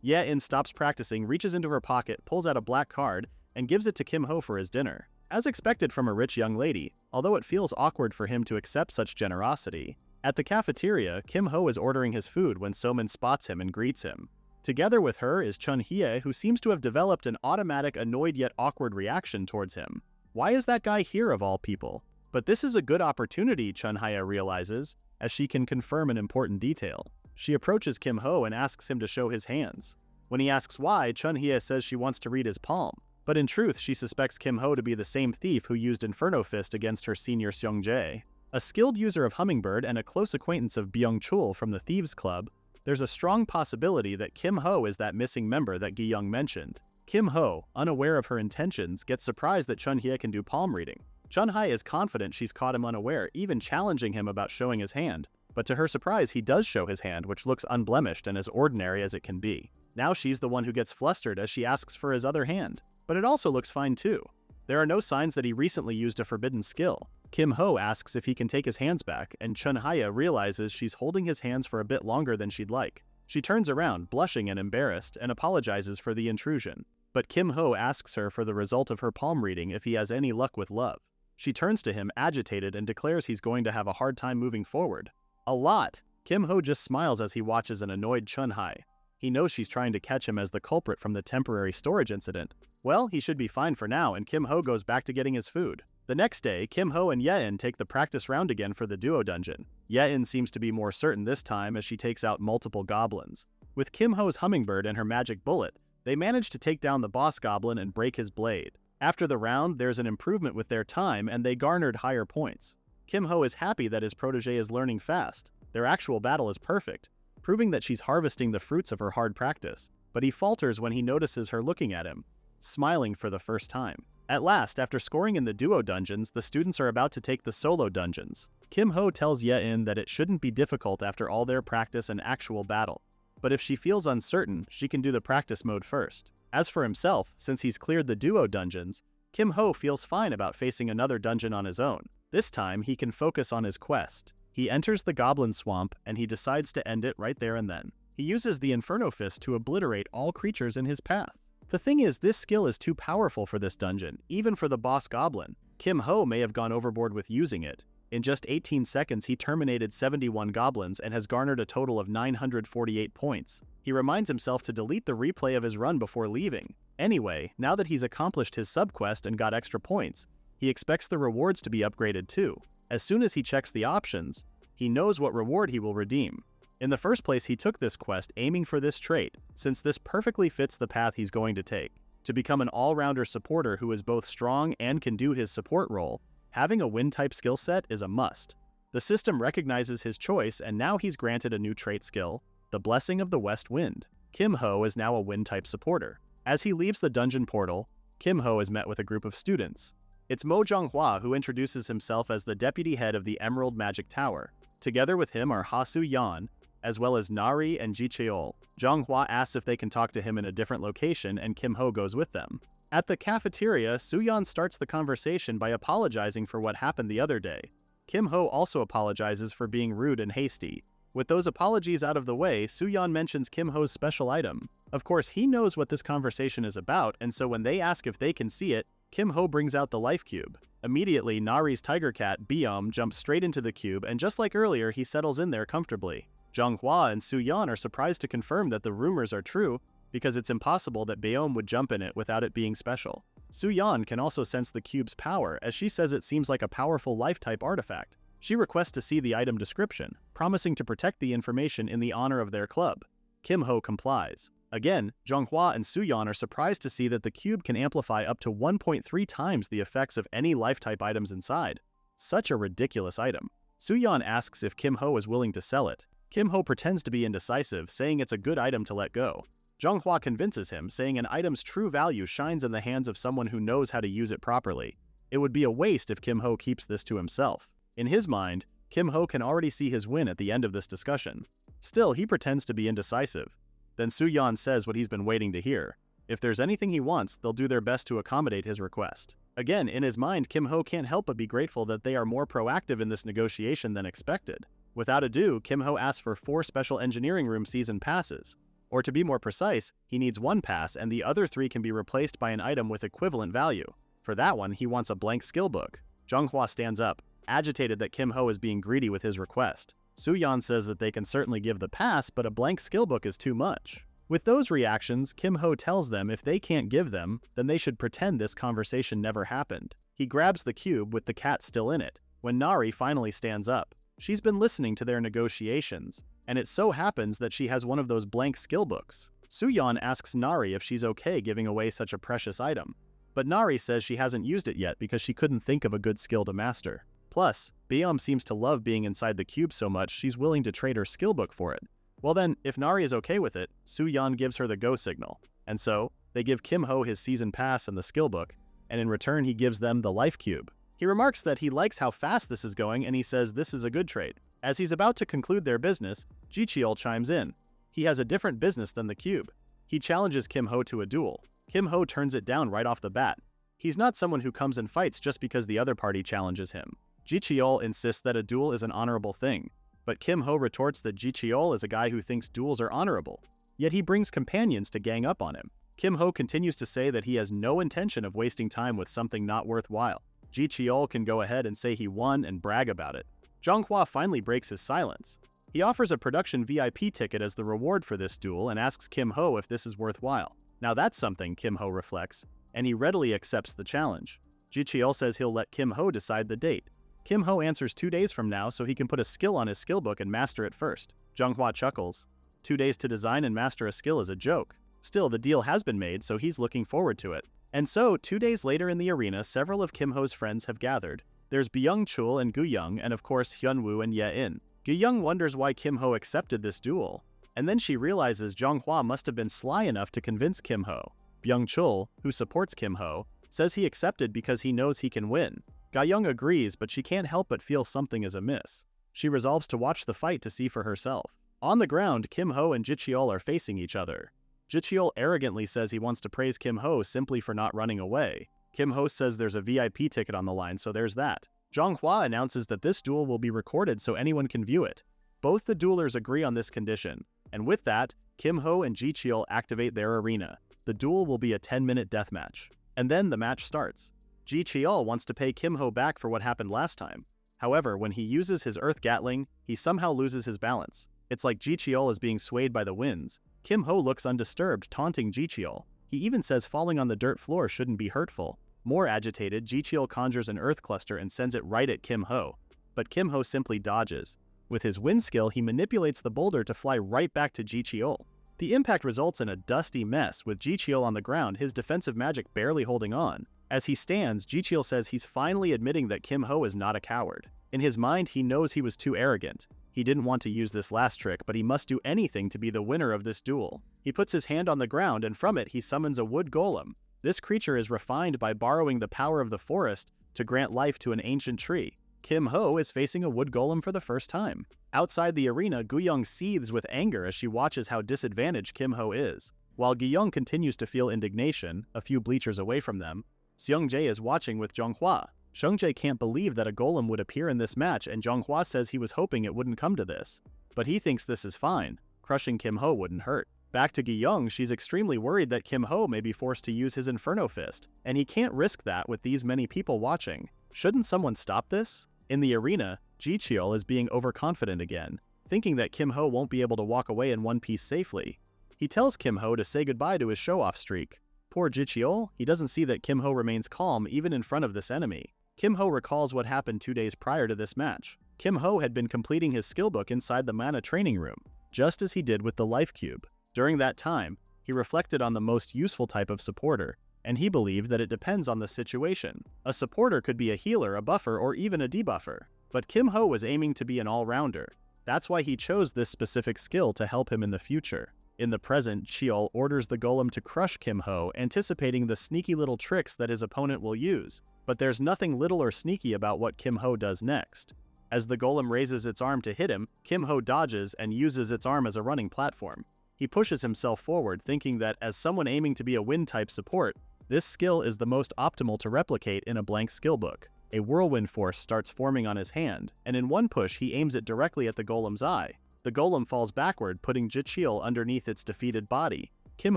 Ye-in stops practicing, reaches into her pocket, pulls out a black card, and gives it to Kim Ho for his dinner. As expected from a rich young lady, although it feels awkward for him to accept such generosity. At the cafeteria, Kim Ho is ordering his food when Somin spots him and greets him. Together with her is Chun-hye, who seems to have developed an automatic annoyed yet awkward reaction towards him. Why is that guy here of all people? But this is a good opportunity, Chun-hye realizes, as she can confirm an important detail. She approaches Kim Ho and asks him to show his hands. When he asks why, Chun-hye says she wants to read his palm. But in truth, she suspects Kim Ho to be the same thief who used Inferno Fist against her senior Seong-jae. A skilled user of Hummingbird and a close acquaintance of Byung-chul from the Thieves' Club, there's a strong possibility that Kim Ho is that missing member that Gi-young mentioned. Kim Ho, unaware of her intentions, gets surprised that Chun-hye can do palm reading. Chun-hye is confident she's caught him unaware, even challenging him about showing his hand. But to her surprise, he does show his hand, which looks unblemished and as ordinary as it can be. Now she's the one who gets flustered as she asks for his other hand. But it also looks fine too. There are no signs that he recently used a forbidden skill. Kim Ho asks if he can take his hands back, and Chun-hye realizes she's holding his hands for a bit longer than she'd like. She turns around, blushing and embarrassed, and apologizes for the intrusion. But Kim Ho asks her for the result of her palm reading if he has any luck with love. She turns to him, agitated, and declares he's going to have a hard time moving forward. A lot! Kim Ho just smiles as he watches an annoyed Chun-hye. He knows she's trying to catch him as the culprit from the temporary storage incident. Well, he should be fine for now, and Kim Ho goes back to getting his food. The next day, Kim Ho and Ye-in take the practice round again for the duo dungeon. Ye-in seems to be more certain this time as she takes out multiple goblins. With Kim Ho's hummingbird and her magic bullet, they manage to take down the boss goblin and break his blade. After the round, there's an improvement with their time and they garnered higher points. Kim Ho is happy that his protege is learning fast. Their actual battle is perfect, proving that she's harvesting the fruits of her hard practice. But he falters when he notices her looking at him, smiling for the first time. At last, after scoring in the duo dungeons, the students are about to take the solo dungeons. Kim Ho tells Ye-in that it shouldn't be difficult after all their practice and actual battle. But if she feels uncertain, she can do the practice mode first. As for himself, since he's cleared the duo dungeons, Kim Ho feels fine about facing another dungeon on his own. This time, he can focus on his quest. He enters the goblin swamp, and he decides to end it right there and then. He uses the Inferno Fist to obliterate all creatures in his path. The thing is, this skill is too powerful for this dungeon, even for the boss goblin. Kim Ho may have gone overboard with using it. In just 18 seconds, he terminated 71 goblins and has garnered a total of 948 points. He reminds himself to delete the replay of his run before leaving. Anyway, now that he's accomplished his subquest and got extra points, he expects the rewards to be upgraded too. As soon as he checks the options, he knows what reward he will redeem. In the first place, he took this quest aiming for this trait, since this perfectly fits the path he's going to take. To become an all-rounder supporter who is both strong and can do his support role, having a wind-type skill set is a must. The system recognizes his choice, and now he's granted a new trait skill, the Blessing of the West Wind. Kim Ho is now a wind-type supporter. As he leaves the dungeon portal, Kim Ho is met with a group of students. It's Mo Jonghwa who introduces himself as the deputy head of the Emerald Magic Tower. Together with him are Ha-Soo Yan, as well as Nari and Ji Cheol. Jonghwa asks if they can talk to him in a different location, and Kim Ho goes with them. At the cafeteria, Soo-yeon starts the conversation by apologizing for what happened the other day. Kim Ho also apologizes for being rude and hasty. With those apologies out of the way, Soo-yeon mentions Kim Ho's special item. Of course, he knows what this conversation is about, and so when they ask if they can see it, Kim Ho brings out the life cube. Immediately, Nari's tiger cat, Byum, jumps straight into the cube, and just like earlier, he settles in there comfortably. Jonghwa and Soo-yeon are surprised to confirm that the rumors are true, because it's impossible that Byum would jump in it without it being special. Su-yeon can also sense the cube's power, as she says it seems like a powerful life-type artifact. She requests to see the item description, promising to protect the information in the honor of their club. Kim-ho complies. Again, Jonghwa and Su-yeon are surprised to see that the cube can amplify up to 1.3 times the effects of any life-type items inside. Such a ridiculous item. Su-yeon asks if Kim-ho is willing to sell it. Kim-ho pretends to be indecisive, saying it's a good item to let go. Jonghwa convinces him, saying an item's true value shines in the hands of someone who knows how to use it properly. It would be a waste if Kim-ho keeps this to himself. In his mind, Kim-ho can already see his win at the end of this discussion. Still, he pretends to be indecisive. Then Su-yeon says what he's been waiting to hear. If there's anything he wants, they'll do their best to accommodate his request. Again, in his mind, Kim-ho can't help but be grateful that they are more proactive in this negotiation than expected. Without ado, Kim-ho asks for 4 special engineering room season passes. Or to be more precise, he needs 1 pass and the other 3 can be replaced by an item with equivalent value. For that one, he wants a blank skill book. Jonghwa stands up, agitated that Kim-ho is being greedy with his request. Su-yeon says that they can certainly give the pass, but a blank skill book is too much. With those reactions, Kim-ho tells them if they can't give them, then they should pretend this conversation never happened. He grabs the cube with the cat still in it, when Nari finally stands up. She's been listening to their negotiations, and it so happens that she has one of those blank skill books. Su-yeon asks Nari if she's okay giving away such a precious item, but Nari says she hasn't used it yet because she couldn't think of a good skill to master. Plus, Beom seems to love being inside the cube so much she's willing to trade her skill book for it. Well then, if Nari is okay with it, Su-yeon gives her the go signal. And so, they give Kim-ho his season pass and the skill book, and in return he gives them the life cube. He remarks that he likes how fast this is going and he says this is a good trade. As he's about to conclude their business, Ji-cheol chimes in. He has a different business than the cube. He challenges Kim-ho to a duel. Kim-ho turns it down right off the bat. He's not someone who comes and fights just because the other party challenges him. Ji-cheol insists that a duel is an honorable thing, but Kim-ho retorts that Ji-cheol is a guy who thinks duels are honorable. Yet he brings companions to gang up on him. Kim-ho continues to say that he has no intention of wasting time with something not worthwhile. Ji-cheol can go ahead and say he won and brag about it. Jonghwa finally breaks his silence. He offers a production VIP ticket as the reward for this duel and asks Kim-ho if this is worthwhile. Now that's something, Kim-ho reflects, and he readily accepts the challenge. Ji-cheol says he'll let Kim-ho decide the date. Kim-ho answers 2 days from now so he can put a skill on his skill book and master it first. Jonghwa chuckles. 2 days to design and master a skill is a joke. Still, the deal has been made, so he's looking forward to it. And so, 2 days later in the arena, several of Kim-ho's friends have gathered. There's Byung-chul and Gu-young, and of course Hyun-woo and Ye-in. Gu-young wonders why Kim-ho accepted this duel, and then she realizes Jonghwa must have been sly enough to convince Kim-ho. Byung-chul, who supports Kim-ho, says he accepted because he knows he can win. Ga-young agrees, but she can't help but feel something is amiss. She resolves to watch the fight to see for herself. On the ground, Kim-ho and Ji-cheol are facing each other. Ji-cheol arrogantly says he wants to praise Kim-ho simply for not running away. Kim-ho says there's a VIP ticket on the line, so there's that. Jonghwa announces that this duel will be recorded so anyone can view it. Both the duelers agree on this condition, and with that, Kim-ho and Ji-cheol activate their arena. The duel will be a 10-minute deathmatch. And then the match starts. Ji-cheol wants to pay Kim-ho back for what happened last time. However, when he uses his Earth Gatling, he somehow loses his balance. It's like Ji-cheol is being swayed by the winds. Kim-ho looks undisturbed, taunting Ji-cheol. He even says falling on the dirt floor shouldn't be hurtful. More agitated, Ji-cheol conjures an earth cluster and sends it right at Kim-ho. But Kim-ho simply dodges. With his wind skill, he manipulates the boulder to fly right back to Ji-cheol. The impact results in a dusty mess, with Ji-cheol on the ground, his defensive magic barely holding on. As he stands, Ji-cheol says he's finally admitting that Kim-ho is not a coward. In his mind, he knows he was too arrogant. He didn't want to use this last trick, but he must do anything to be the winner of this duel. He puts his hand on the ground, and from it he summons a wood golem. This creature is refined by borrowing the power of the forest to grant life to an ancient tree. Kim-ho is facing a wood golem for the first time. Outside the arena, Gu-young seethes with anger as she watches how disadvantaged Kim-ho is. While Gu-young continues to feel indignation, a few bleachers away from them, Seung-jae is watching with Jonghwa. Seung-jae can't believe that a golem would appear in this match, and Jonghwa says he was hoping it wouldn't come to this. But he thinks this is fine. Crushing Kim-ho wouldn't hurt. Back to Gu-young, she's extremely worried that Kim-ho may be forced to use his Inferno Fist, and he can't risk that with these many people watching. Shouldn't someone stop this? In the arena, Ji-cheol is being overconfident again, thinking that Kim-ho won't be able to walk away in one piece safely. He tells Kim-ho to say goodbye to his show-off streak. Poor Jicheol, he doesn't see that Kim Ho remains calm even in front of this enemy. Kim Ho recalls what happened 2 days prior to this match. Kim Ho had been completing his skill book inside the mana training room, just as he did with the life cube. During that time, he reflected on the most useful type of supporter, and he believed that it depends on the situation. A supporter could be a healer, a buffer, or even a debuffer. But Kim Ho was aiming to be an all-rounder. That's why he chose this specific skill to help him in the future. In the present, Cheol orders the golem to crush Kim Ho, anticipating the sneaky little tricks that his opponent will use. But there's nothing little or sneaky about what Kim Ho does next. As the golem raises its arm to hit him, Kim Ho dodges and uses its arm as a running platform. He pushes himself forward, thinking that as someone aiming to be a wind-type support, this skill is the most optimal to replicate in a blank skill book. A whirlwind force starts forming on his hand, and in one push he aims it directly at the golem's eye. The golem falls backward, putting Jicheol underneath its defeated body. Kim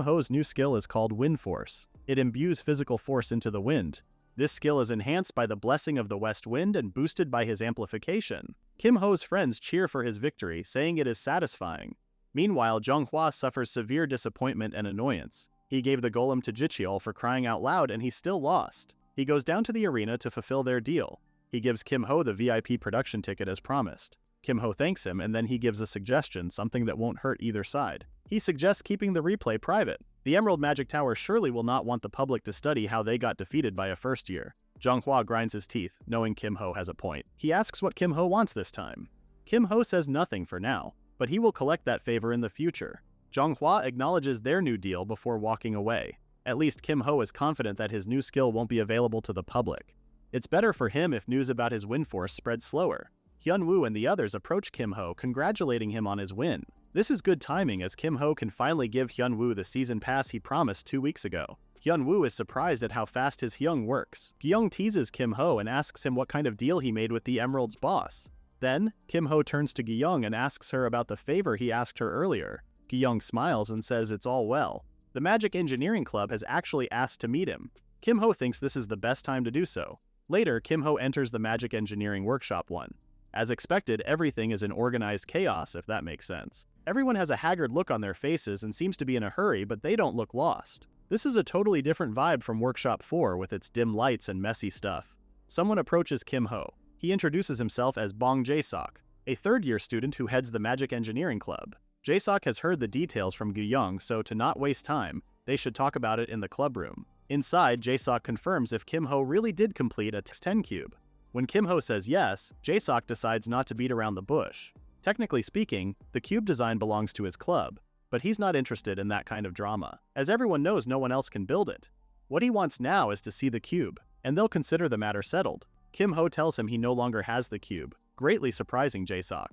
Ho's new skill is called Wind Force. It imbues physical force into the wind. This skill is enhanced by the blessing of the west wind and boosted by his amplification. Kim Ho's friends cheer for his victory, saying it is satisfying. Meanwhile, Zhonghua suffers severe disappointment and annoyance. He gave the golem to Jicheol for crying out loud, and he still lost. He goes down to the arena to fulfill their deal. He gives Kim Ho the VIP production ticket as promised. Kim Ho thanks him, and then he gives a suggestion, something that won't hurt either side. He suggests keeping the replay private. The Emerald Magic Tower surely will not want the public to study how they got defeated by a first year. Zhonghua grinds his teeth, knowing Kim Ho has a point. He asks what Kim Ho wants this time. Kim Ho says nothing for now, but he will collect that favor in the future. Zhonghua acknowledges their new deal before walking away. At least Kim Ho is confident that his new skill won't be available to the public. It's better for him if news about his wind force spreads slower. Hyunwoo and the others approach Kim Ho, congratulating him on his win. This is good timing, as Kim Ho can finally give Hyunwoo the season pass he promised 2 weeks ago. Hyunwoo is surprised at how fast his Hyung works. Gyung teases Kim Ho and asks him what kind of deal he made with the Emerald's boss. Then, Kim Ho turns to Gyung and asks her about the favor he asked her earlier. Gyung smiles and says it's all well. The Magic Engineering Club has actually asked to meet him. Kim Ho thinks this is the best time to do so. Later, Kim Ho enters the Magic Engineering Workshop 1. As expected, everything is in organized chaos, if that makes sense. Everyone has a haggard look on their faces and seems to be in a hurry, but they don't look lost. This is a totally different vibe from Workshop 4 with its dim lights and messy stuff. Someone approaches Kim Ho. He introduces himself as Bong Jae-sok, a third-year student who heads the Magic Engineering Club. Jae-sok has heard the details from Gyung, so to not waste time, they should talk about it in the club room. Inside, Jae-sok confirms if Kim Ho really did complete a 10 cube. When Kim Ho says yes, Jae-sok decides not to beat around the bush. Technically speaking, the cube design belongs to his club, but he's not interested in that kind of drama, as everyone knows no one else can build it. What he wants now is to see the cube, and they'll consider the matter settled. Kim Ho tells him he no longer has the cube, greatly surprising Jae-sok.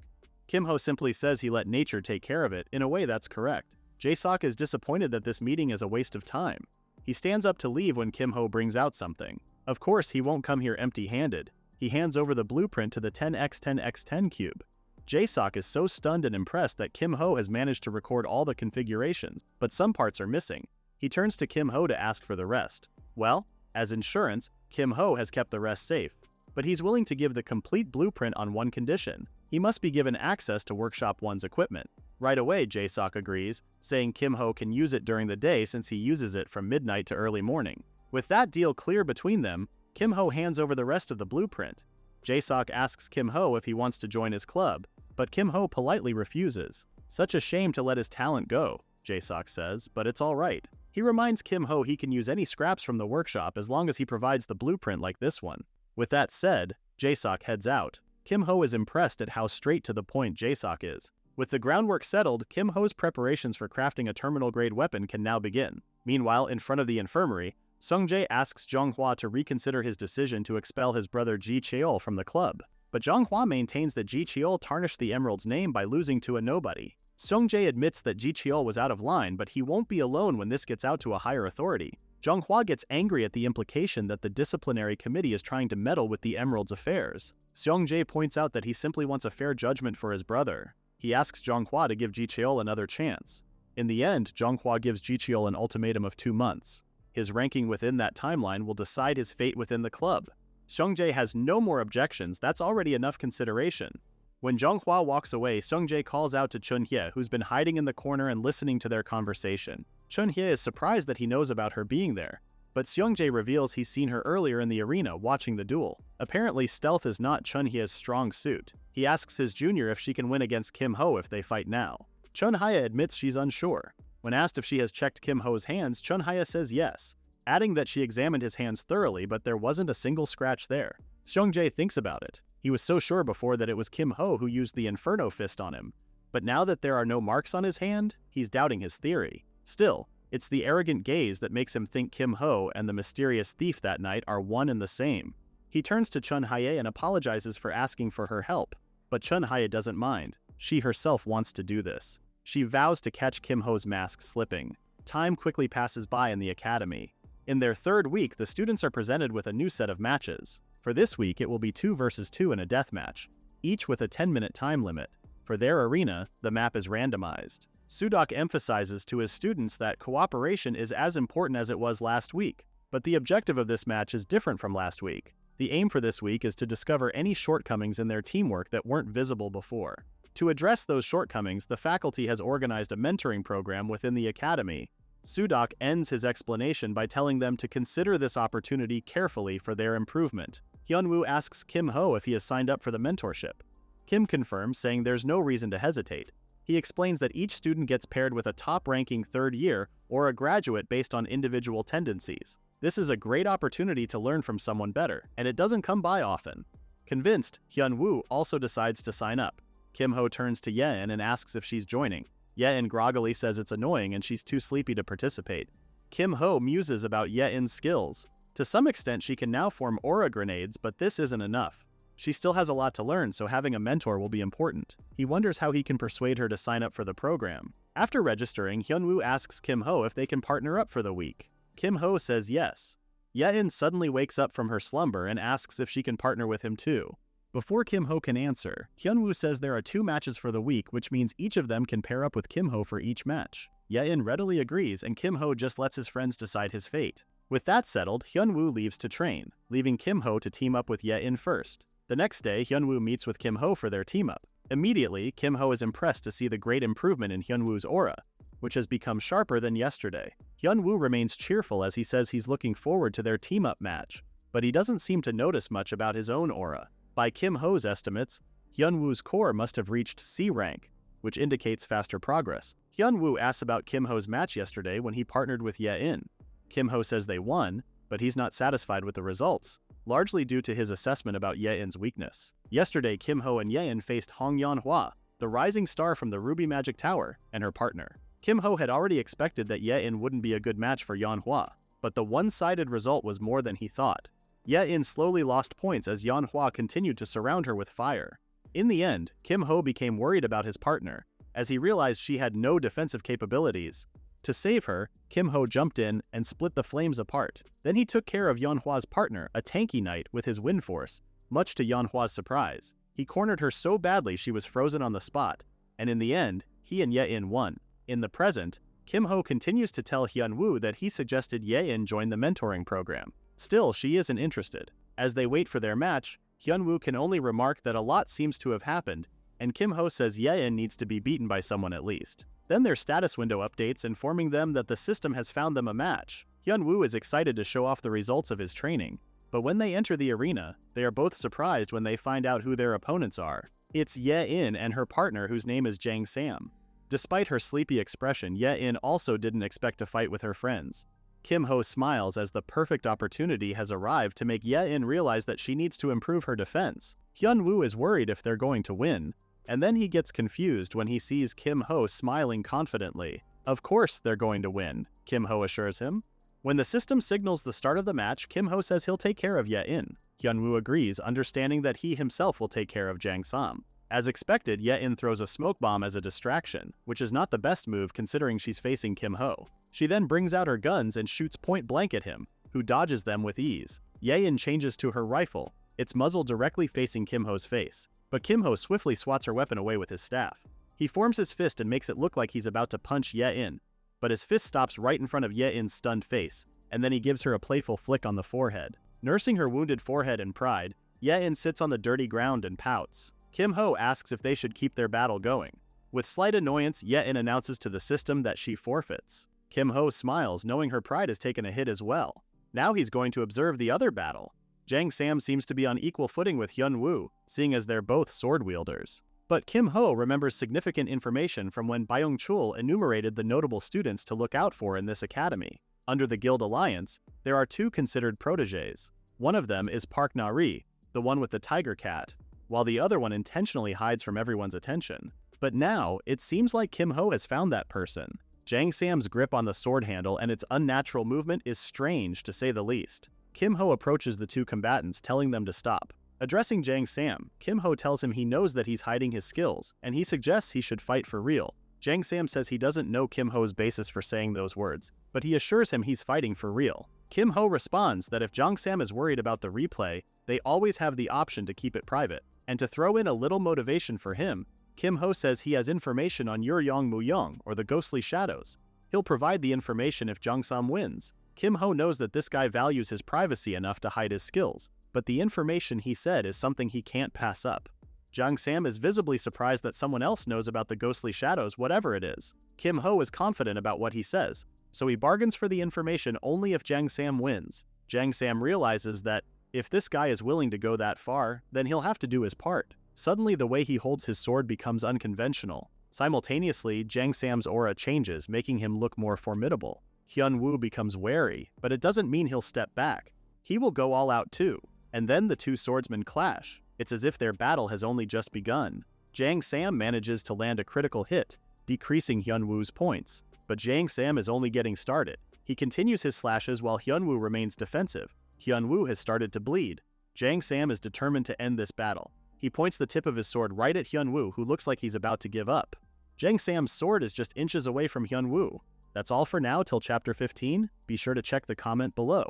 Kim Ho simply says he let nature take care of it. In a way, that's correct. Jae-sok is disappointed that this meeting is a waste of time. He stands up to leave when Kim Ho brings out something. Of course, he won't come here empty-handed. He hands over the blueprint to the 10x10x10 cube. Jae-sok is so stunned and impressed that Kim Ho has managed to record all the configurations, but some parts are missing. He turns to Kim Ho to ask for the rest. Well, as insurance, Kim Ho has kept the rest safe, but he's willing to give the complete blueprint on one condition. He must be given access to Workshop 1's equipment. Right away, Jae-sok agrees, saying Kim Ho can use it during the day since he uses it from midnight to early morning. With that deal clear between them, Kim Ho hands over the rest of the blueprint. Jae-sok asks Kim Ho if he wants to join his club, but Kim Ho politely refuses. Such a shame to let his talent go, Jae-sok says, but it's alright. He reminds Kim Ho he can use any scraps from the workshop as long as he provides the blueprint like this one. With that said, Jae-sok heads out. Kim Ho is impressed at how straight to the point Jae-sok is. With the groundwork settled, Kim Ho's preparations for crafting a terminal-grade weapon can now begin. Meanwhile, in front of the infirmary, Sungjae asks Zhonghua to reconsider his decision to expel his brother Jicheol from the club. But Zhonghua maintains that Jicheol tarnished the Emerald's name by losing to a nobody. Sungjae admits that Jicheol was out of line, but he won't be alone when this gets out to a higher authority. Zhonghua gets angry at the implication that the disciplinary committee is trying to meddle with the Emerald's affairs. Sungjae points out that he simply wants a fair judgment for his brother. He asks Zhonghua to give Jicheol another chance. In the end, Zhonghua gives Jicheol an ultimatum of 2 months. His ranking within that timeline will decide his fate within the club. Sungjae has no more objections, that's already enough consideration. When Zhonghua walks away, Sungjae calls out to Chunhye, who's been hiding in the corner and listening to their conversation. Chun-hye is surprised that he knows about her being there, but Seungjae reveals he's seen her earlier in the arena watching the duel. Apparently, stealth is not Chun-hye's strong suit. He asks his junior if she can win against Kim Ho if they fight now. Chun-hye admits she's unsure. When asked if she has checked Kim Ho's hands, Chun-hye says yes, adding that she examined his hands thoroughly but there wasn't a single scratch there. Seungjae thinks about it. He was so sure before that it was Kim Ho who used the Inferno Fist on him, but now that there are no marks on his hand, he's doubting his theory. Still, it's the arrogant gaze that makes him think Kim Ho and the mysterious thief that night are one and the same. He turns to Chun-hye and apologizes for asking for her help, but Chun-hye doesn't mind. She herself wants to do this. She vows to catch Kim Ho's mask slipping. Time quickly passes by in the academy. In their third week, the students are presented with a new set of matches. For this week, it will be 2 versus 2 in a death match, each with a 10-minute time limit. For their arena, the map is randomized. Sudok emphasizes to his students that cooperation is as important as it was last week, but the objective of this match is different from last week. The aim for this week is to discover any shortcomings in their teamwork that weren't visible before. To address those shortcomings, the faculty has organized a mentoring program within the academy. Sudok ends his explanation by telling them to consider this opportunity carefully for their improvement. Hyunwoo asks Kim Ho if he has signed up for the mentorship. Kim confirms, saying there's no reason to hesitate. He explains that each student gets paired with a top-ranking third year or a graduate based on individual tendencies. This is a great opportunity to learn from someone better, and it doesn't come by often. Convinced, Hyunwoo also decides to sign up. Kim Ho turns to Yein and asks if she's joining. Yein groggily says it's annoying and she's too sleepy to participate. Kim Ho muses about Yein's skills. To some extent, she can now form aura grenades, but this isn't enough. She still has a lot to learn, so having a mentor will be important. He wonders how he can persuade her to sign up for the program. After registering, Hyunwoo asks Kim Ho if they can partner up for the week. Kim Ho says yes. Yein suddenly wakes up from her slumber and asks if she can partner with him too. Before Kim Ho can answer, Hyunwoo says there are 2 matches for the week, which means each of them can pair up with Kim Ho for each match. Yein readily agrees, and Kim Ho just lets his friends decide his fate. With that settled, Hyunwoo leaves to train, leaving Kim Ho to team up with Yein first. The next day, Hyunwoo meets with Kim Ho for their team-up. Immediately, Kim Ho is impressed to see the great improvement in Hyunwoo's aura, which has become sharper than yesterday. Hyunwoo remains cheerful as he says he's looking forward to their team-up match, but he doesn't seem to notice much about his own aura. By Kim Ho's estimates, Hyunwoo's core must have reached C rank, which indicates faster progress. Hyunwoo asks about Kim Ho's match yesterday when he partnered with Yein. Kim Ho says they won, but he's not satisfied with the results, largely due to his assessment about Yein's weakness. Yesterday, Kim Ho and Yein faced Hong Yanhua, the rising star from the Ruby Magic Tower, and her partner. Kim Ho had already expected that Yein wouldn't be a good match for Yanhua, but the one-sided result was more than he thought. Yein slowly lost points as Yanhua continued to surround her with fire. In the end, Kim Ho became worried about his partner, as he realized she had no defensive capabilities. To save her, Kim Ho jumped in and split the flames apart. Then he took care of Yanhua's partner, a tanky knight, with his wind force, much to Yanhua's surprise. He cornered her so badly she was frozen on the spot, and in the end, he and Yein won. In the present, Kim Ho continues to tell Hyunwoo that he suggested Yein join the mentoring program. Still, she isn't interested. As they wait for their match, Hyunwoo can only remark that a lot seems to have happened, and Kim Ho says Yein needs to be beaten by someone at least. Then their status window updates, informing them that the system has found them a match. Hyunwoo is excited to show off the results of his training, but when they enter the arena, they are both surprised when they find out who their opponents are. It's Yein and her partner, whose name is Jang Sam. Despite her sleepy expression, Yein also didn't expect to fight with her friends. Kim Ho smiles as the perfect opportunity has arrived to make Yein realize that she needs to improve her defense. Hyunwoo is worried if they're going to win, and then he gets confused when he sees Kim Ho smiling confidently. Of course they're going to win, Kim Ho assures him. When the system signals the start of the match, Kim Ho says he'll take care of Yein. Hyunwoo agrees, understanding that he himself will take care of Jang Sam. As expected, Yein throws a smoke bomb as a distraction, which is not the best move considering she's facing Kim Ho. She then brings out her guns and shoots point blank at him, who dodges them with ease. Yein changes to her rifle, its muzzle directly facing Kim Ho's face, but Kim Ho swiftly swats her weapon away with his staff. He forms his fist and makes it look like he's about to punch Yein, but his fist stops right in front of Yein's stunned face, and then he gives her a playful flick on the forehead. Nursing her wounded forehead in pride, Yein sits on the dirty ground and pouts. Kim Ho asks if they should keep their battle going. With slight annoyance, Yein announces to the system that she forfeits. Kim Ho smiles, knowing her pride has taken a hit as well. Now he's going to observe the other battle. Jang Sam seems to be on equal footing with Hyun Woo, seeing as they're both sword wielders. But Kim Ho remembers significant information from when Byung Chul enumerated the notable students to look out for in this academy. Under the Guild Alliance, there are 2 considered protégés. One of them is Park Na-ri, the one with the tiger cat, while the other one intentionally hides from everyone's attention. But now, it seems like Kim Ho has found that person. Jang Sam's grip on the sword handle and its unnatural movement is strange, to say the least. Kim Ho approaches the 2 combatants, telling them to stop. Addressing Jang Sam, Kim Ho tells him he knows that he's hiding his skills, and he suggests he should fight for real. Jang Sam says he doesn't know Kim Ho's basis for saying those words, but he assures him he's fighting for real. Kim Ho responds that if Jang Sam is worried about the replay, they always have the option to keep it private. And to throw in a little motivation for him, Kim Ho says he has information on Yuryong Muyong, or the Ghostly Shadows. He'll provide the information if Jang Sam wins. Kim Ho knows that this guy values his privacy enough to hide his skills, but the information he said is something he can't pass up. Jang Sam is visibly surprised that someone else knows about the Ghostly Shadows, whatever it is. Kim Ho is confident about what he says, so he bargains for the information only if Jang Sam wins. Jang Sam realizes that if this guy is willing to go that far, then he'll have to do his part. Suddenly, the way he holds his sword becomes unconventional. Simultaneously, Jang Sam's aura changes, making him look more formidable. Hyun Woo becomes wary, but it doesn't mean he'll step back. He will go all out too, and then the 2 swordsmen clash. It's as if their battle has only just begun. Jang Sam manages to land a critical hit, decreasing Hyun Woo's points. But Jang Sam is only getting started. He continues his slashes while Hyun Woo remains defensive. Hyun Woo has started to bleed. Jang Sam is determined to end this battle. He points the tip of his sword right at Hyun Woo, who looks like he's about to give up. Jang Sam's sword is just inches away from Hyun Woo. That's all for now till chapter 15. Be sure to check the comment below.